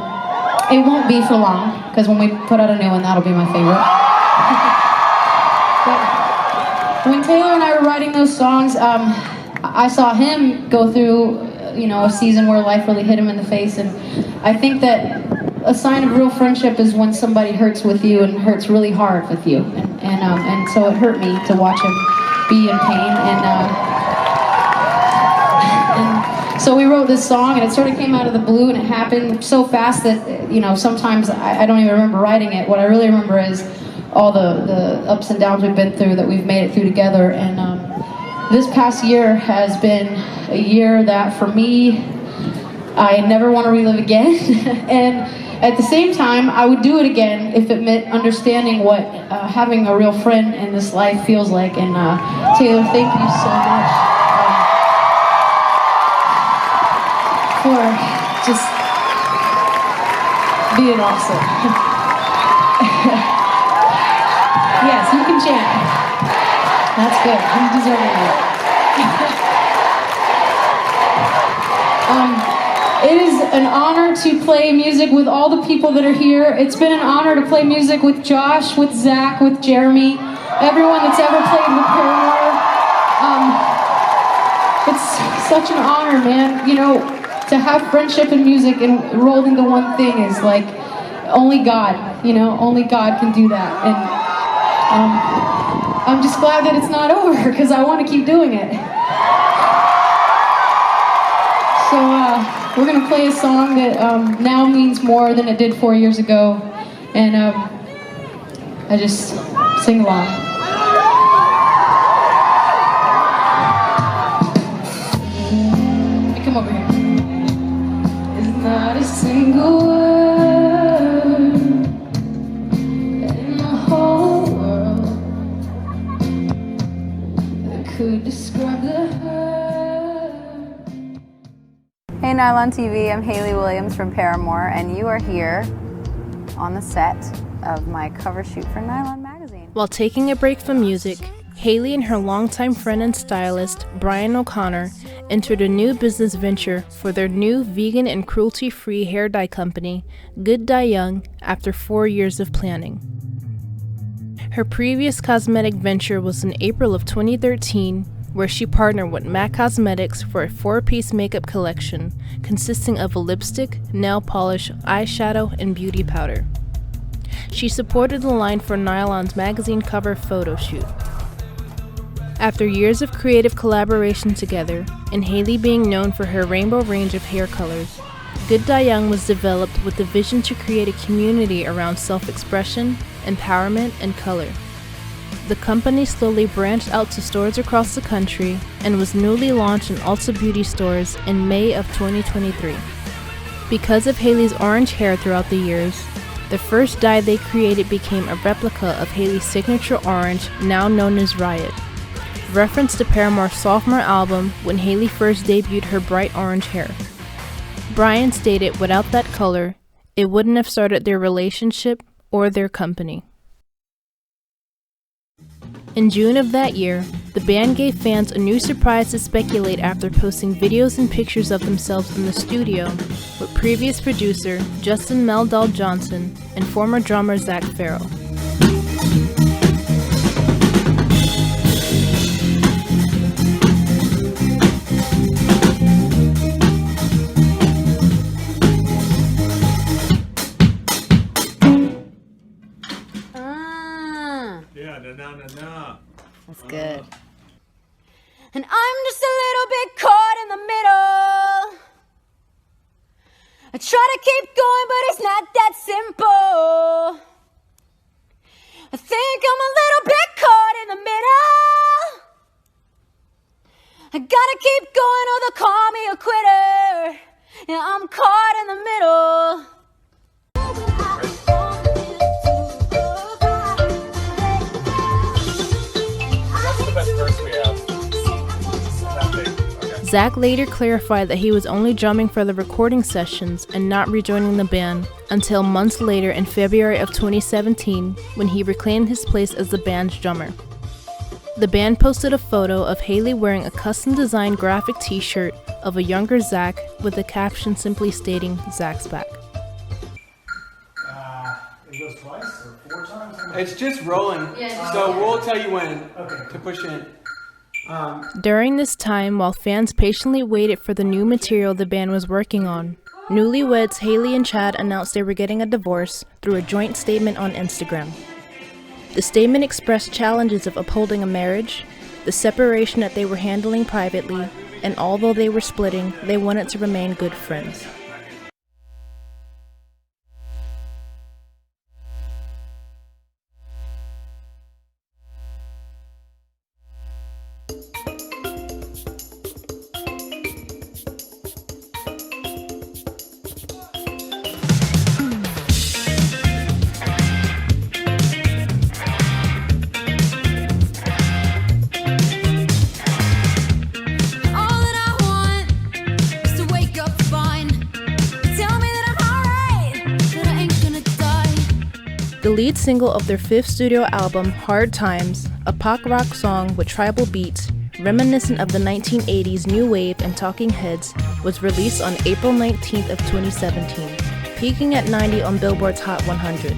it won't be for long, because when we put out a new one, that'll be my favorite. But when Taylor and I were writing those songs, I saw him go through, a season where life really hit him in the face, and I think that a sign of real friendship is when somebody hurts with you and hurts really hard with you, and so it hurt me to watch him be in pain, and so we wrote this song, and it sort of came out of the blue, and it happened so fast that sometimes I don't even remember writing it. What I really remember is all the ups and downs we've been through, that we've made it through together, and this past year has been a year that for me I never want to relive again. And at the same time, I would do it again if it meant understanding what having a real friend in this life feels like. And Taylor, thank you so much for just being awesome. Yes, you can chant. That's good. I'm deserving of it. It is an honor to play music with all the people that are here. It's been an honor to play music with Josh, with Zach, with Jeremy, everyone that's ever played with Paramore. It's such an honor, man. To have friendship and music and rolled into one thing is like only God, only God can do that. And I'm just glad that it's not over, because I want to keep doing it. So we're going to play a song that now means more than it did 4 years ago, and I just sing along. Let me come over here. There's not a single word in the whole world that could describe the hurt. Hey Nylon TV, I'm Haley Williams from Paramore, and you are here on the set of my cover shoot for Nylon Magazine. While taking a break from music, Haley and her longtime friend and stylist, Brian O'Connor, entered a new business venture for their new vegan and cruelty-free hair dye company, Good Dye Young, after 4 years of planning. Her previous cosmetic venture was in April of 2013, where she partnered with MAC Cosmetics for a 4-piece makeup collection consisting of a lipstick, nail polish, eyeshadow, and beauty powder. She supported the line for Nylon's magazine cover photo shoot. After years of creative collaboration together, and Hayley being known for her rainbow range of hair colors, Good Dye Young was developed with the vision to create a community around self-expression, empowerment, and color. The company slowly branched out to stores across the country and was newly launched in Ulta Beauty stores in May of 2023. Because of Hayley's orange hair throughout the years, the first dye they created became a replica of Hayley's signature orange, now known as Riot. Reference to Paramore's sophomore album when Hayley first debuted her bright orange hair. Brian stated without that color, it wouldn't have started their relationship or their company. In June of that year, the band gave fans a new surprise to speculate after posting videos and pictures of themselves in the studio with previous producer Justin Meldal Johnson and former drummer Zach Farrell. No. That's good. And I'm just a little bit caught in the middle. I try to keep going, but it's not that simple. I think I'm a little bit caught in the middle. I gotta keep going or they'll call me a quitter. Yeah, I'm caught in the middle. Zach later clarified that he was only drumming for the recording sessions and not rejoining the band until months later in February of 2017 when he reclaimed his place as the band's drummer. The band posted a photo of Hayley wearing a custom-designed graphic t-shirt of a younger Zach with the caption simply stating, "Zach's back." It goes twice or 4 times? It's just rolling, so we'll tell you when to push in. During this time, while fans patiently waited for the new material the band was working on, newlyweds Hayley and Chad announced they were getting a divorce through a joint statement on Instagram. The statement expressed challenges of upholding a marriage, the separation that they were handling privately, and although they were splitting, they wanted to remain good friends. The lead single of their 5th studio album, Hard Times, a pop rock song with tribal beats, reminiscent of the 1980s new wave and Talking Heads, was released on April 19th of 2017, peaking at 90 on Billboard's Hot 100.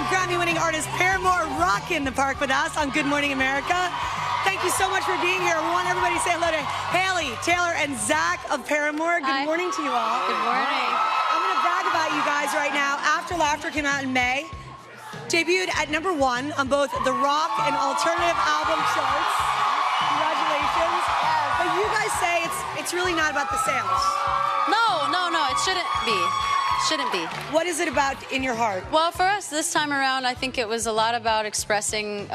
Grammy-winning artist Paramore rocking the park with us on Good Morning America. Thank you so much for being here. We want everybody to say hello to Hayley, Taylor, and Zach of Paramore. Good morning to you all. Good morning. I'm going to brag about about you guys right now. After Laughter came out in May, debuted at #1 on both the rock and alternative album charts. Congratulations. But you guys say it's really not about the sales. No, it shouldn't be. Shouldn't be. What is it about in your heart? Well, for us this time around, I think it was a lot about expressing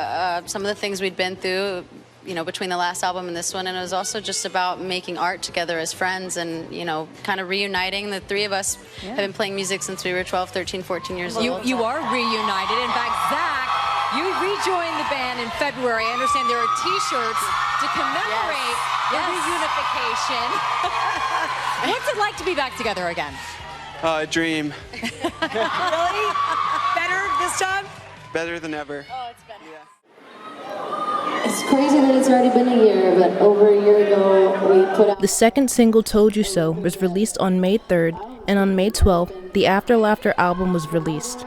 some of the things we'd been through, you know, between the last album and this one, and it was also just about making art together as friends and, you know, kind of reuniting. The three of us have been playing music since we were 12, 13, 14 years old. You are reunited. In fact, Zach, you rejoined the band in February. I understand there are T-shirts to commemorate the reunification. What's it like to be back together again? A dream. Really? Better this time? Better than ever. Oh, it's better. It's crazy that it's already been a year, but over a year ago, we put out... The second single, Told You So, was released on May 3rd, and on May 12th, the After Laughter album was released.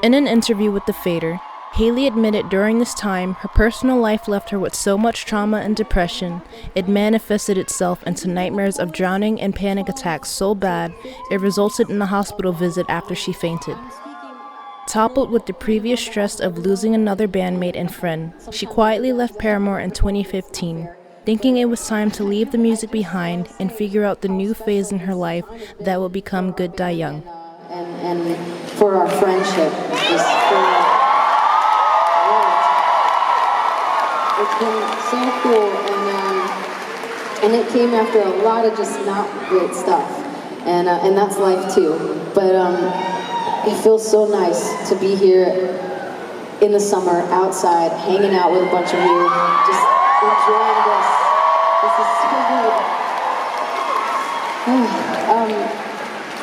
In an interview with The Fader, Hayley admitted during this time her personal life left her with so much trauma and depression, it manifested itself into nightmares of drowning and panic attacks so bad it resulted in a hospital visit after she fainted. Toppled with the previous stress of losing another bandmate and friend, she quietly left Paramore in 2015, thinking it was time to leave the music behind and figure out the new phase in her life that will become Good Die Young. And for our friendship, it's been so cool, and it came after a lot of just not great stuff, and that's life too. But it feels so nice to be here in the summer, outside, hanging out with a bunch of you, just enjoying this. This is so good.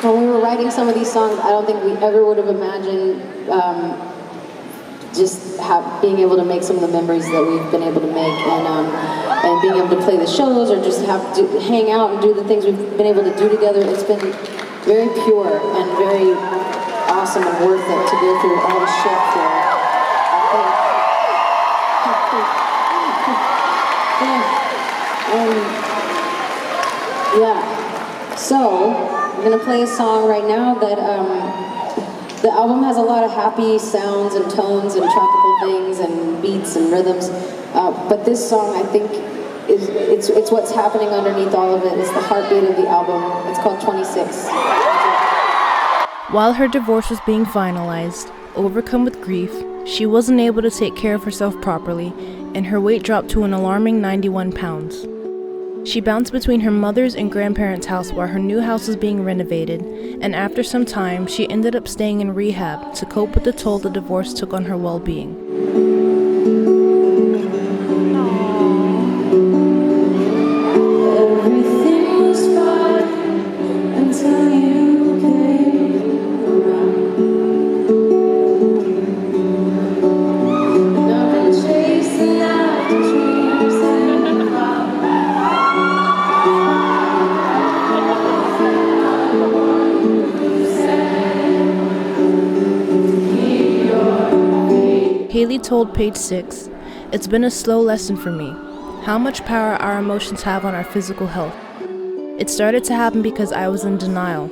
When we were writing some of these songs, I don't think we ever would have imagined being able to make some of the memories that we've been able to make, and being able to play the shows or just hang out and do the things we've been able to do together. It's been very pure and very awesome and worth it to go through all the shit for. So I'm gonna play a song right now that the album has a lot of happy sounds and tones and tropical things and beats and rhythms, but this song I think it's what's happening underneath all of it. It's the heartbeat of the album. It's called 26. While her divorce was being finalized, overcome with grief, she wasn't able to take care of herself properly, and her weight dropped to an alarming 91 pounds. She bounced between her mother's and grandparents' house while her new house was being renovated, and after some time, she ended up staying in rehab to cope with the toll the divorce took on her well-being. Everything was fine until you came around. And I've been chasing after dreams and clouds. Hayley told Page 6, "It's been a slow lesson for me, how much power our emotions have on our physical health. It started to happen because I was in denial.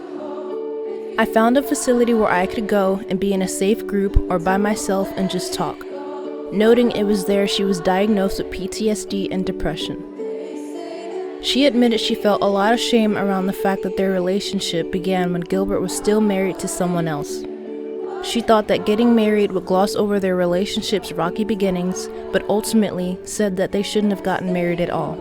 I found a facility where I could go and be in a safe group or by myself and just talk." Noting it was there she was diagnosed with PTSD and depression. She admitted she felt a lot of shame around the fact that their relationship began when Gilbert was still married to someone else. She thought that getting married would gloss over their relationship's rocky beginnings, but ultimately said that they shouldn't have gotten married at all.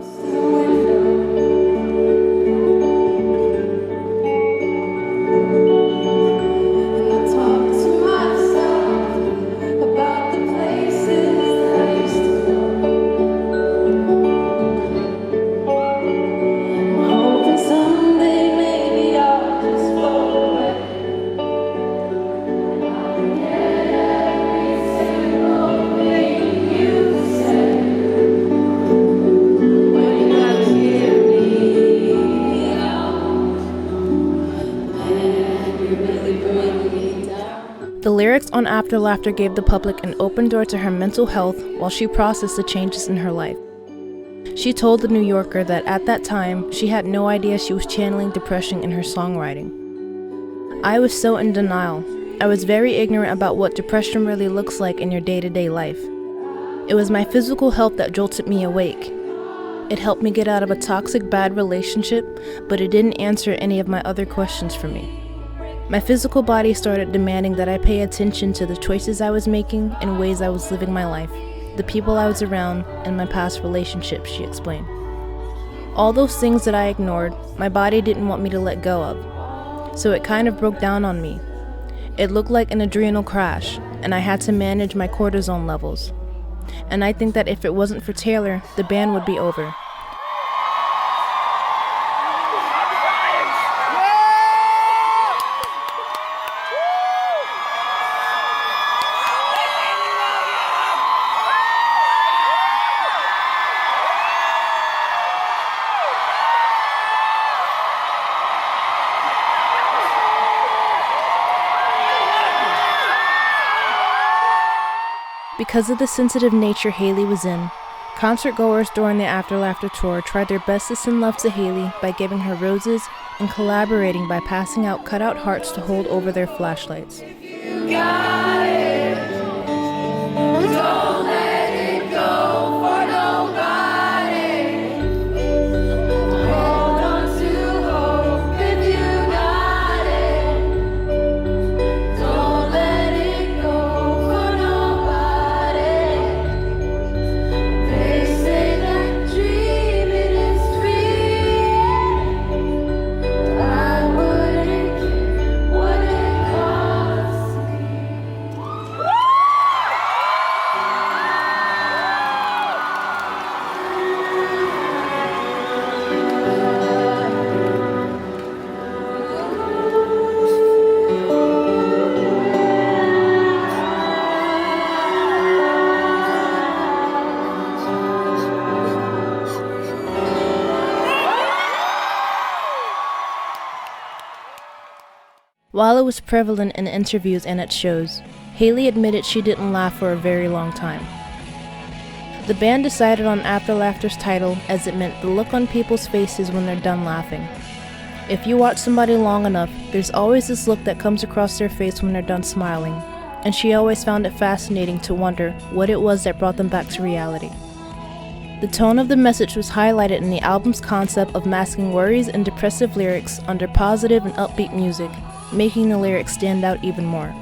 The lyrics on After Laughter gave the public an open door to her mental health while she processed the changes in her life. She told The New Yorker that at that time, she had no idea she was channeling depression in her songwriting. I was so in denial. I was very ignorant about what depression really looks like in your day-to-day life. It was my physical health that jolted me awake. It helped me get out of a toxic, bad relationship, but it didn't answer any of my other questions for me. My physical body started demanding that I pay attention to the choices I was making and ways I was living my life, the people I was around, and my past relationships, she explained. All those things that I ignored, my body didn't want me to let go of. So it kind of broke down on me. It looked like an adrenal crash, and I had to manage my cortisone levels. And I think that if it wasn't for Taylor, the band would be over. Because of the sensitive nature Hayley was in, concert goers during the After Laughter tour tried their best to send love to Hayley by giving her roses and collaborating by passing out cutout hearts to hold over their flashlights. You got it. Don't let it go for nobody. Hold on to hope if you got it. Don't let it go for nobody. They say that dreaming is free. I wouldn't care what it costs me. While it was prevalent in interviews and at shows, Hayley admitted she didn't laugh for a very long time. The band decided on After Laughter's title as it meant the look on people's faces when they're done laughing. If you watch somebody long enough, there's always this look that comes across their face when they're done smiling, and she always found it fascinating to wonder what it was that brought them back to reality. The tone of the message was highlighted in the album's concept of masking worries and depressive lyrics under positive and upbeat music, making the lyrics stand out even more.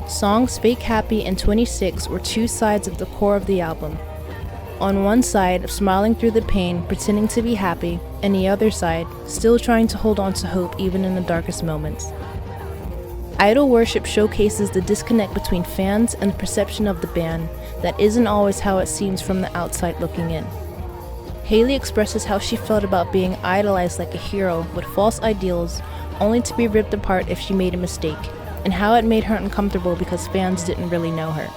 Songs Fake Happy and 26 were two sides of the core of the album. On one side, smiling through the pain, pretending to be happy, and the other side, still trying to hold on to hope even in the darkest moments. Idol worship showcases the disconnect between fans and the perception of the band that isn't always how it seems from the outside looking in. Hayley expresses how she felt about being idolized like a hero with false ideals, only to be ripped apart if she made a mistake, and how it made her uncomfortable because fans didn't really know her.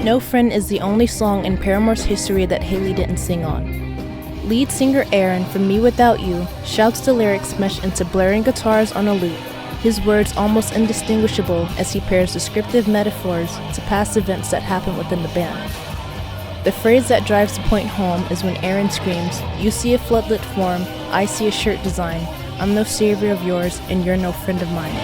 No Friend is the only song in Paramore's history that Hayley didn't sing on. Lead singer Aaron from Me Without You shouts the lyrics meshed into blaring guitars on a loop, his words almost indistinguishable as he pairs descriptive metaphors to past events that happen within the band. The phrase that drives the point home is when Aaron screams, "You see a floodlit form, I see a shirt design, I'm no savior of yours and you're no friend of mine."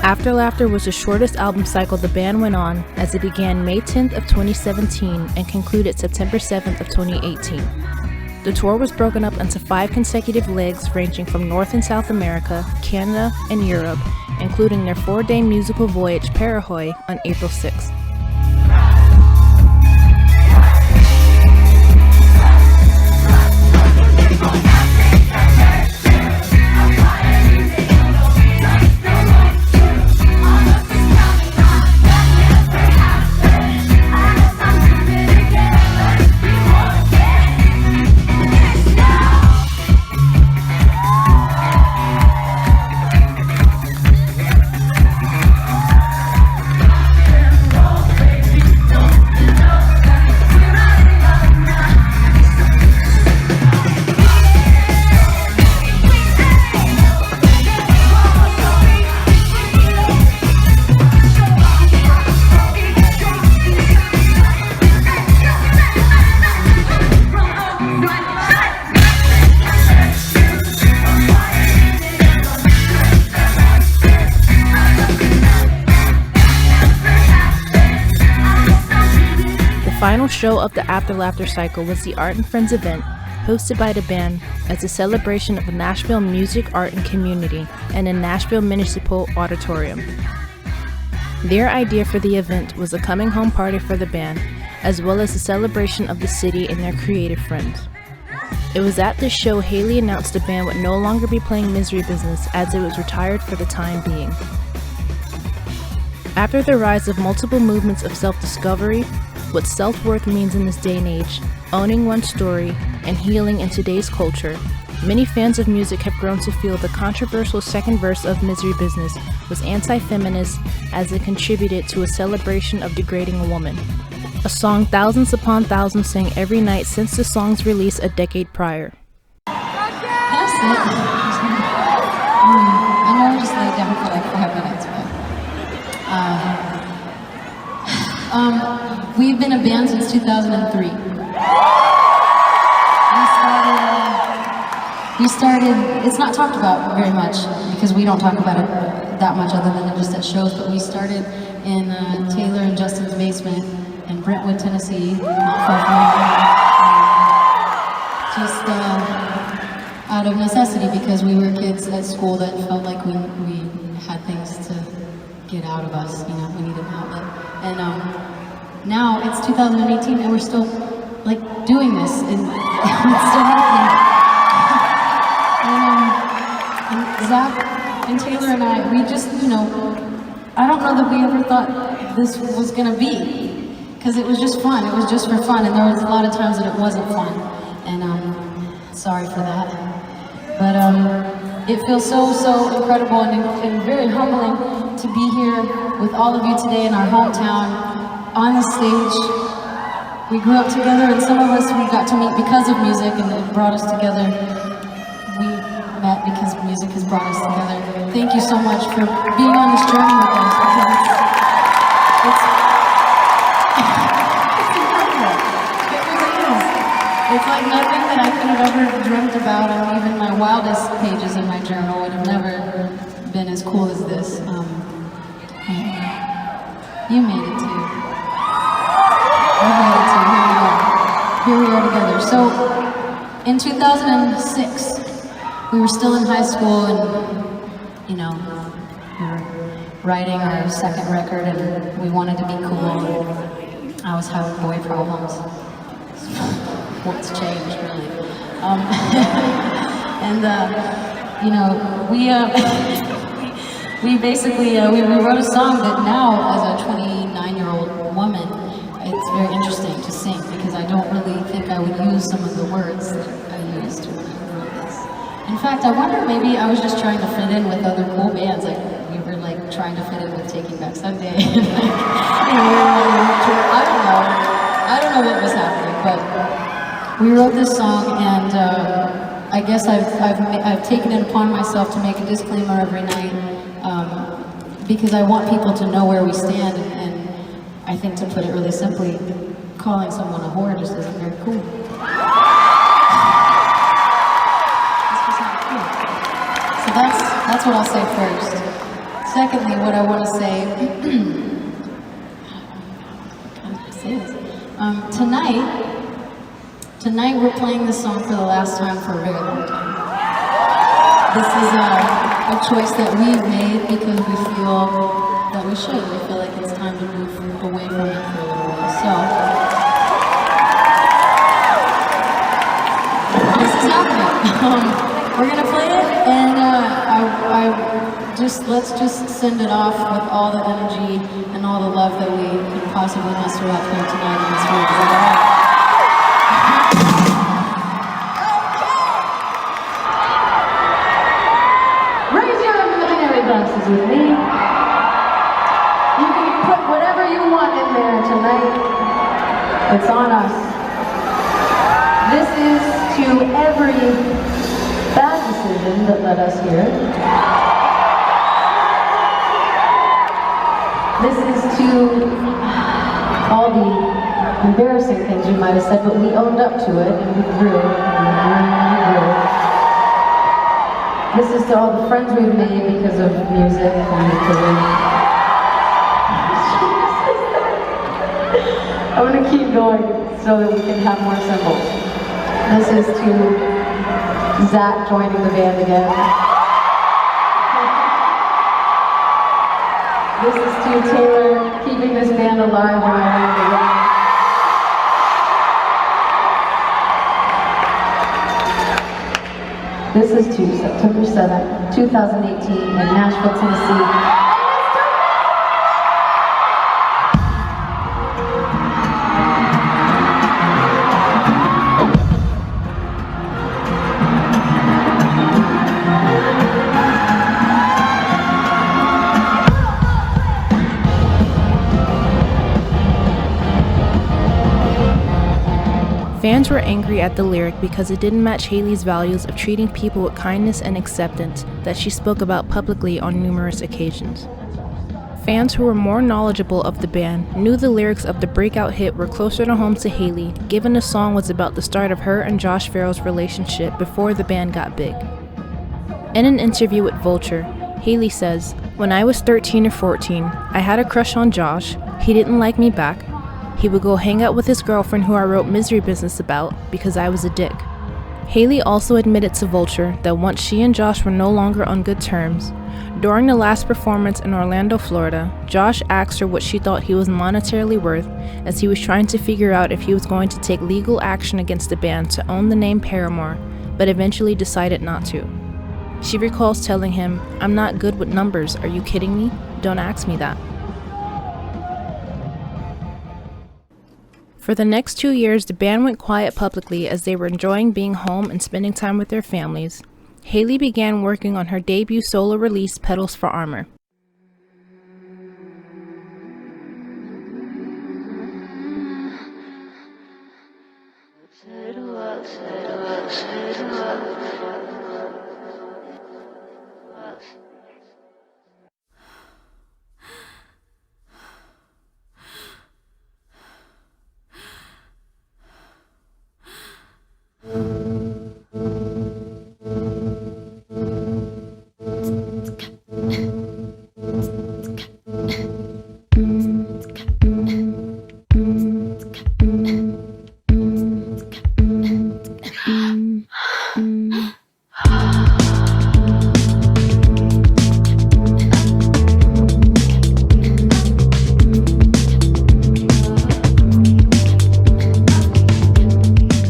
After Laughter was the shortest album cycle the band went on, as it began May 10th of 2017 and concluded September 7th of 2018. The tour was broken up into 5 consecutive legs ranging from North and South America, Canada, and Europe, including their 4-day musical voyage Paramore on April 6th. The final show of the After Laughter cycle was the Art and Friends event, hosted by the band as a celebration of Nashville music, art, and community and in Nashville Municipal Auditorium. Their idea for the event was a coming home party for the band, as well as a celebration of the city and their creative friends. It was at this show Hayley announced the band would no longer be playing Misery Business as it was retired for the time being. After the rise of multiple movements of self-discovery, what self-worth means in this day and age, owning one's story, and healing in today's culture, many fans of music have grown to feel the controversial second verse of Misery Business was anti-feminist as it contributed to a celebration of degrading a woman. A song thousands upon thousands sang every night since the song's release a decade prior. That's it. I know I just laid down for like 5 minutes, but we've been a band since 2003. We started, it's not talked about very much because we don't talk about it that much other than just at shows, but we started in Taylor and Justin's basement in Brentwood, Tennessee, not far from here. Just out of necessity because we were kids at school that felt like we had things to get out of us, you know, we needed an outlet. And now it's 2018 and we're still like doing this and it's still happening. And Zach and Taylor and I, we just, you know, I don't know that we ever thought this was gonna be, because it was just fun, it was just for fun, and there was a lot of times that it wasn't fun. And sorry for that. But it feels so incredible and very humbling to be here with all of you today in our hometown on the stage. We grew up together, and some of us we got to meet because of music, and it brought us together. We met because music has brought us together. Thank you so much for being on this journey with us. It's like nothing that I could have ever dreamt about, and even my wildest pages in my journal would have never been as cool as this. You made it too. You made it too. Here we are together. So, in 2006, we were still in high school, and we were writing our second record, and we wanted to be cool. I was having boy problems. What's changed, really? We basically we wrote a song that now, as a 29-year-old woman, it's very interesting to sing because I don't really think I would use some of the words that I used when I wrote this. In fact, I wonder maybe I was just trying to fit in with other cool bands, like we were like trying to fit in with Taking Back Sunday. I don't know what was happening, but we wrote this song, and I guess I've taken it upon myself to make a disclaimer every night because I want people to know where we stand, and I think, to put it really simply, calling someone a whore just isn't very cool. So that's what I'll say first. Secondly, what I want to say, Tonight we're playing this song for the last time for a very long time. This is a choice that we've made because we feel that we should. We feel like it's time to move away from it for a little while. So, this is happening. We're gonna play it, and let's just send it off with all the energy and all the love that we can possibly muster up here tonight in this room. Is that all right? Glasses with me. You can put whatever you want in there tonight. It's on us. This is to every bad decision that led us here. This is to all the embarrassing things you might have said, but we owned up to it and we grew. This is to all the friends we've made because of music and because of... I'm going to keep going so that we can have more symbols. This is to Zach joining the band again. This is to Taylor keeping this band alive when I leave again. This is to September 7th, 2018 in Nashville, Tennessee. Fans were angry at the lyric because it didn't match Hayley's values of treating people with kindness and acceptance that she spoke about publicly on numerous occasions. Fans who were more knowledgeable of the band knew the lyrics of the breakout hit were closer to home to Hayley, given the song was about the start of her and Josh Farrell's relationship before the band got big. In an interview with Vulture, Hayley says, "When I was 13 or 14, I had a crush on Josh. He didn't like me back. He would go hang out with his girlfriend who I wrote Misery Business about because I was a dick." Hayley also admitted to Vulture that once she and Josh were no longer on good terms, during the last performance in Orlando, Florida, Josh asked her what she thought he was monetarily worth as he was trying to figure out if he was going to take legal action against the band to own the name Paramore, but eventually decided not to. She recalls telling him, "I'm not good with numbers, are you kidding me? Don't ask me that." For the next 2 years, the band went quiet publicly as they were enjoying being home and spending time with their families. Highkey began working on her debut solo release, Petals for Armor.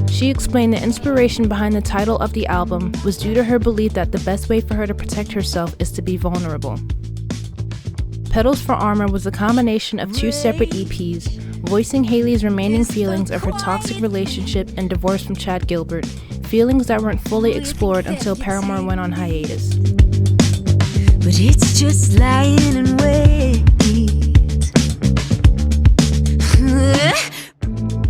She explained the inspiration behind the title of the album was due to her belief that the best way for her to protect herself is to be vulnerable. Petals for Armor was a combination of 2 separate EPs, voicing Highkey's remaining feelings of her toxic relationship and divorce from Chad Gilbert, feelings that weren't fully explored until Paramore went on hiatus. But it's just lying in wait.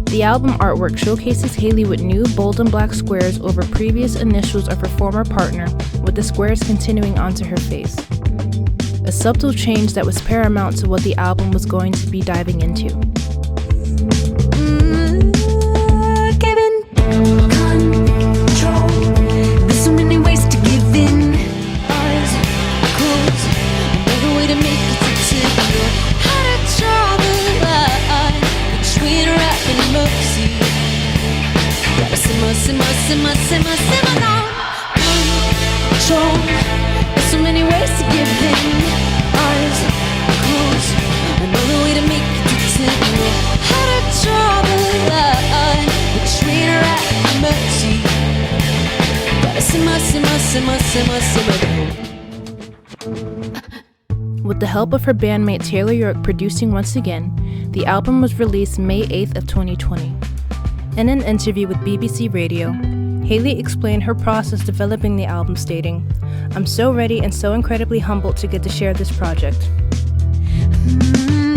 The album artwork showcases Highkey with new bold and black squares over previous initials of her former partner, with the squares continuing onto her face. A subtle change that was paramount to what the album was going to be diving into. Giving control. There's so many ways to give in. Eyes closed. Another way to make it to you. How to draw the line between rap and mercy. Gotta simmer down. Control. There's so many ways to give in. Eyes closed. Another way to make it to you. How to draw the line between rap and mercy. Gotta simmer down. With the help of her bandmate Taylor York producing once again, the album was released May 8th of 2020. In an interview with BBC Radio, Highkey explained her process developing the album, stating, "I'm so ready and so incredibly humbled to get to share this project."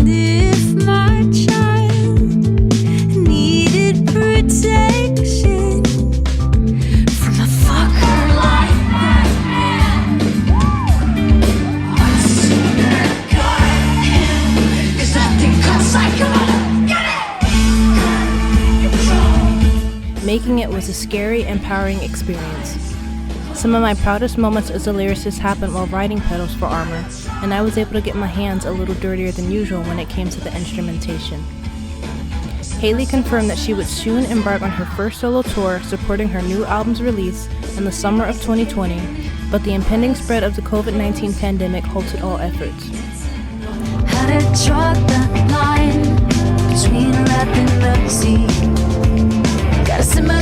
If my child needed protection from a fucker like that man, I'd sooner cut him, 'cause nothing cuts like a get it. Making it was a scary, empowering experience. Some of my proudest moments as a lyricist happened while writing Petals for Armor, and I was able to get my hands a little dirtier than usual when it came to the instrumentation. Highkey confirmed that she would soon embark on her first solo tour supporting her new album's release in the summer of 2020, but the impending spread of the COVID-19 pandemic halted all efforts. How to draw the line between rap and mercy. Gotta simmer.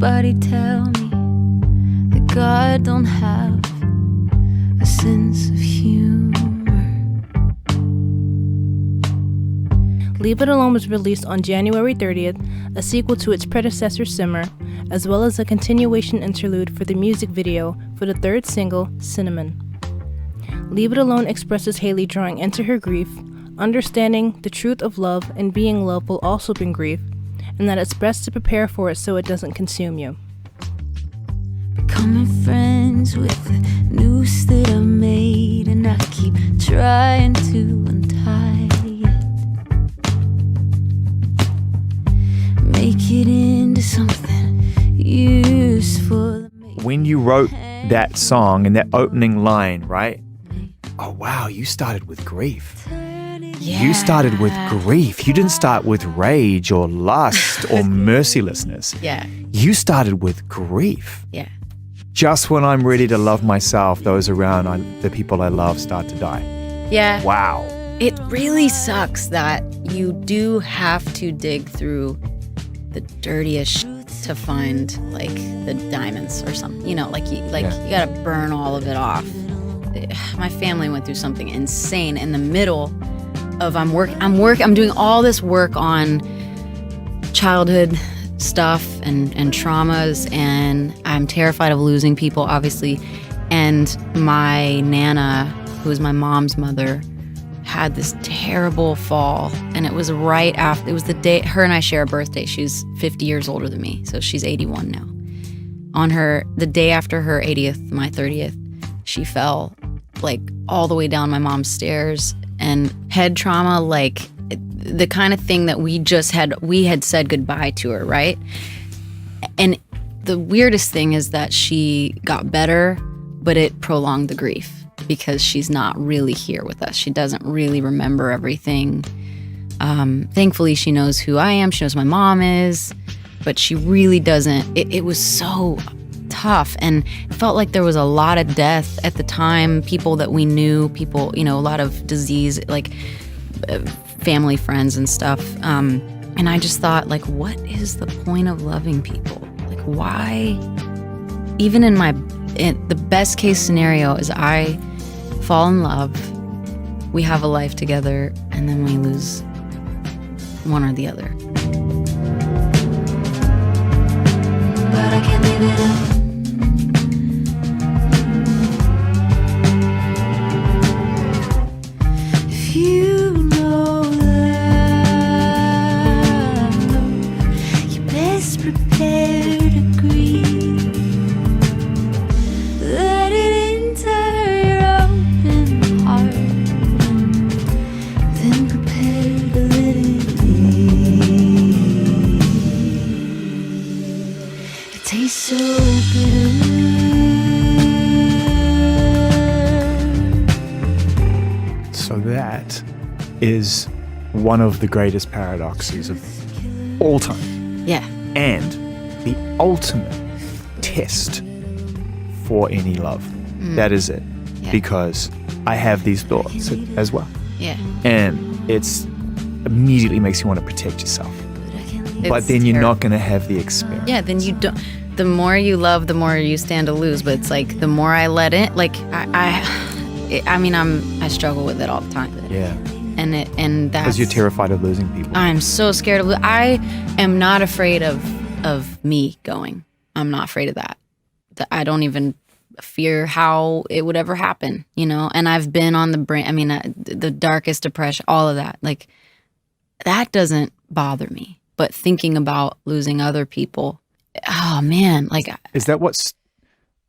somebody tell me that God don't have a sense of humor. Leave It Alone was released on January 30th, a sequel to its predecessor Simmer, as well as a continuation interlude for the music video for the third single, Cinnamon. Leave It Alone expresses Haley drawing into her grief, understanding the truth of love and being loved will also bring grief, and that it's best to prepare for it so it doesn't consume you. Becoming friends with the noose that I made, and I keep trying to untie it. Make it into something useful. When you wrote that song and that opening line, right? Oh, wow, you started with grief. You started with grief. You didn't start with rage or lust or mercilessness. Yeah. You started with grief. Yeah. Just when I'm ready to love myself, those around the people I love start to die. Yeah. Wow. It really sucks that you do have to dig through the dirtiest shit to find like the diamonds or something. You know, like you gotta burn all of it off. My family went through something insane in the middle of I'm doing all this work on childhood stuff and traumas, and I'm terrified of losing people, obviously. And my Nana, who is my mom's mother, had this terrible fall, and it was right after, it was the day, her and I share a birthday. She's 50 years older than me, so she's 81 now. On the day after her 80th, my 30th, she fell like all the way down my mom's stairs, and head trauma, like the kind of thing that we had said goodbye to her, right? And the weirdest thing is that she got better, but it prolonged the grief because she's not really here with us. She doesn't really remember everything. Thankfully, she knows who I am. She knows who my mom is, but she really doesn't. It was so tough, and it felt like there was a lot of death at the time. People that we knew, a lot of disease, like family, friends, and stuff. And I just thought, like, what is the point of loving people? Like, why? Even the best case scenario is I fall in love, we have a life together, and then we lose one or the other. But I can't leave it up. If you know love, you're best prepared to grieve. Let it enter your open heart, then prepare to let it leave. It tastes so bitter. So that is one of the greatest paradoxes of all time. Yeah. And the ultimate test for any love. That is it. Yeah. Because I have these thoughts as well. Yeah. And it's immediately makes you want to protect yourself. But then you're not going to have the experience. Yeah, then you don't. The more you love, the more you stand to lose. But it's like the more I let it, like I struggle with it all the time. Yeah. And that's Because you're terrified of losing people. I'm so scared of. I am not afraid of me going. I'm not afraid of that. I don't even fear how it would ever happen, And I've been on the brink. I mean, the darkest depression, all of that. Like that doesn't bother me. But thinking about losing other people, oh man, like. Is that what's?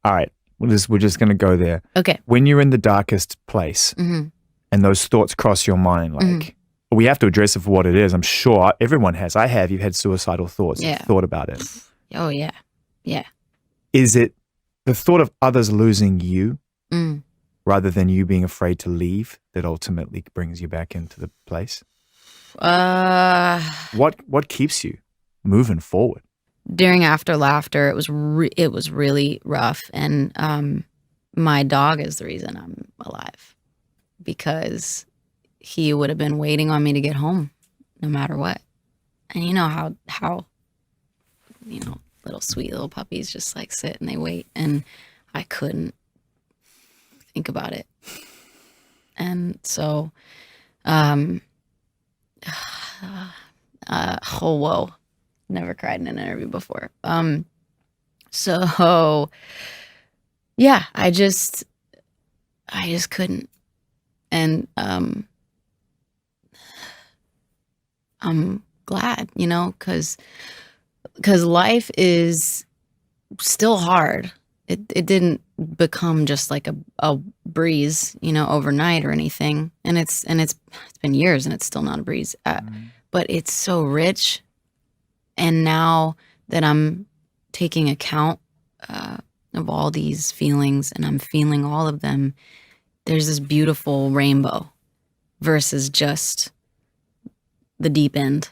All right. We're just going to go there. Okay. When you're in the darkest place and those thoughts cross your mind, like, we have to address it for what it is. I'm sure everyone has. I have. You've had suicidal thoughts. Yeah. You've thought about it. Oh, yeah. Yeah. Is it the thought of others losing you rather than you being afraid to leave that ultimately brings you back into the place? What keeps you moving forward? During After Laughter, it was really rough, and my dog is the reason I'm alive, because he would have been waiting on me to get home, no matter what. And you know how little sweet little puppies just like sit and they wait, and I couldn't think about it. And so, oh whoa, never cried in an interview before. So yeah, I just couldn't. And I'm glad, you know, because life is still hard. It didn't become just like a breeze, you know, overnight or anything. And it's been years and it's still not a breeze. But it's so rich. And now that I'm taking account of all these feelings and I'm feeling all of them, there's this beautiful rainbow versus just the deep end.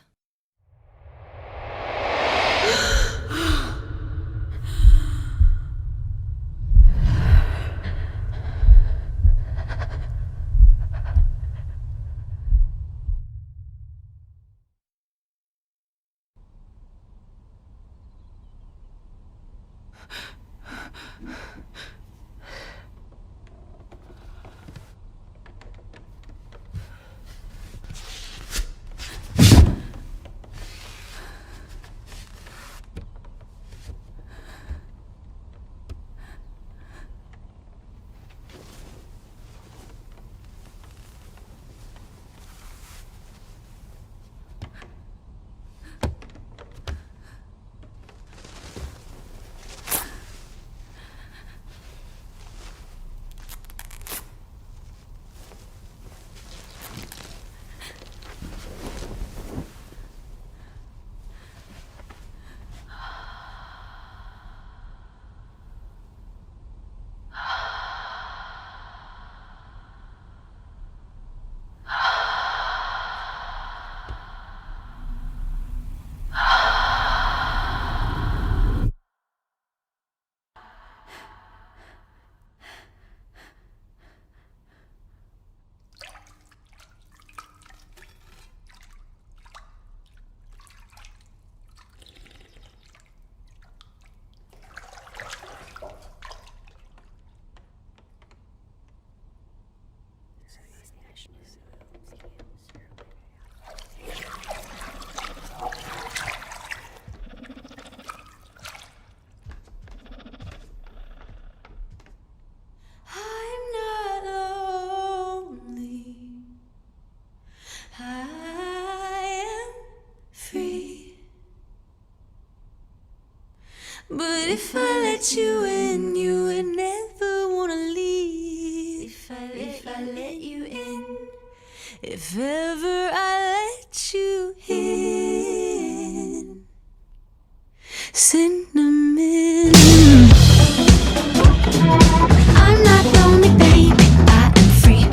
But if I let you in, you would never wanna leave. If I let you in, if ever I let you in, cinnamon. I'm not lonely, baby, I am free.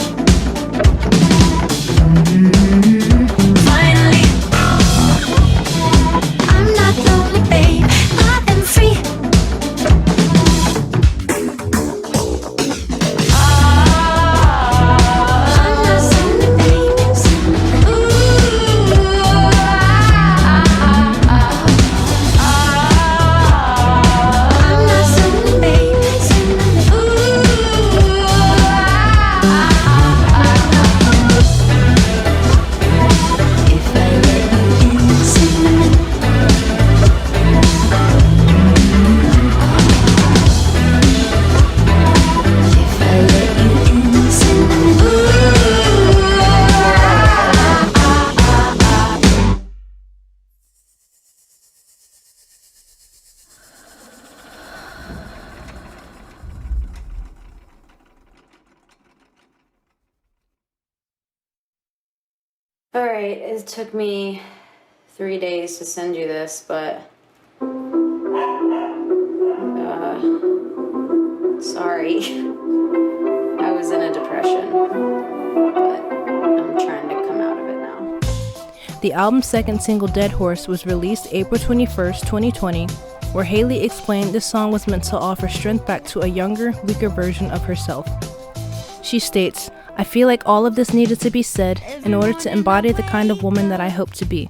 Finally, I'm not lonely, baby, I am free. All right, it took me 3 days to send you this, but sorry. I was in a depression, but I'm trying to come out of it now. The album's second single, Dead Horse, was released April 21st, 2020, where Hayley explained this song was meant to offer strength back to a younger, weaker version of herself. She states, "I feel like all of this needed to be said in order to embody the kind of woman that I hope to be.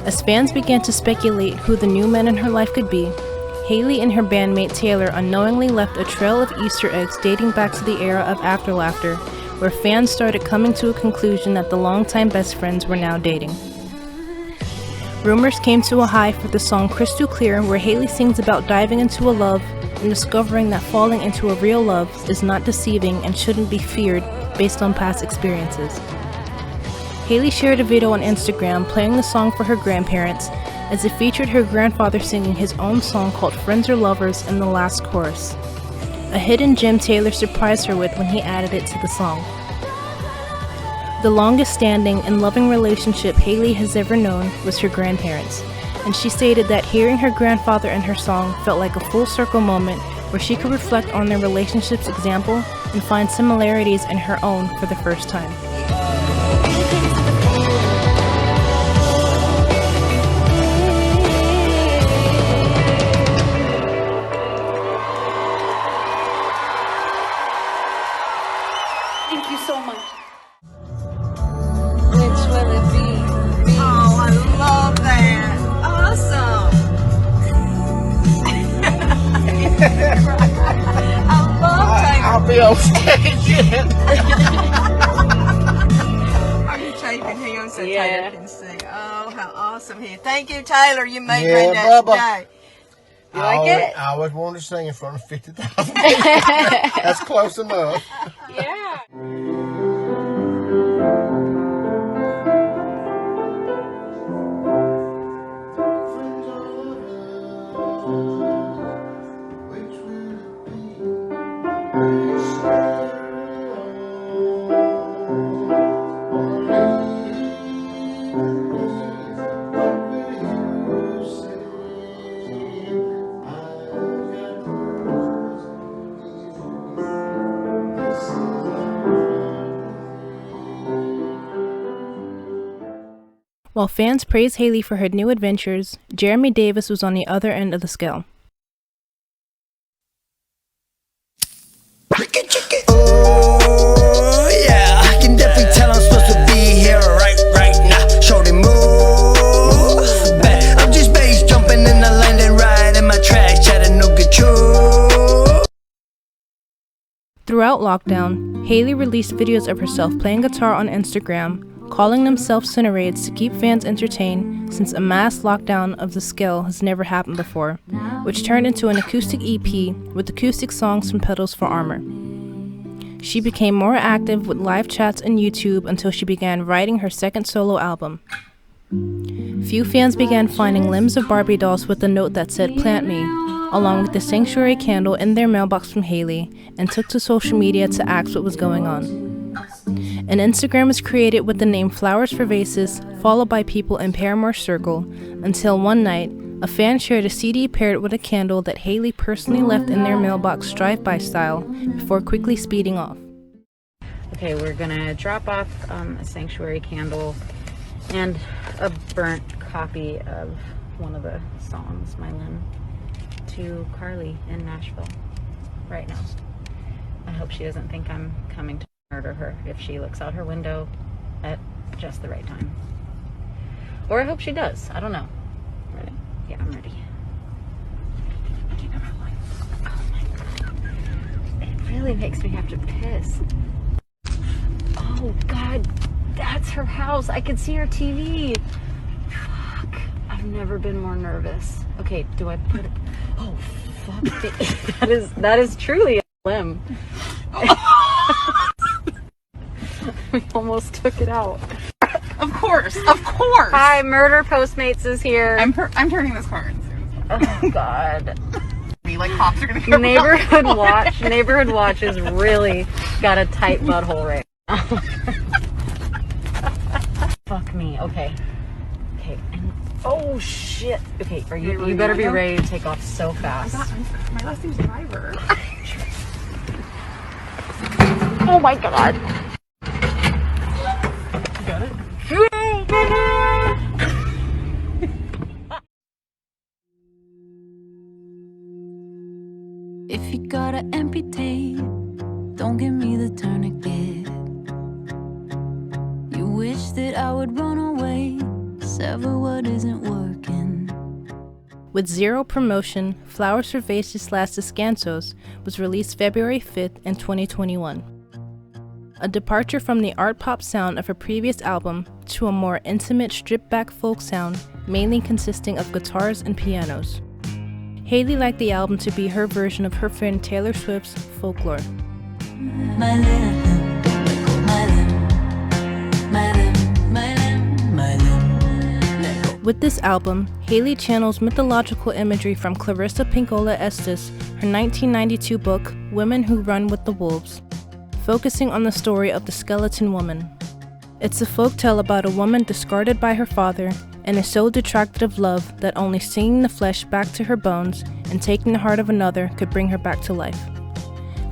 As fans began to speculate who the new men in her life could be, Hayley and her bandmate Taylor unknowingly left a trail of Easter eggs dating back to the era of After Laughter, where fans started coming to a conclusion that the longtime best friends were now dating. Rumors came to a high for the song Crystal Clear, where Hayley sings about diving into a love and discovering that falling into a real love is not deceiving and shouldn't be feared based on past experiences. Hayley shared a video on Instagram playing the song for her grandparents, as it featured her grandfather singing his own song called Friends or Lovers in the last chorus, a hidden gem Taylor surprised her with when he added it to the song. The longest standing and loving relationship Hayley has ever known was her grandparents, and she stated that hearing her grandfather and her song felt like a full circle moment where she could reflect on their relationship's example and find similarities in her own for the first time. Thank you so much. Which will it be? Oh, I love that. Awesome. I love typing. I'll be on stage. Are you typing? Hang on so Tyler can sing. Oh, how awesome he is. Thank you, Tyler. You made my day. You like it? I always wanted to sing in front of 50,000 people. That's close enough. Yeah. While fans praised Hayley for her new adventures, Jeremy Davis was on the other end of the scale. Oh yeah, I can definitely tell I'm supposed to be here right now. Shorty move back. I'm just base jumping in the landing right in my tracks, Chattanooga true. Throughout lockdown, Hayley released videos of herself playing guitar on Instagram, calling them self-cinerades to keep fans entertained since a mass lockdown of the scale has never happened before, which turned into an acoustic EP with acoustic songs from Pedals for Armor. She became more active with live chats and YouTube until she began writing her second solo album. Few fans began finding limbs of Barbie dolls with a note that said "Plant Me," along with the sanctuary candle in their mailbox from Hayley, and took to social media to ask what was going on. An Instagram was created with the name Flowers for Vases, followed by people in Paramore Circle, until one night, a fan shared a CD paired with a candle that Hayley personally left in their mailbox drive-by style before quickly speeding off. Okay, we're gonna drop off a sanctuary candle and a burnt copy of one of the songs, My Limb, to Carly in Nashville right now. I hope she doesn't think I'm coming to murder her if she looks out her window at just the right time. Or I hope she does. I don't know. Ready? Yeah, I'm ready. Oh my god. It really makes me have to piss. Oh god, that's her house. I can see her TV. Fuck. I've never been more nervous. Okay, do I put it? Oh fuck. that is truly a limb. We almost took it out. Of course, of course. Hi, Murder Postmates is here. I'm turning this car in soon. Oh God. Like cops are gonna come. Neighborhood Watch has really got a tight butthole right now. Fuck me. Okay. And, oh shit. Okay, you better be ready to take off so fast. My last name's Driver. Oh my god. Got it? If you gotta amputate, don't give me the tourniquet. You wish that I would run away, sever what is isn't working. With zero promotion, Flowers for Vases Las Descansos was released February 5th in 2021. A departure from the art pop sound of her previous album to a more intimate stripped-back folk sound, mainly consisting of guitars and pianos. Hayley liked the album to be her version of her friend Taylor Swift's Folklore. My limb, my limb, my limb, my limb, my limb. With this album, Hayley channels mythological imagery from Clarissa Pinkola Estes' her 1992 book, Women Who Run with the Wolves, focusing on the story of the skeleton woman. It's a folktale about a woman discarded by her father and is so detracted of love that only singing the flesh back to her bones and taking the heart of another could bring her back to life.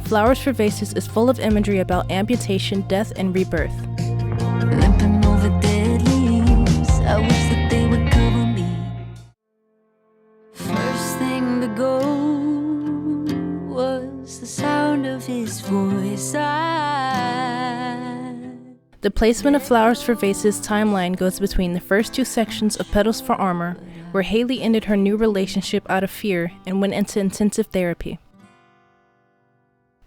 Flowers for Vases is full of imagery about amputation, death, and rebirth. Limping over dead leaves, I wish that they would cover me. First thing to go was the sound of his voice. The placement of Flowers for Vases' timeline goes between the first two sections of Petals for Armor, where Hayley ended her new relationship out of fear and went into intensive therapy.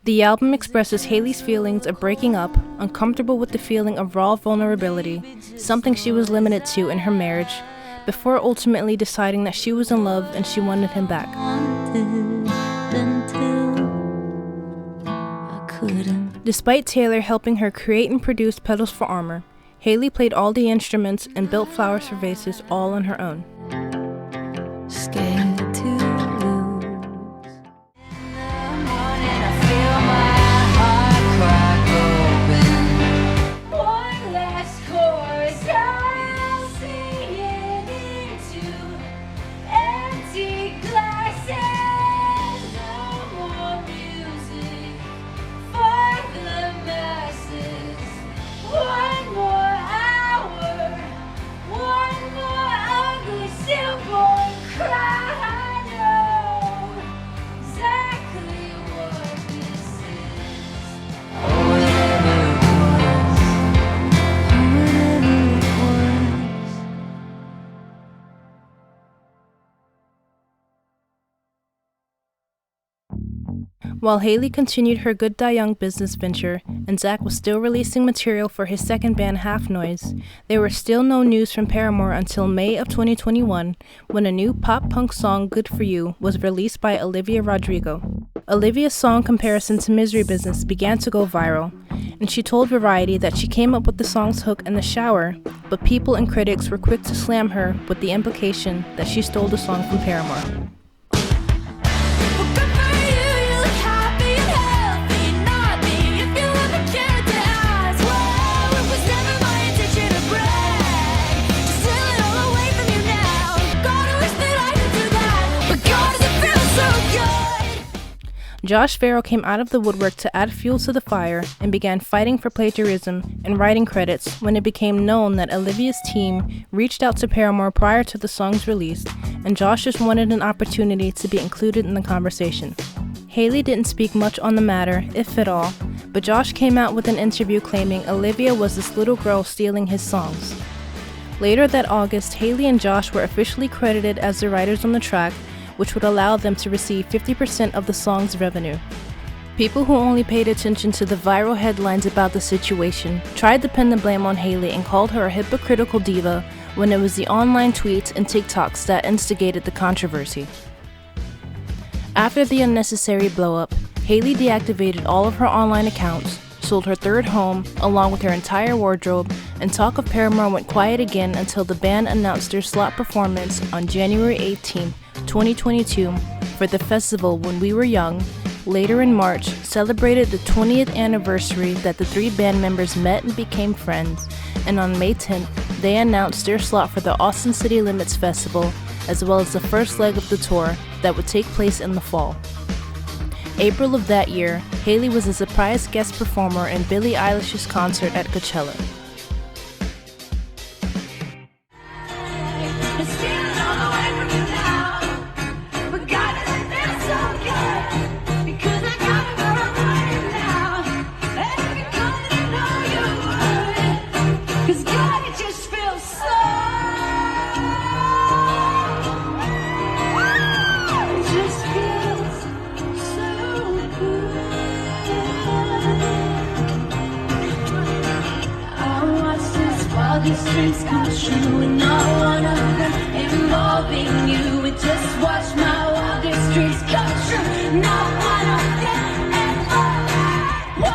The album expresses Hayley's feelings of breaking up, uncomfortable with the feeling of raw vulnerability, something she was limited to in her marriage, before ultimately deciding that she was in love and she wanted him back. Despite Taylor helping her create and produce Petals for Armor, Hayley played all the instruments and built Flowers for Vases all on her own. Scared to lose. In the morning I feel my heart crack open. One last chorus I'll sing it into empty glasses. No more music for the masses. One more hour, one more ugly stillborn cry. I know exactly what this is. Oh, whatever it was. While Hayley continued her Good Die Young business venture, and Zach was still releasing material for his second band Half Noise, there was still no news from Paramore until May of 2021, when a new pop-punk song, Good For You, was released by Olivia Rodrigo. Olivia's song comparison to Misery Business began to go viral, and she told Variety that she came up with the song's hook in the shower, but people and critics were quick to slam her with the implication that she stole the song from Paramore. Josh Farrell came out of the woodwork to add fuel to the fire and began fighting for plagiarism and writing credits when it became known that Olivia's team reached out to Paramore prior to the song's release, and Josh just wanted an opportunity to be included in the conversation. Hayley didn't speak much on the matter, if at all, but Josh came out with an interview claiming Olivia was this little girl stealing his songs. Later that August, Hayley and Josh were officially credited as the writers on the track, which would allow them to receive 50% of the song's revenue. People who only paid attention to the viral headlines about the situation tried to pin the blame on Hayley and called her a hypocritical diva when it was the online tweets and TikToks that instigated the controversy. After the unnecessary blow-up, Hayley deactivated all of her online accounts, sold her third home along with her entire wardrobe, and talk of Paramore went quiet again until the band announced their slot performance on January 18, 2022 for the festival When We Were Young. Later in March, celebrated the 20th anniversary that the three band members met and became friends, and on May 10th, they announced their slot for the Austin City Limits Festival, as well as the first leg of the tour that would take place in the fall. April of that year, Hayley was a surprise guest performer in Billie Eilish's concert at Coachella. of these dreams come true, and not one of them involving you. And just watch my wildest dreams come true, not one of them involving you.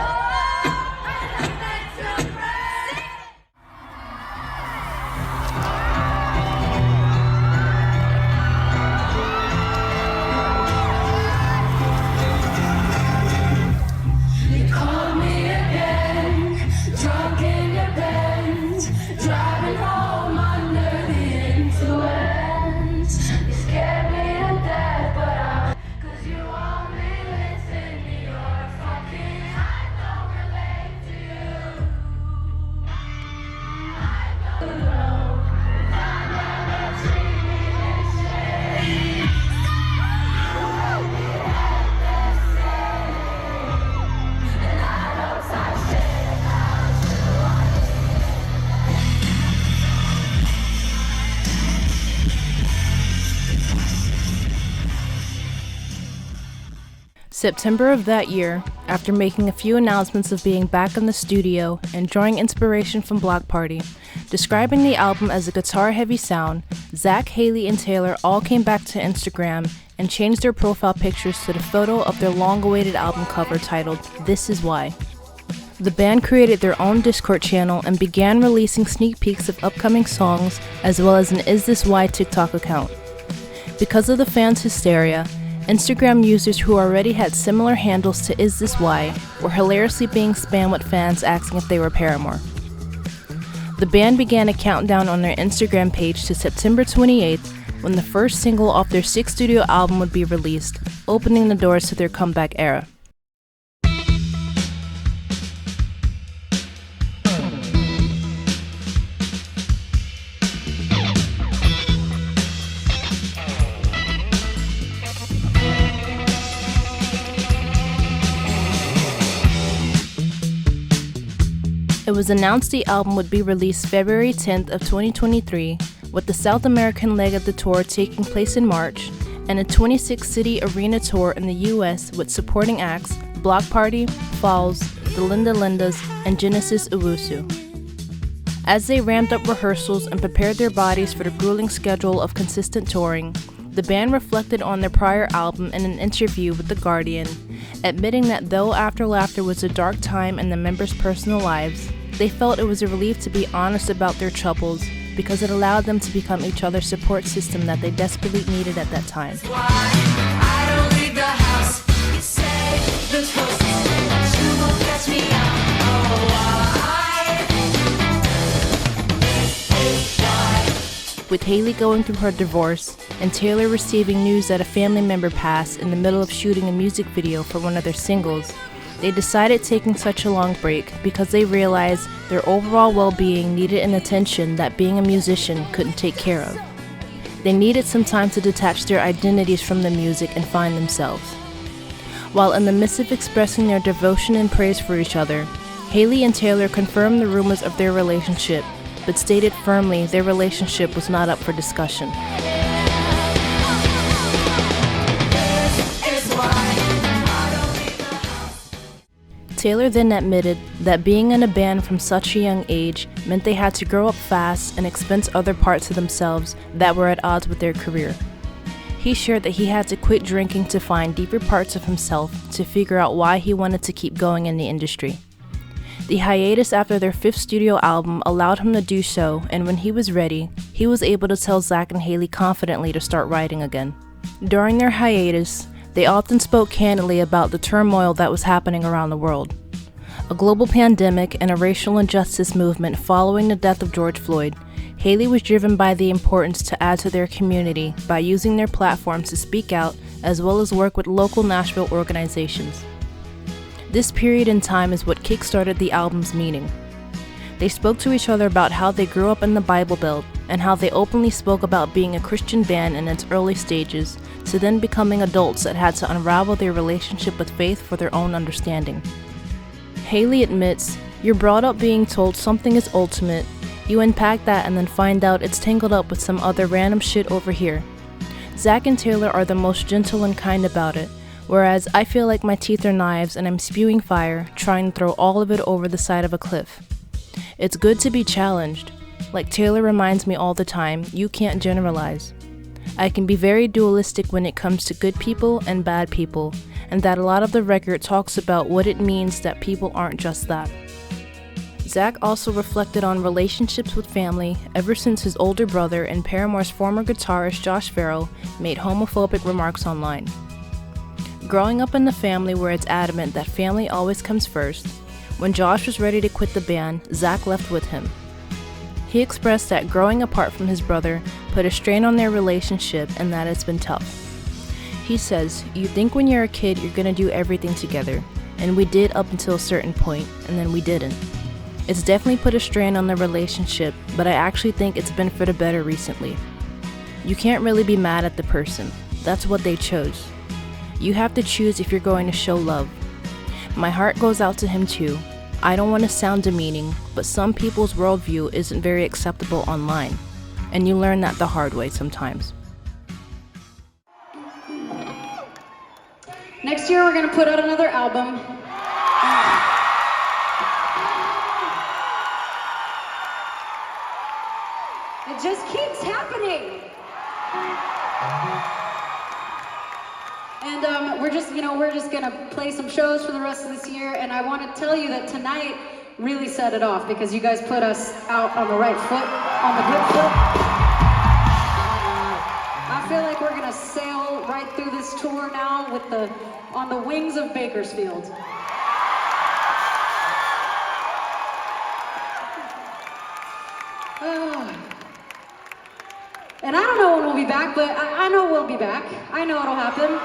You call me again, drunk in your bed, driving home under the influence. You scared me to death, but 'cause you want me, listen to your fucking. I don't relate to you. I don't know. I never treat me this way. And I don't talk shit about September of that year, after making a few announcements of being back in the studio and drawing inspiration from Block Party, describing the album as a guitar-heavy sound, Zach, Haley, and Taylor all came back to Instagram and changed their profile pictures to the photo of their long-awaited album cover titled This Is Why. The band created their own Discord channel and began releasing sneak peeks of upcoming songs as well as an Is This Why TikTok account. Because of the fans' hysteria, Instagram users who already had similar handles to Is This Why were hilariously being spammed with fans asking if they were Paramore. The band began a countdown on their Instagram page to September 28th, when the first single off their 6th studio album would be released, opening the doors to their comeback era. It was announced the album would be released February 10th of 2023, with the South American leg of the tour taking place in March, and a 26-city arena tour in the US with supporting acts Block Party, Falls, the Linda Lindas, and Genesis Owusu. As they ramped up rehearsals and prepared their bodies for the grueling schedule of consistent touring, the band reflected on their prior album in an interview with The Guardian, admitting that though After Laughter was a dark time in the members' personal lives, they felt it was a relief to be honest about their troubles because it allowed them to become each other's support system that they desperately needed at that time. I don't leave the house. You say the coast, you won't catch me out. With Haley going through her divorce and Taylor receiving news that a family member passed in the middle of shooting a music video for one of their singles, they decided taking such a long break because they realized their overall well-being needed an attention that being a musician couldn't take care of. They needed some time to detach their identities from the music and find themselves. While in the midst of expressing their devotion and praise for each other, Haley and Taylor confirmed the rumors of their relationship, but stated firmly their relationship was not up for discussion. Taylor then admitted that being in a band from such a young age meant they had to grow up fast and expense other parts of themselves that were at odds with their career. He shared that he had to quit drinking to find deeper parts of himself to figure out why he wanted to keep going in the industry. The hiatus after their 5th studio album allowed him to do so, and when he was ready, he was able to tell Zach and Haley confidently to start writing again. During their hiatus, they often spoke candidly about the turmoil that was happening around the world. A global pandemic and a racial injustice movement following the death of George Floyd, Haley was driven by the importance to add to their community by using their platforms to speak out as well as work with local Nashville organizations. This period in time is what kickstarted the album's meaning. They spoke to each other about how they grew up in the Bible Belt and how they openly spoke about being a Christian band in its early stages to then becoming adults that had to unravel their relationship with faith for their own understanding. Haley admits, "You're brought up being told something is ultimate, you unpack that and then find out it's tangled up with some other random shit over here. Zach and Taylor are the most gentle and kind about it, whereas I feel like my teeth are knives and I'm spewing fire, trying to throw all of it over the side of a cliff. It's good to be challenged. Like Taylor reminds me all the time, you can't generalize. I can be very dualistic when it comes to good people and bad people, and that a lot of the record talks about what it means that people aren't just that. Zach also reflected on relationships with family ever since his older brother and Paramore's former guitarist Josh Farrell made homophobic remarks online. Growing up in the family where it's adamant that family always comes first, when Josh was ready to quit the band, Zach left with him. He expressed that growing apart from his brother put a strain on their relationship and that it's been tough. He says, "You think when you're a kid you're gonna do everything together, and we did up until a certain point, and then we didn't. It's definitely put a strain on the relationship, but I actually think it's been for the better recently. You can't really be mad at the person. That's what they chose. You have to choose if you're going to show love. My heart goes out to him too. I don't want to sound demeaning, but some people's worldview isn't very acceptable online, and you learn that the hard way sometimes." Next year, we're going to put out another album. It just keeps happening. And we're just gonna play some shows for the rest of this year. And I want to tell you that tonight really set it off because you guys put us out on the right foot, on the good foot. I feel like we're gonna sail right through this tour now on the wings of Bakersfield. And I don't know when we'll be back, but I know we'll be back. I know it'll happen.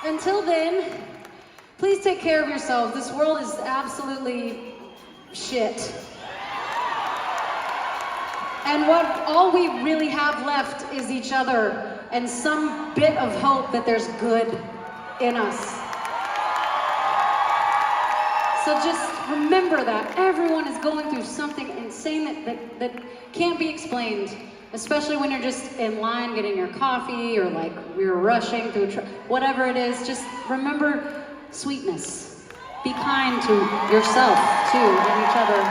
Until then, please take care of yourselves. This world is absolutely shit. And all we really have left is each other and some bit of hope that there's good in us. So just remember that everyone is going through something insane that can't be explained, especially when you're just in line getting your coffee or like you're rushing through whatever it is. Just remember sweetness. Be kind to yourself too and each other.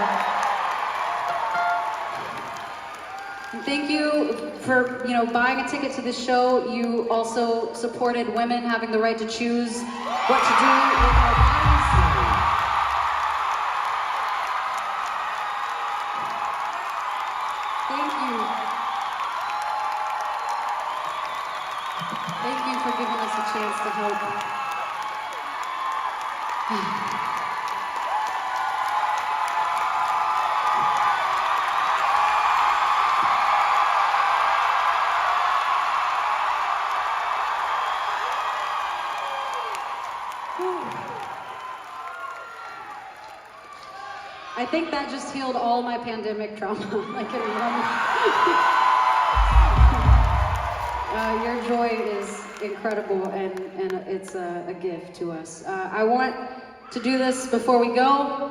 And thank you for buying a ticket to this show. You also supported women having the right to choose what to do with our bodies. Thank you for giving us a chance to help. I think that just healed all my pandemic trauma, like in one. Your joy is incredible, and it's a gift to us. I want to do this before we go.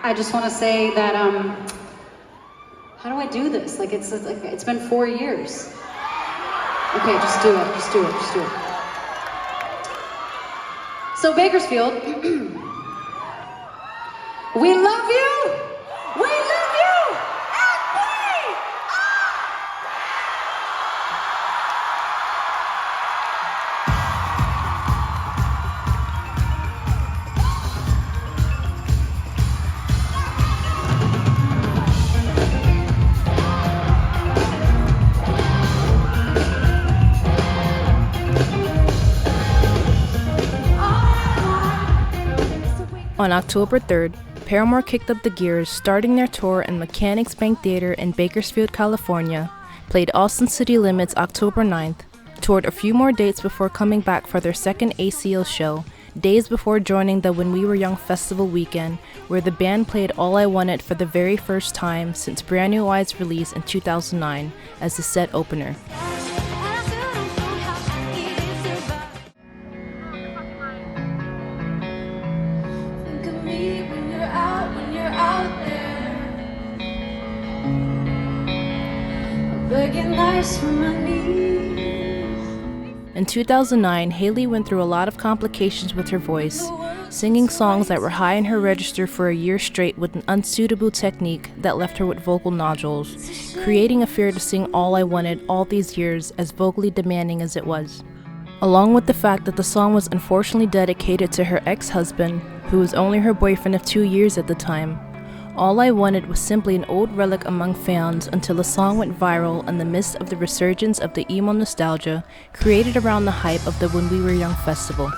I just want to say that, how do I do this? Like it's been 4 years. Okay, just do it. So Bakersfield, we love you! We love you! On October 3rd, Paramore kicked up the gears, starting their tour in Mechanics Bank Theater in Bakersfield, California, played Austin City Limits October 9th, toured a few more dates before coming back for their second ACL show, days before joining the When We Were Young festival weekend, where the band played All I Wanted for the very first time since Brand New Eyes' release in 2009 as the set opener. In 2009, Hayley went through a lot of complications with her voice, singing songs that were high in her register for a year straight with an unsuitable technique that left her with vocal nodules, creating a fear to sing All I Wanted all these years, as vocally demanding as it was. Along with the fact that the song was unfortunately dedicated to her ex-husband, who was only her boyfriend of 2 years at the time, All I Wanted was simply an old relic among fans until the song went viral in the midst of the resurgence of the emo nostalgia created around the hype of the When We Were Young festival.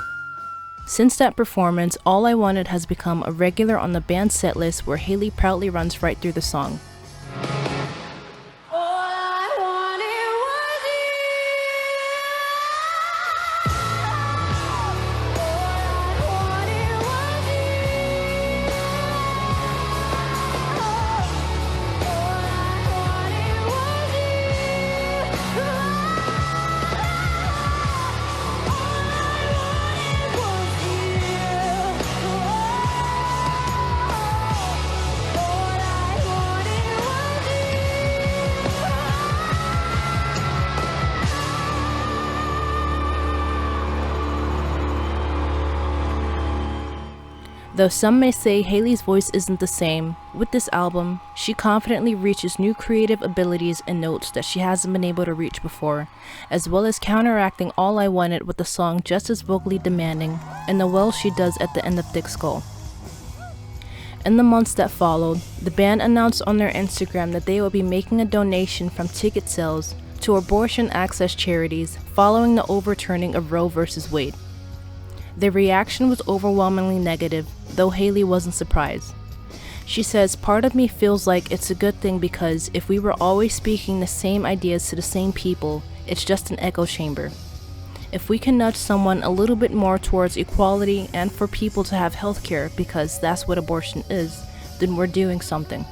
Since that performance, All I Wanted has become a regular on the band's setlist, where Hayley proudly runs right through the song. Though some may say Hayley's voice isn't the same, with this album, she confidently reaches new creative abilities and notes that she hasn't been able to reach before, as well as counteracting All I Wanted with a song just as vocally demanding, in the well she does at the end of Thick Skull. In the months that followed, the band announced on their Instagram that they will be making a donation from ticket sales to abortion access charities following the overturning of Roe v. Wade. Their reaction was overwhelmingly negative, though Hayley wasn't surprised. She says, "Part of me feels like it's a good thing because if we were always speaking the same ideas to the same people, it's just an echo chamber. If we can nudge someone a little bit more towards equality and for people to have healthcare because that's what abortion is, then we're doing something."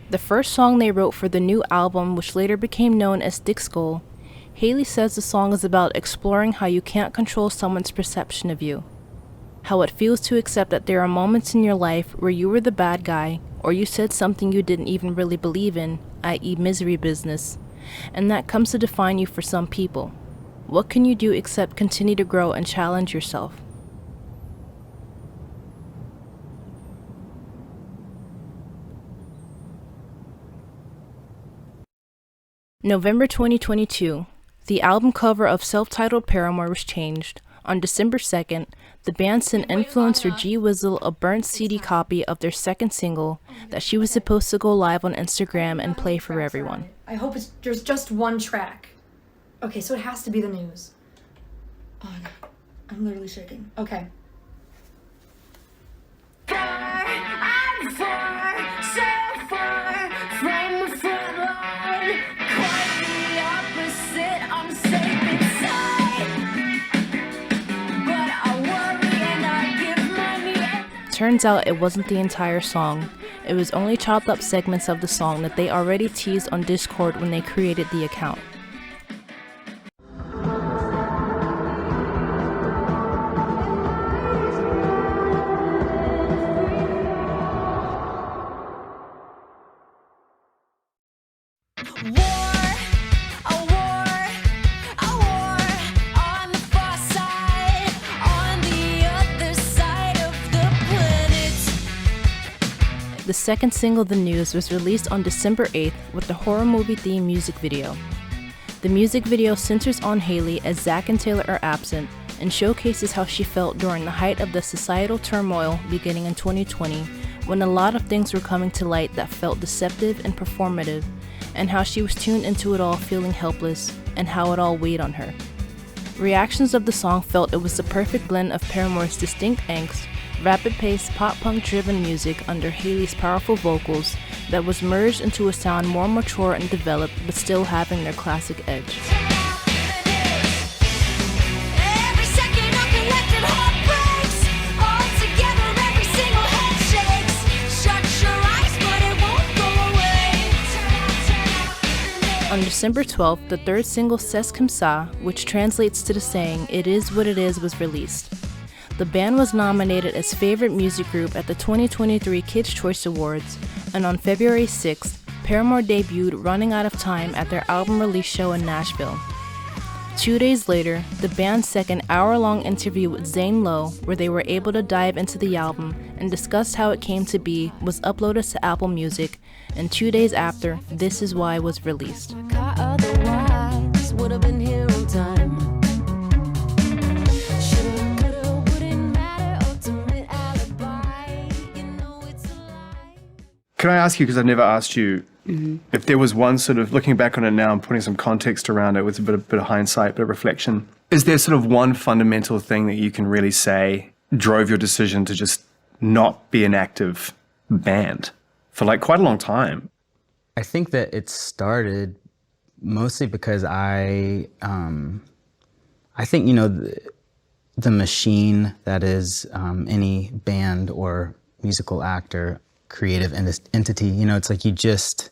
The first song they wrote for the new album, which later became known as Thick Skull, Hayley says the song is about exploring how you can't control someone's perception of you. How it feels to accept that there are moments in your life where you were the bad guy, or you said something you didn't even really believe in, i.e. misery business, and that comes to define you for some people. What can you do except continue to grow and challenge yourself? November 2022, the album cover of self-titled Paramore was changed. On December 2nd, the band sent influencer G Wizzle a burnt CD copy of their second single that she was supposed to go live on Instagram and play for everyone. I hope there's just one track. Okay, so it has to be the news. Oh my god, I'm literally shaking. Okay. I'm far, so far from the front line. Quite the opposite, I'm safe inside. But I worry and I give money. Turns out it wasn't the entire song. It was only chopped up segments of the song that they already teased on Discord when they created the account. The second single, The News, was released on December 8th with the horror movie themed music video. The music video centers on Hayley as Zach and Taylor are absent and showcases how she felt during the height of the societal turmoil beginning in 2020, when a lot of things were coming to light that felt deceptive and performative, and how she was tuned into it all feeling helpless, and how it all weighed on her. Reactions of the song felt it was the perfect blend of Paramore's distinct angst, rapid-paced pop-punk driven music under Haley's powerful vocals that was merged into a sound more mature and developed but still having their classic edge. Every second a collective heart breaks. All together, every single head shakes. Shut your eyes, but it won't go away. On December 12th, the third single Ses Comme Ça, which translates to the saying, "It is what it is," was released. The band was nominated as Favorite Music Group at the 2023 Kids' Choice Awards, and on February 6th, Paramore debuted Running Out of Time at their album release show in Nashville. 2 days later, the band's second hour-long interview with Zane Lowe, where they were able to dive into the album and discuss how it came to be, was uploaded to Apple Music, and 2 days after, This Is Why was released. Otherwise, would have been here on time. Can I ask you, because I've never asked you, if there was one sort of, looking back on it now and putting some context around it with a bit of hindsight, bit of reflection, is there sort of one fundamental thing that you can really say drove your decision to just not be an active band for like quite a long time? I think that it started mostly because I think, you know, the machine that is any band or musical actor, creative entity, you know, it's like you just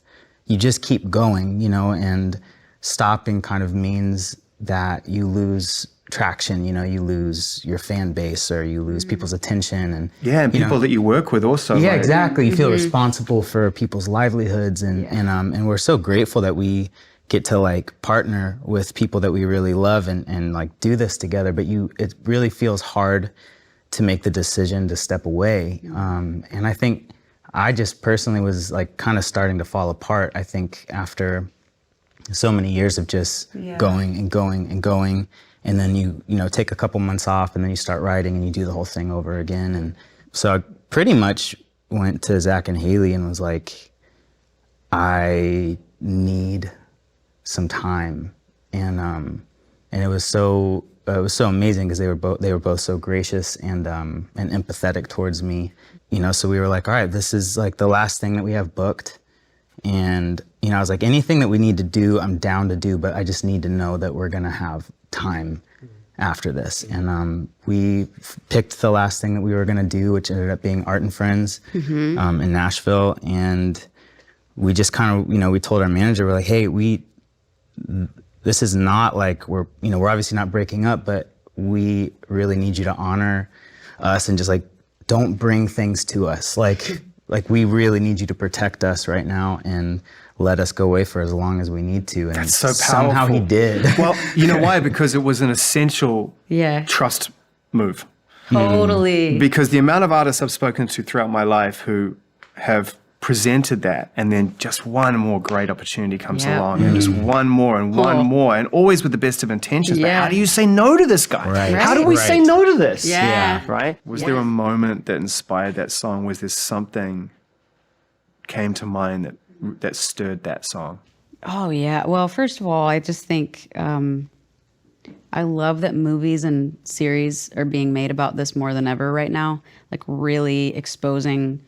keep going, you know, and stopping kind of means that you lose traction, you know, you lose your fan base or you lose people's attention and and people that you work with also. Yeah, right? exactly. You feel responsible for people's livelihoods and we're so grateful that we get to like partner with people that we really love and like do this together, but it really feels hard to make the decision to step away. And I think I just personally was like kind of starting to fall apart, I think, after so many years of just going and going and going. And then you know, take a couple months off and then you start writing and you do the whole thing over again. And so I pretty much went to Zach and Haley and was like, I need some time. And it was so amazing because they were both so gracious and empathetic towards me. You know, so we were like, all right, this is like the last thing that we have booked. And, you know, I was like, anything that we need to do, I'm down to do, but I just need to know that we're going to have time after this. And we picked the last thing that we were going to do, which ended up being Art and Friends in Nashville. And we just kind of, you know, we told our manager, we're like, hey, this is not like we're obviously not breaking up, but we really need you to honor us and just like, don't bring things to us. Like we really need you to protect us right now and let us go away for as long as we need to. And that's so powerful. Somehow he did. Well, you know why? Because it was an essential trust move. Totally. Because the amount of artists I've spoken to throughout my life who have presented that and then just one more great opportunity comes along and just one more and always with the best of intentions. But how do you say no to this guy? Right. How do we say no to this? Yeah. Right? Was there a moment that inspired that song? Was there something came to mind that stirred that song? Oh yeah. Well, first of all, I just think I love that movies and series are being made about this more than ever right now. Like really exposing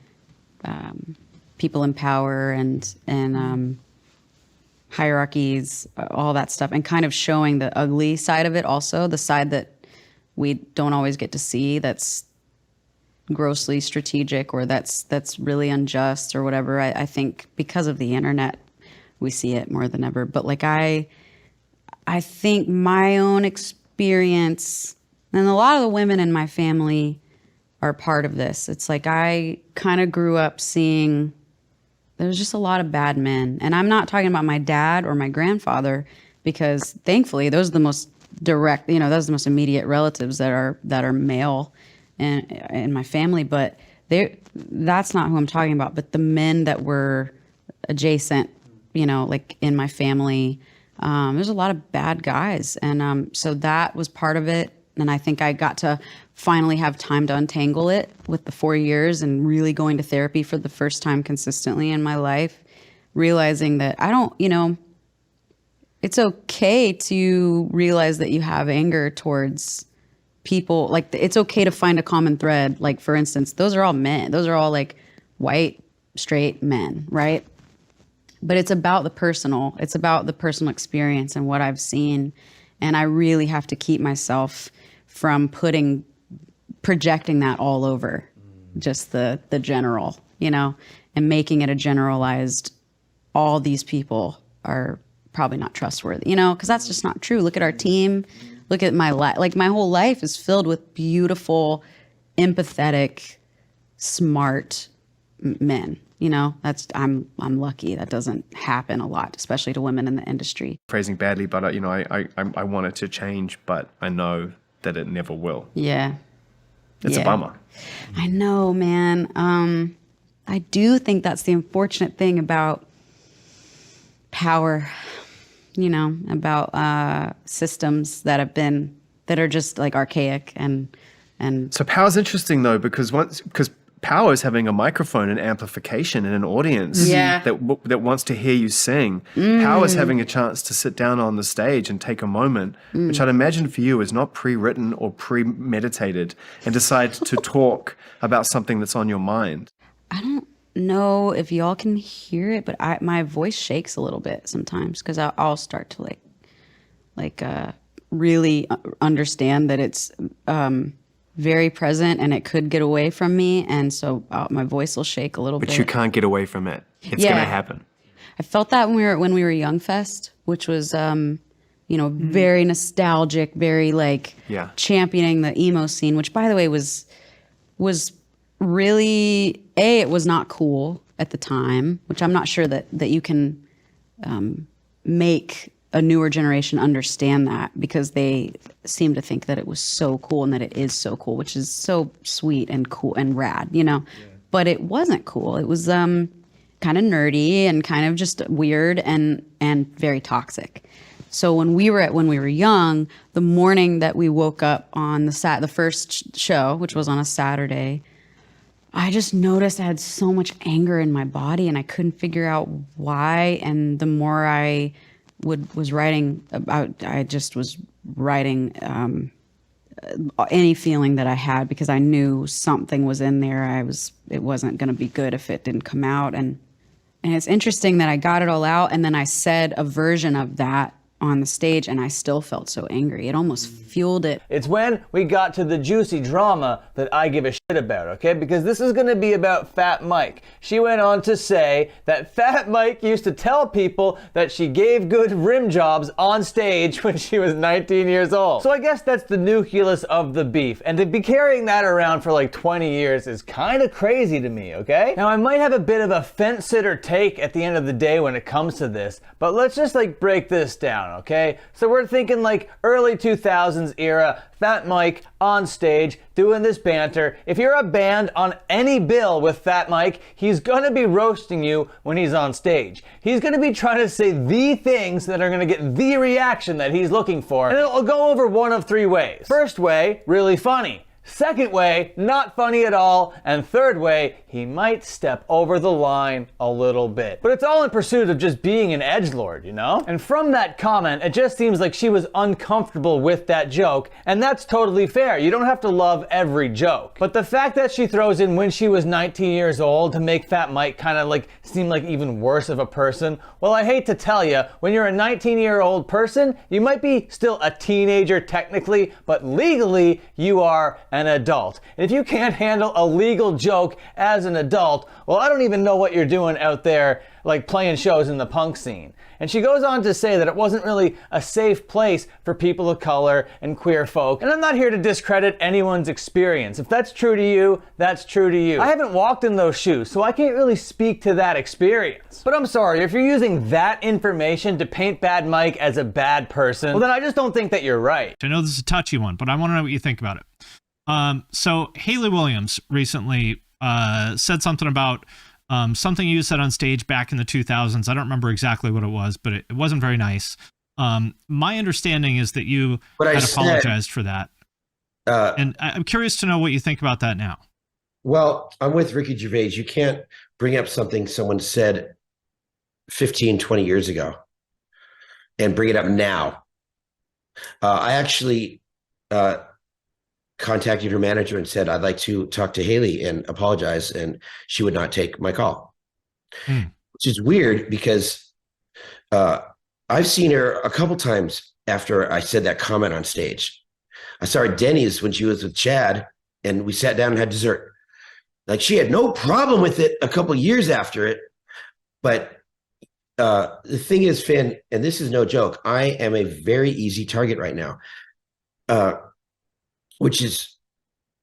people in power and hierarchies, all that stuff, and kind of showing the ugly side of it also, the side that we don't always get to see, that's grossly strategic or that's really unjust or whatever. I think because of the internet, we see it more than ever. But like I think my own experience, and a lot of the women in my family are part of this. It's like I kind of grew up seeing there's just a lot of bad men. And I'm not talking about my dad or my grandfather, because thankfully those are the most direct, those are the most immediate relatives that are male in my family. But that's not who I'm talking about. But the men that were adjacent, like in my family, there's a lot of bad guys. And so that was part of it. And I think I got to finally have time to untangle it with the 4 years and really going to therapy for the first time consistently in my life, realizing that it's okay to realize that you have anger towards people, like it's okay to find a common thread. Like for instance, those are all men. Those are all like white, straight men, right? But it's about the personal. It's about the personal experience and what I've seen. And I really have to keep myself from projecting that all over just the general, and making it a generalized, all these people are probably not trustworthy, because that's just not true. Look at our team. Look at my life. Like my whole life is filled with beautiful, empathetic, smart men. I'm lucky. That doesn't happen a lot, especially to women in the industry. Phrasing badly, but I want it to change, but I know that it never will. Yeah. It's a bummer. I know, man. I do think that's the unfortunate thing about power, about systems that are just like archaic and. So power's interesting though, because power is having a microphone and amplification and an audience that wants to hear you sing. Power is having a chance to sit down on the stage and take a moment, which I'd imagine for you is not pre-written or premeditated, and decide to talk about something that's on your mind. I don't know if y'all can hear it, but my voice shakes a little bit sometimes because I'll start to really understand that it's very present and it could get away from me, and so my voice will shake a little bit. But you can't get away from it. It's going to happen. I felt that when we were Young Fest, which was very nostalgic, very championing the emo scene, which by the way was really it was not cool at the time, which I'm not sure that you can make a newer generation understand that, because they seem to think that it was so cool and that it is so cool, which is so sweet and cool and rad, but it wasn't cool. It was kind of nerdy and kind of just weird and very toxic. So when we were young, the morning that we woke up on the first show, which was on a Saturday, I just noticed I had so much anger in my body and I couldn't figure out why. And the more I was writing about, I just was writing any feeling that I had, because I knew something was in there. It wasn't going to be good if it didn't come out. And it's interesting that I got it all out, and then I said a version of that on the stage, and I still felt so angry. It almost fueled it. It's when we got to the juicy drama that I give a shit about, okay? Because this is gonna be about Fat Mike. She went on to say that Fat Mike used to tell people that she gave good rim jobs on stage when she was 19 years old. So I guess that's the nucleus of the beef. And to be carrying that around for like 20 years is kind of crazy to me, okay? Now I might have a bit of a fence sitter take at the end of the day when it comes to this, but let's just break this down, okay? So we're thinking early 2000s era, Fat Mike on stage doing this banter. If you're a band on any bill with Fat Mike, he's gonna be roasting you when he's on stage. He's gonna be trying to say the things that are gonna get the reaction that he's looking for, and it'll go over one of three ways. First way, really funny. Second way, not funny at all. And third way, he might step over the line a little bit. But it's all in pursuit of just being an edgelord, And from that comment, it just seems like she was uncomfortable with that joke, and that's totally fair. You don't have to love every joke. But the fact that she throws in when she was 19 years old to make Fat Mike kind of seem like even worse of a person, well, I hate to tell you, when you're a 19-year-old person, you might be still a teenager technically, but legally, you are an adult. And if you can't handle a legal joke as an adult, well, I don't even know what you're doing out there playing shows in the punk scene. And she goes on to say that it wasn't really a safe place for people of color and queer folk. And I'm not here to discredit anyone's experience. If that's true to you, that's true to you. I haven't walked in those shoes, so I can't really speak to that experience. But I'm sorry, if you're using that information to paint Bad Mike as a bad person, well then I just don't think that you're right. I know this is a touchy one, but I want to know what you think about it. So Haley Williams recently said something about something you said on stage back in the 2000s. I don't remember exactly what it was, but it wasn't very nice. My understanding is that you had apologized for that. And I'm curious to know what you think about that now. Well, I'm with Ricky Gervais. You can't bring up something someone said 15, 20 years ago and bring it up now. I actually contacted her manager and said, I'd like to talk to Haley and apologize. And she would not take my call, which is weird because I've seen her a couple times after I said that comment on stage. I saw her at Denny's when she was with Chad, and we sat down and had dessert. Like, she had no problem with it a couple years after it. But the thing is, Finn, and this is no joke, I am a very easy target right now, which is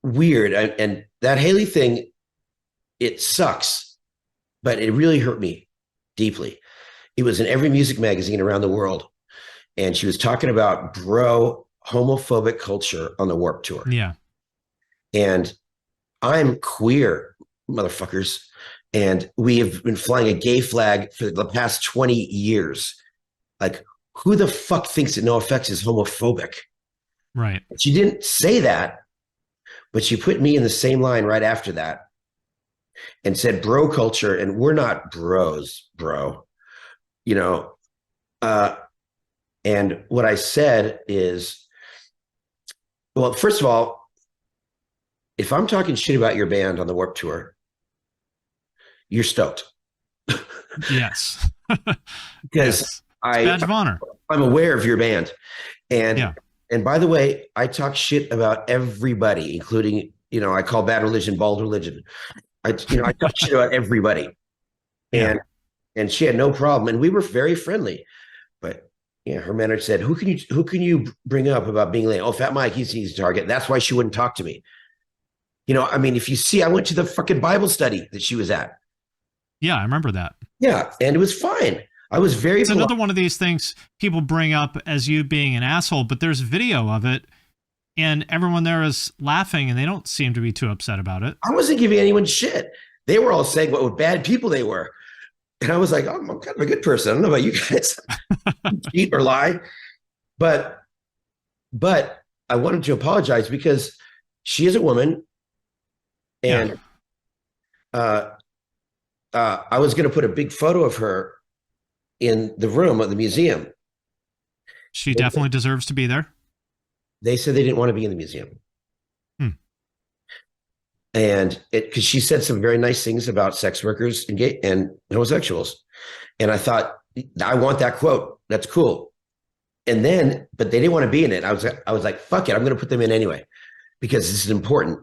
weird. And that Haley thing, it sucks, but it really hurt me deeply. It was in every music magazine around the world. And she was talking about homophobic culture on the Warped Tour. Yeah. And I'm queer, motherfuckers. And we have been flying a gay flag for the past 20 years. Like, who the fuck thinks that NoFX is homophobic? Right. She didn't say that, but she put me in the same line right after that and said bro culture. And we're not bros, bro. You know, and what I said is, well, first of all, if I'm talking shit about your band on the Warped Tour, you're stoked. Yes. Because yes. Badge of honor. I'm aware of your band. And and by the way, I talk shit about everybody, including, you know, I call Bad Religion bald religion. I talk shit about everybody. And she had no problem. And we were very friendly. But yeah, her manager said, who can you bring up about being late? Oh, Fat Mike, he's a target. That's why she wouldn't talk to me. You know, I mean, if you see, I went to the fucking Bible study that she was at. Yeah, I remember that. Yeah, and it was fine. I was very It's another one of these things people bring up as you being an asshole, but there's video of it, and everyone there is laughing, and they don't seem to be too upset about it. I wasn't giving anyone shit. They were all saying what bad people they were. And I was like, oh, I'm kind of a good person. I don't know about you guys. Cheat or lie. But I wanted to apologize because she is a woman. And I was going to put a big photo of her in the room of the museum. She definitely deserves to be there. They said they didn't want to be in the museum. And because she said some very nice things about sex workers and gay and homosexuals. And I thought, I want that quote. That's cool. And then, but they didn't want to be in it. I was like, fuck it. I'm going to put them in anyway, because this is important.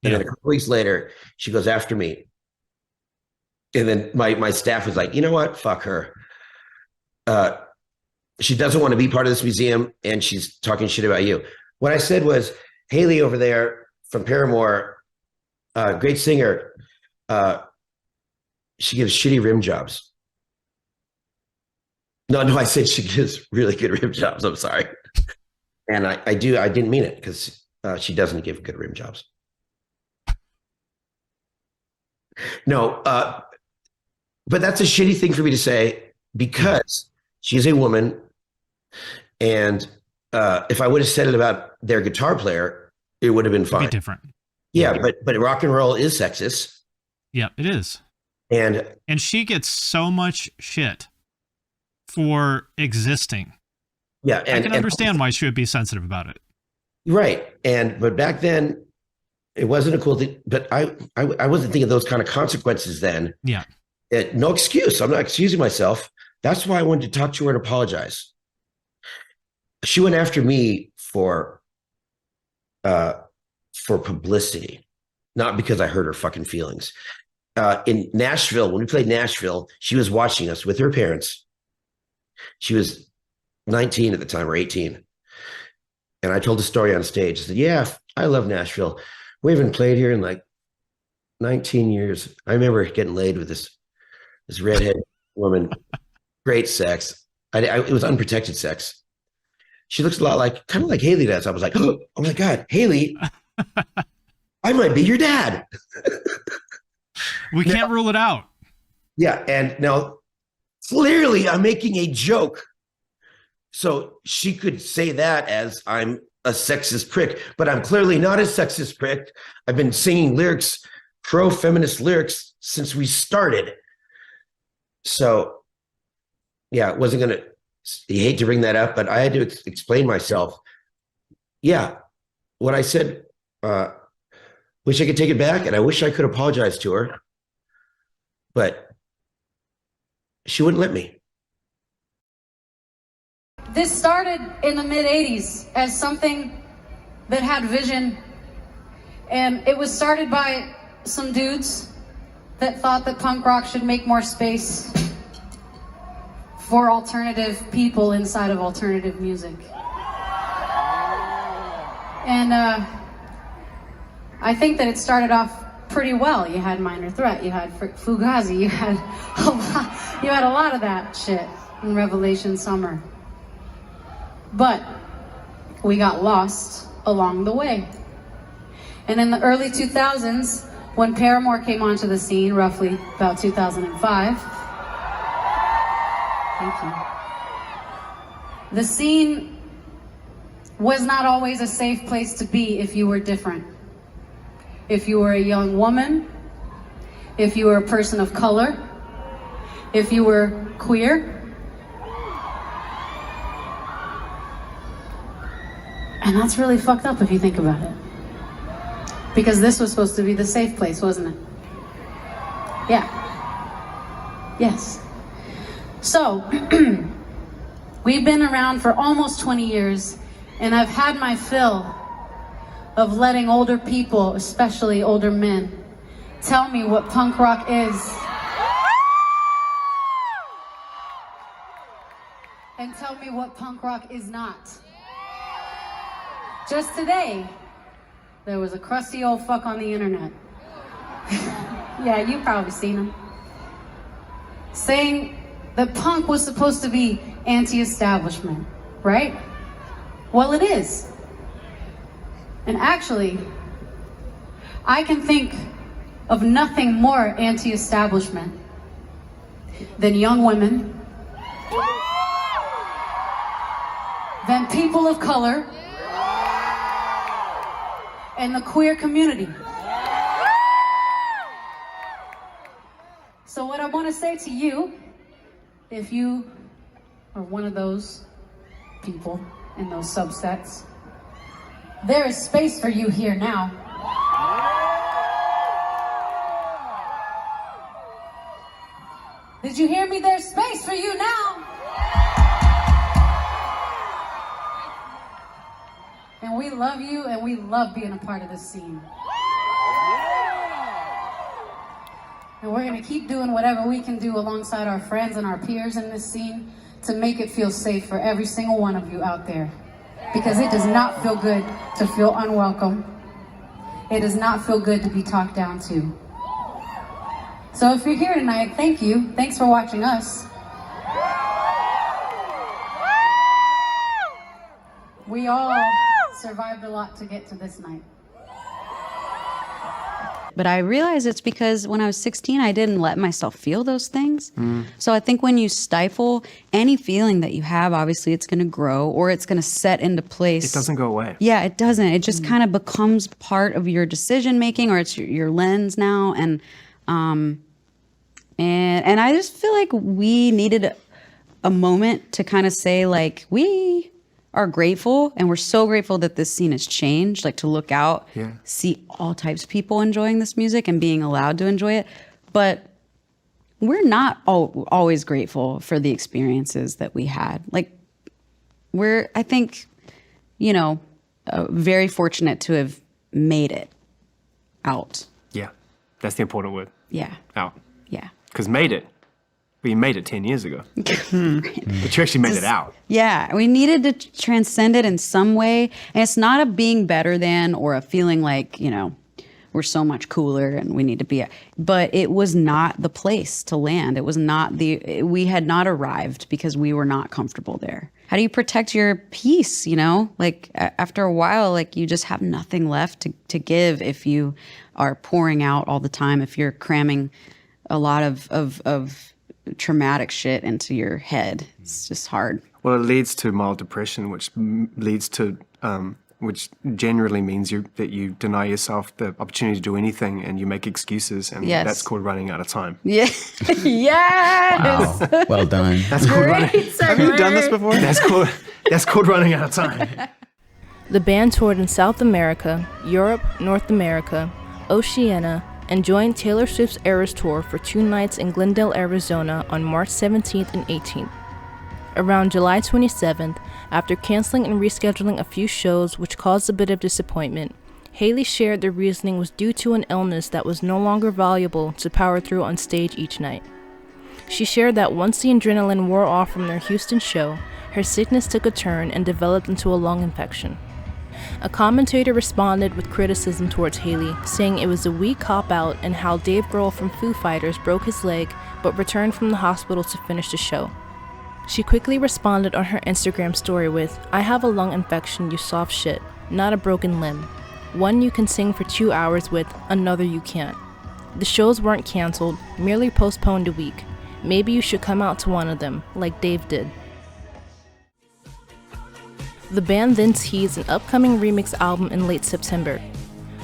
And then a couple weeks later, she goes after me. And then my staff was like, you know what? Fuck her. She doesn't want to be part of this museum, and she's talking shit about you. What I said was, Haley over there from Paramore, great singer, she gives shitty rim jobs. No, I said she gives really good rim jobs. I'm sorry. And I didn't mean it, because she doesn't give good rim jobs. No, but that's a shitty thing for me to say, because she's a woman. And if I would have said it about their guitar player, it would have been fine. It'd be different. Yeah, but rock and roll is sexist. Yeah, it is. And she gets so much shit for existing. Yeah, and I can understand why she would be sensitive about it. Right. But back then it wasn't a cool thing. But I wasn't thinking of those kind of consequences then. Yeah. No excuse. I'm not excusing myself. That's why I wanted to talk to her and apologize. She went after me for publicity, not because I hurt her fucking feelings. In Nashville, when we played Nashville, she was watching us with her parents. She was 19 at the time, or 18. And I told the story on stage. I said, yeah, I love Nashville. We haven't played here in like 19 years. I remember getting laid with this redhead woman. Great sex. It was unprotected sex. She looks a lot kind of like Haley does. I was like, oh my God, Haley, I might be your dad. We can't rule it out. Yeah. And now clearly I'm making a joke. So she could say that as I'm a sexist prick, but I'm clearly not a sexist prick. I've been singing lyrics, pro-feminist lyrics, since we started. So yeah, it wasn't going to, you hate to bring that up, but I had to explain myself. Yeah. What I said Wish I could take it back, and I wish I could apologize to her, but she wouldn't let me. This started in the mid-'80s as something that had vision, and it was started by some dudes that thought that punk rock should make more space for alternative people inside of alternative music. And I think that it started off pretty well. You had Minor Threat, you had Fugazi, you had a lot of that shit in Revelation Summer. But we got lost along the way. And in the early 2000s, when Paramore came onto the scene, roughly about 2005, thank you, the scene was not always a safe place to be if you were different. If you were a young woman, if you were a person of color, if you were queer. And that's really fucked up if you think about it. Because this was supposed to be the safe place, wasn't it? Yeah. Yes. So, we've been around for almost 20 years, and I've had my fill of letting older people, especially older men, tell me what punk rock is. And tell me what punk rock is not. Just today, there was a crusty old fuck on the internet. Yeah, you've probably seen him. Saying that punk was supposed to be anti-establishment, right? Well, it is. And actually, I can think of nothing more anti-establishment than young women, than people of color, and the queer community. So what I want to say to you, if you are one of those people in those subsets, there is space for you here now. Did you hear me? There's space for you now. And we love you, and we love being a part of this scene. And we're gonna keep doing whatever we can do alongside our friends and our peers in this scene to make it feel safe for every single one of you out there. Because it does not feel good to feel unwelcome. It does not feel good to be talked down to. So if you're here tonight, thank you. Thanks for watching us. We all survived a lot to get to this night. But I realize it's because when I was 16, I didn't let myself feel those things. So I think when you stifle any feeling that you have, obviously it's going to grow or it's going to set into place. It doesn't go away. Yeah, it doesn't. It just kind of becomes part of your decision making, or it's your lens now. And I just feel like we needed a moment to kind of say, like, we are grateful, and we're so grateful that this scene has changed, like to look out, see all types of people enjoying this music and being allowed to enjoy it. But we're not always grateful for the experiences that we had. Like, I think, very fortunate to have made it out. Yeah, that's the important word. Yeah. Out. Yeah. Because made it. Well, you made it 10 years ago. But you actually made it out. Yeah, we needed to transcend it in some way. And it's not a being better than or a feeling like, we're so much cooler and we need to be. But it was not the place to land. It was not we had not arrived because we were not comfortable there. How do you protect your peace, Like after a while, like you just have nothing left to give if you are pouring out all the time, if you're cramming a lot of traumatic shit into your head. It's just hard. Well, it leads to mild depression, which leads to, which generally means that you deny yourself the opportunity to do anything and you make excuses, and that's called running out of time. Yeah. Yes. Wow. Well done. That's called running. Have you done this before? That's called running out of time. The band toured in South America, Europe, North America, Oceania, and joined Taylor Swift's Eras Tour for 2 nights in Glendale, Arizona on March 17th and 18th. Around July 27th, after canceling and rescheduling a few shows which caused a bit of disappointment, Hayley shared the reasoning was due to an illness that was no longer valuable to power through on stage each night. She shared that once the adrenaline wore off from their Houston show, her sickness took a turn and developed into a lung infection. A commentator responded with criticism towards Hayley, saying it was a weak cop-out and how Dave Grohl from Foo Fighters broke his leg but returned from the hospital to finish the show. She quickly responded on her Instagram story with, "I have a lung infection, you soft shit, not a broken limb. One you can sing for 2 hours with, another you can't. The shows weren't canceled, merely postponed a week. Maybe you should come out to one of them, like Dave did." The band then teased an upcoming remix album in late September.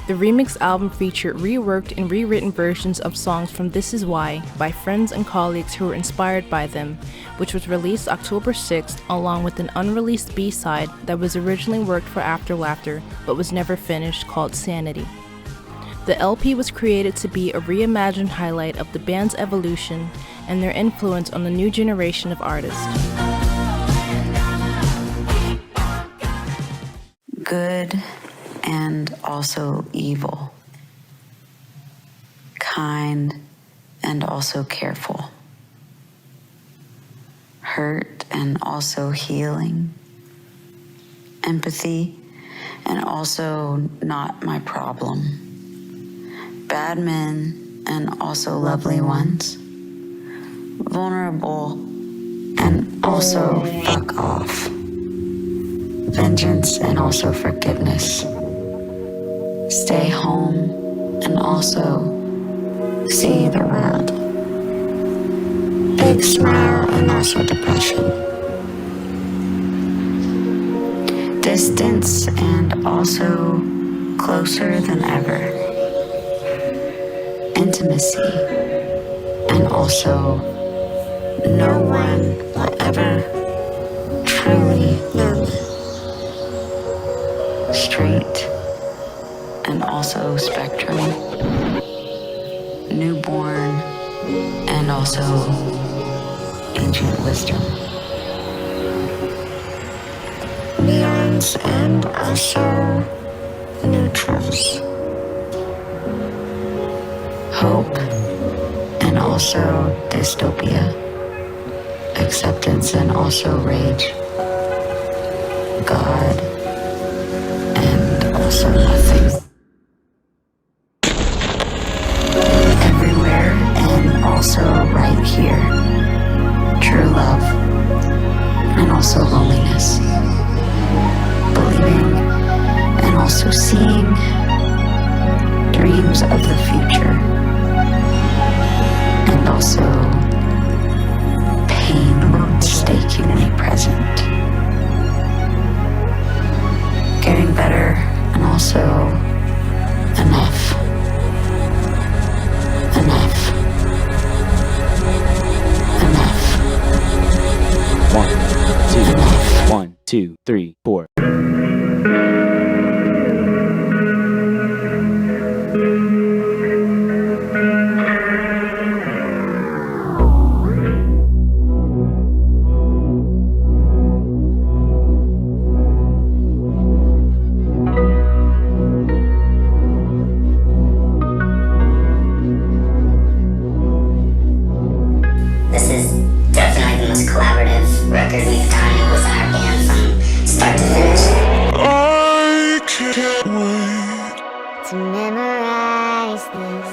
The remix album featured reworked and rewritten versions of songs from This Is Why by friends and colleagues who were inspired by them, which was released October 6th along with an unreleased B-side that was originally worked for After Laughter but was never finished, called Sanity. The LP was created to be a reimagined highlight of the band's evolution and their influence on the new generation of artists. Good and also evil, kind and also careful, hurt and also healing, empathy and also not my problem, bad men and also lovely ones, vulnerable and also fuck off, vengeance and also forgiveness, stay home and also see the world, big smile and also depression, distance and also closer than ever, intimacy and also no one will ever truly know me, straight and also spectrum, newborn and also ancient wisdom, neons and also neutrals, hope and also dystopia, acceptance and also rage, God and also nothing. Everywhere and also right here. True love and also loneliness. Believing and also seeing dreams of the future. And also painstakingly present. Getting better and also enough. Enough. Enough. 1, 2, 3, 4. This is definitely the most collaborative record we've done with our band from start to finish. I can't wait to memorize this.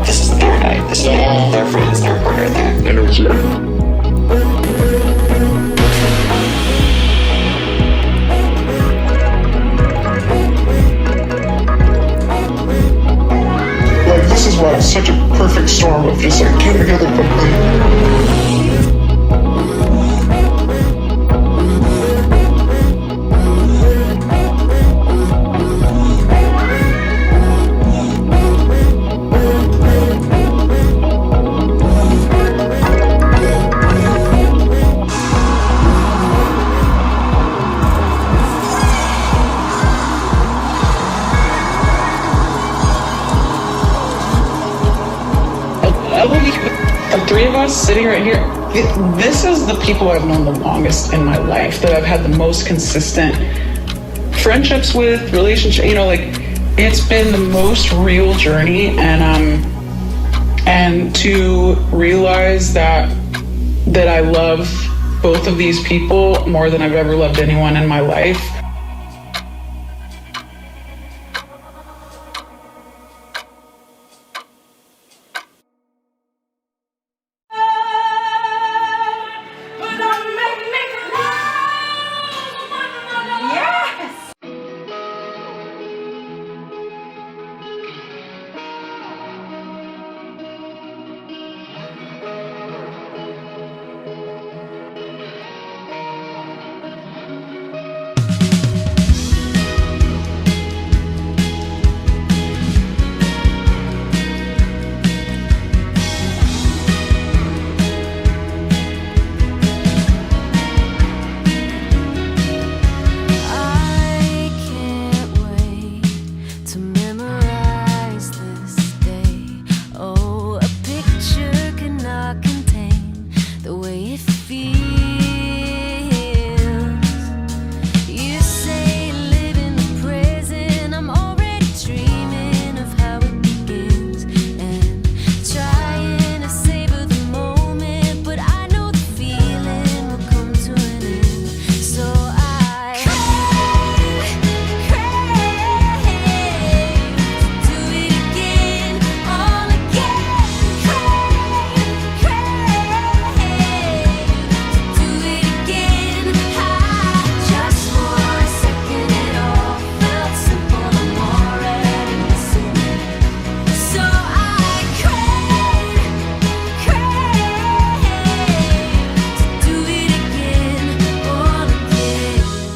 This is their night. This is their friends, their partner, their energy. us sitting right here, this is the people I've known the longest in my life, that I've had the most consistent friendships with, relationships, you know, like it's been the most real journey. And to realize that I love both of these people more than I've ever loved anyone in my life.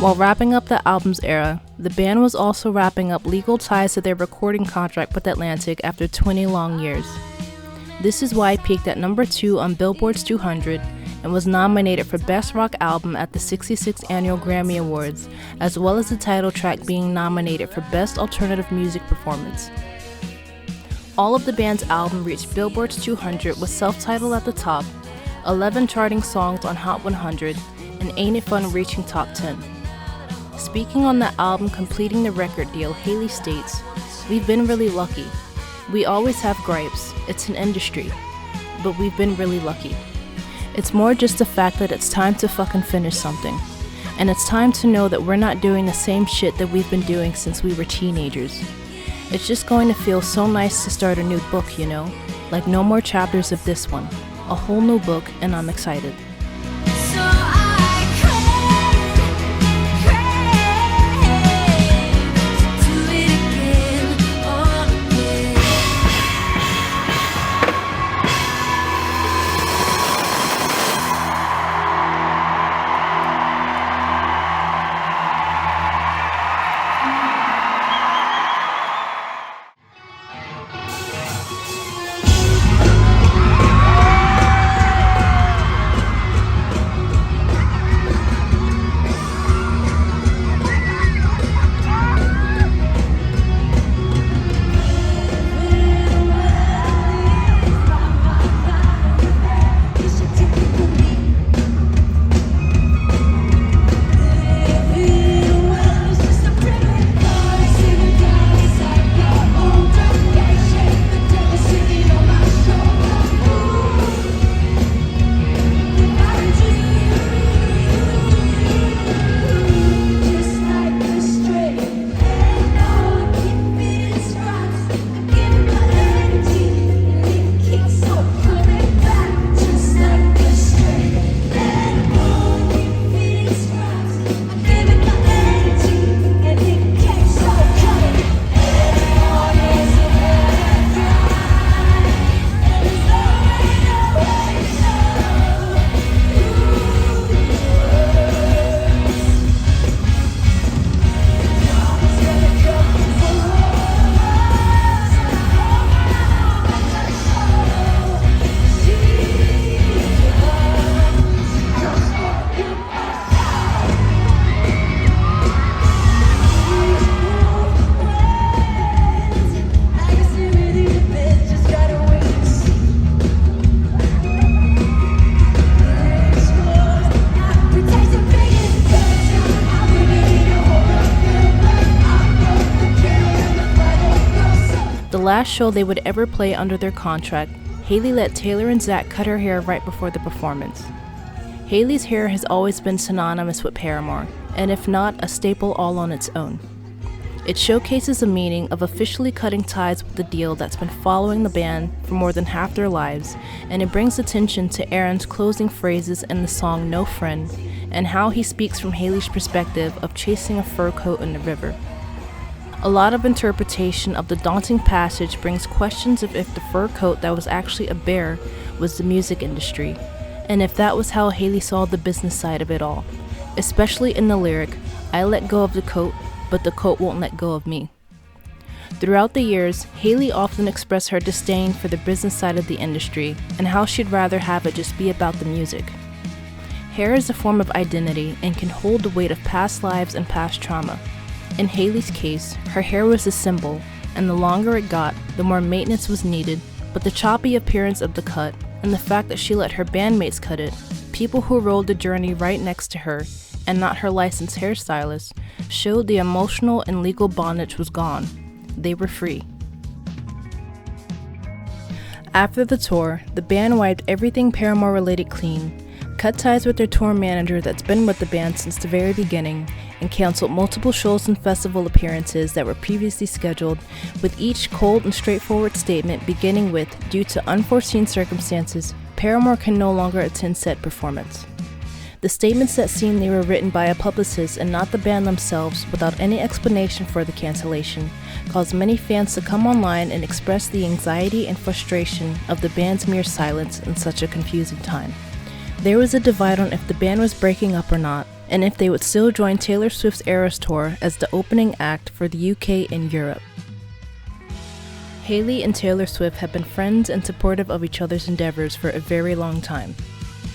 While wrapping up the album's era, the band was also wrapping up legal ties to their recording contract with Atlantic after 20 long years. This is why it peaked at number 2 on Billboard's 200 and was nominated for Best Rock Album at the 66th Annual Grammy Awards, as well as the title track being nominated for Best Alternative Music Performance. All of the band's album reached Billboard's 200 with self-titled at the top, 11 charting songs on Hot 100, and Ain't It Fun reaching top 10. Speaking on the album completing the record deal, Haley states, "We've been really lucky. We always have gripes, it's an industry, but we've been really lucky. It's more just the fact that it's time to fucking finish something. And it's time to know that we're not doing the same shit that we've been doing since we were teenagers. It's just going to feel so nice to start a new book, you know? Like no more chapters of this one. A whole new book, and I'm excited." last show they would ever play under their contract, Hayley let Taylor and Zach cut her hair right before the performance. Hayley's hair has always been synonymous with Paramore, and if not, a staple all on its own. It showcases the meaning of officially cutting ties with the deal that's been following the band for more than half their lives, and it brings attention to Aaron's closing phrases in the song No Friend, and how he speaks from Hayley's perspective of chasing a fur coat in the river. A lot of interpretation of the daunting passage brings questions of if the fur coat that was actually a bear was the music industry, and if that was how Hayley saw the business side of it all, especially in the lyric, "I let go of the coat, but the coat won't let go of me." Throughout the years, Hayley often expressed her disdain for the business side of the industry and how she'd rather have it just be about the music. Hair is a form of identity and can hold the weight of past lives and past trauma. In Hayley's case, her hair was a symbol, and the longer it got, the more maintenance was needed, but the choppy appearance of the cut and the fact that she let her bandmates cut it, people who rode the journey right next to her, and not her licensed hairstylist, showed the emotional and legal bondage was gone. They were free. After the tour, the band wiped everything Paramore related clean, cut ties with their tour manager that's been with the band since the very beginning, and canceled multiple shows and festival appearances that were previously scheduled, with each cold and straightforward statement beginning with, "Due to unforeseen circumstances, Paramore can no longer attend said performance." The statements that seemed they were written by a publicist and not the band themselves without any explanation for the cancellation caused many fans to come online and express the anxiety and frustration of the band's mere silence in such a confusing time. There was a divide on if the band was breaking up or not, and if they would still join Taylor Swift's Eras Tour as the opening act for the UK and Europe. Hayley and Taylor Swift have been friends and supportive of each other's endeavors for a very long time.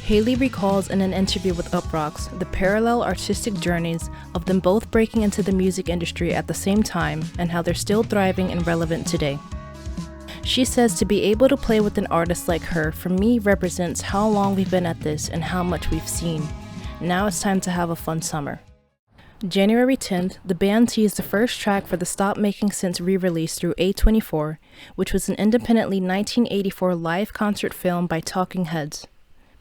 Hayley recalls in an interview with Uproxx the parallel artistic journeys of them both breaking into the music industry at the same time and how they're still thriving and relevant today. She says to be able to play with an artist like her for me represents how long we've been at this and how much we've seen. Now it's time to have a fun summer. January 10th, the band teased the first track for the Stop Making Sense re-release through A24, which was an independently 1984 live concert film by Talking Heads.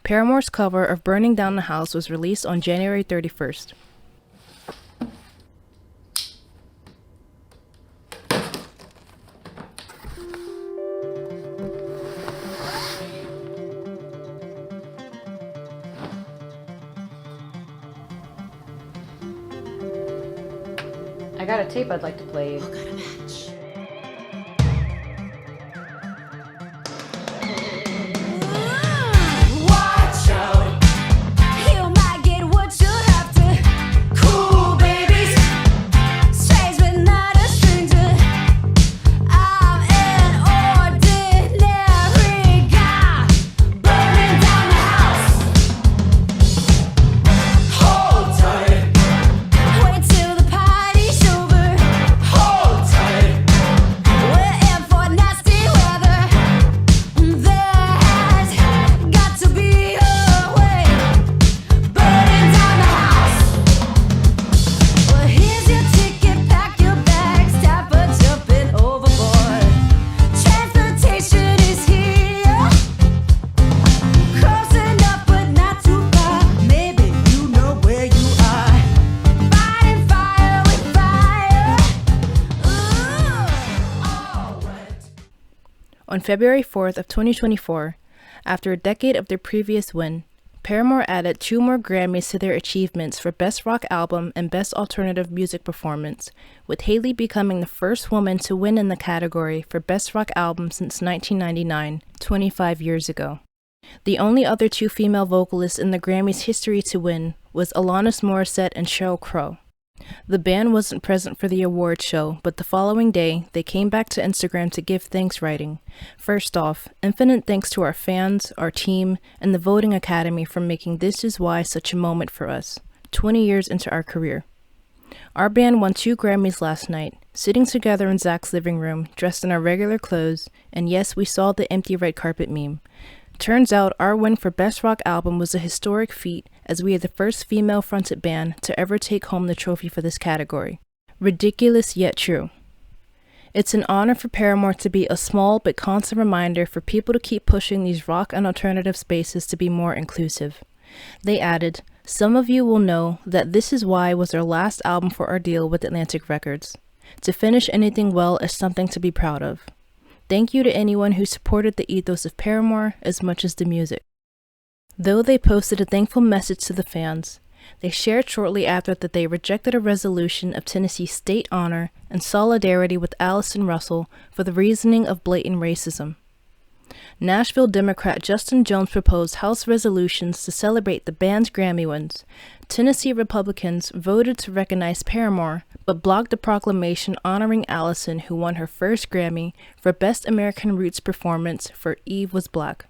Paramore's cover of Burning Down the House was released on January 31st. I got a tape I'd like to play you. Watch out, you might get what you have to. Cool babies, strays but not a stranger. I'm an ordinary guy, burning down the house. Hold tight, wait till the party's over. Hold tight, we're in for nasty weather. There has got to be a way, burning down the house. Well, here's your ticket, pack your bags, tap for jumping overboard. Transportation is here, close enough but not too far. Maybe you know where you are, fighting fire with fire. All wet. On February 4th of 2024, after a decade of their previous win, Paramore added 2 more Grammys to their achievements for Best Rock Album and Best Alternative Music Performance, with Hayley becoming the first woman to win in the category for Best Rock Album since 1999, 25 years ago. The only other 2 female vocalists in the Grammys' history to win was Alanis Morissette and Sheryl Crow. The band wasn't present for the award show, but the following day, they came back to Instagram to give thanks, writing, "First off, infinite thanks to our fans, our team, and the Voting Academy for making This Is Why such a moment for us, 20 years into our career. Our band won 2 Grammys last night, sitting together in Zach's living room, dressed in our regular clothes, and yes, we saw the empty red carpet meme. Turns out our win for Best Rock Album was a historic feat, as we are the first female-fronted band to ever take home the trophy for this category. Ridiculous yet true. It's an honor for Paramore to be a small but constant reminder for people to keep pushing these rock and alternative spaces to be more inclusive. They added, "Some of you will know that This Is Why was our last album for our deal with Atlantic Records. To finish anything well is something to be proud of. Thank you to anyone who supported the ethos of Paramore as much as the music." Though they posted a thankful message to the fans, they shared shortly after that they rejected a resolution of Tennessee's state honor and solidarity with Allison Russell for the reasoning of blatant racism. Nashville Democrat Justin Jones proposed House resolutions to celebrate the band's Grammy wins. Tennessee Republicans voted to recognize Paramore, but blocked a proclamation honoring Allison, who won her first Grammy for Best American Roots Performance for Eve Was Black.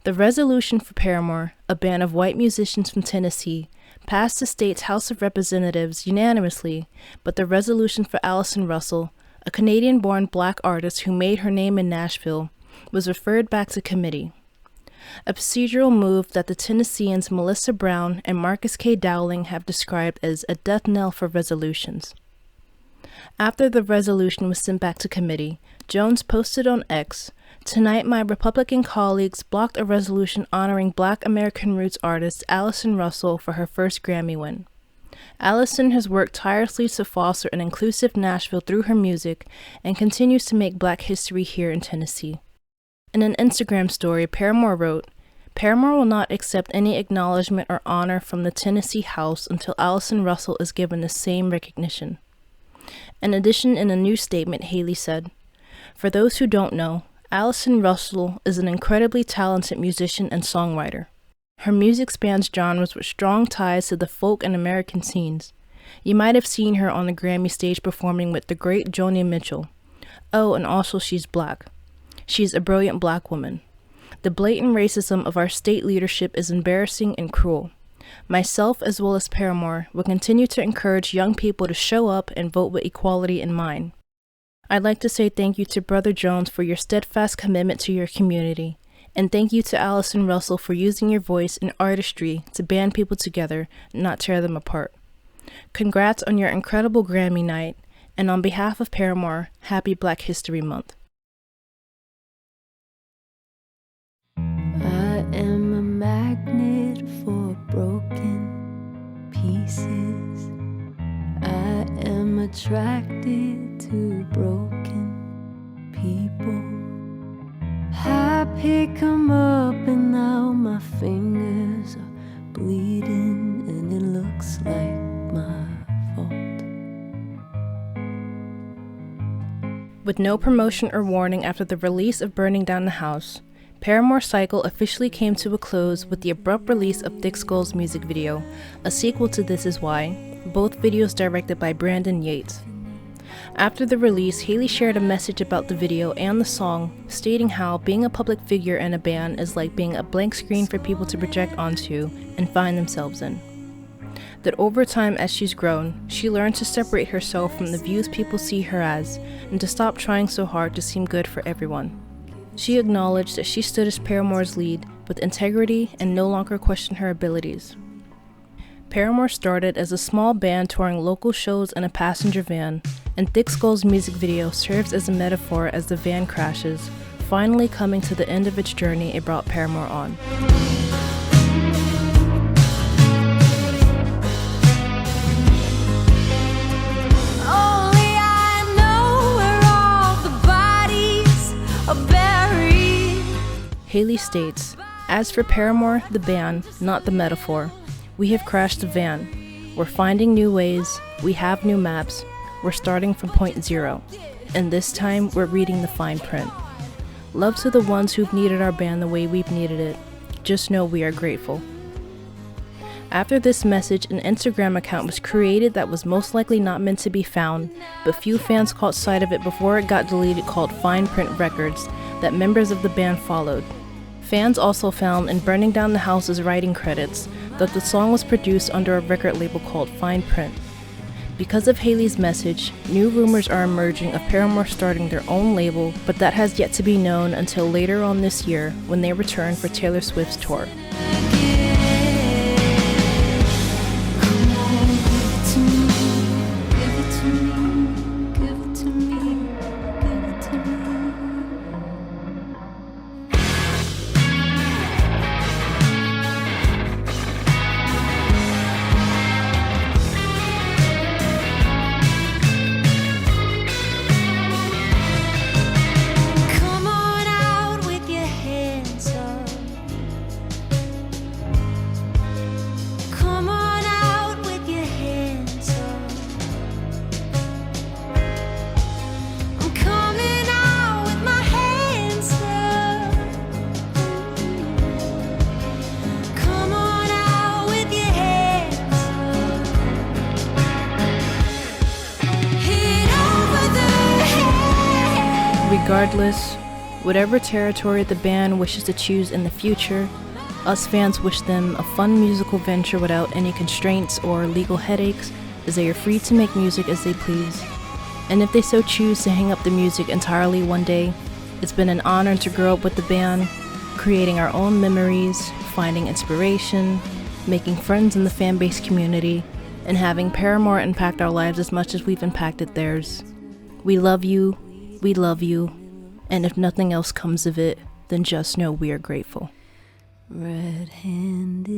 The resolution for Paramore, a band of white musicians from Tennessee, passed the state's House of Representatives unanimously, but the resolution for Allison Russell, a Canadian-born black artist who made her name in Nashville, was referred back to committee. A procedural move that the Tennesseans Melissa Brown and Marcus K. Dowling have described as a death knell for resolutions. After the resolution was sent back to committee, Jones posted on X, "Tonight my Republican colleagues blocked a resolution honoring Black American roots artist Allison Russell for her first Grammy win. Allison has worked tirelessly to foster an inclusive Nashville through her music and continues to make Black history here in Tennessee." In an Instagram story, Paramore wrote, "Paramore will not accept any acknowledgement or honor from the Tennessee House until Allison Russell is given the same recognition." In addition, in a new statement, Haley said, "For those who don't know, Allison Russell is an incredibly talented musician and songwriter. Her music spans genres with strong ties to the folk and American scenes. You might have seen her on the Grammy stage performing with the great Joni Mitchell. Oh, and also she's Black. She's a brilliant Black woman. The blatant racism of our state leadership is embarrassing and cruel. Myself, as well as Paramore, will continue to encourage young people to show up and vote with equality in mind. I'd like to say thank you to Brother Jones for your steadfast commitment to your community, and thank you to Allison Russell for using your voice and artistry to band people together, not tear them apart. Congrats on your incredible Grammy night, and on behalf of Paramore, happy Black History Month." I am a magnet for broken pieces. I am attracted to broken people. I pick 'em up and now my fingers are bleeding and it looks like my fault. With no promotion or warning after the release of Burning Down the House, Paramore's cycle officially came to a close with the abrupt release of Thick Skull's music video, a sequel to This Is Why, both videos directed by Brandon Yates. After the release, Haley shared a message about the video and the song, stating how being a public figure in a band is like being a blank screen for people to project onto and find themselves in. That over time as she's grown, she learned to separate herself from the views people see her as, and to stop trying so hard to seem good for everyone. She acknowledged that she stood as Paramore's lead with integrity and no longer questioned her abilities. Paramore started as a small band touring local shows in a passenger van, and Thick Skull's music video serves as a metaphor as the van crashes, finally coming to the end of its journey it brought Paramore on. Only I know where all the bodies are buried. Haley states, "As for Paramore, the band, not the metaphor, we have crashed the van. We're finding new ways, we have new maps, we're starting from point zero, and this time we're reading the fine print. Love to the ones who've needed our band the way we've needed it. Just know we are grateful." After this message, an Instagram account was created that was most likely not meant to be found, but few fans caught sight of it before it got deleted, called Fine Print Records, that members of the band followed. Fans also found in Burning Down the House's writing credits that the song was produced under a record label called Fine Print. Because of Haley's message, new rumors are emerging of Paramore starting their own label, but that has yet to be known until later on this year when they return for Taylor Swift's tour. Regardless, whatever territory the band wishes to choose in the future, us fans wish them a fun musical venture without any constraints or legal headaches, as they are free to make music as they please. And if they so choose to hang up the music entirely one day, it's been an honor to grow up with the band, creating our own memories, finding inspiration, making friends in the fan base community, and having Paramore impact our lives as much as we've impacted theirs. We love you, and if nothing else comes of it, then just know we are grateful. Red-handed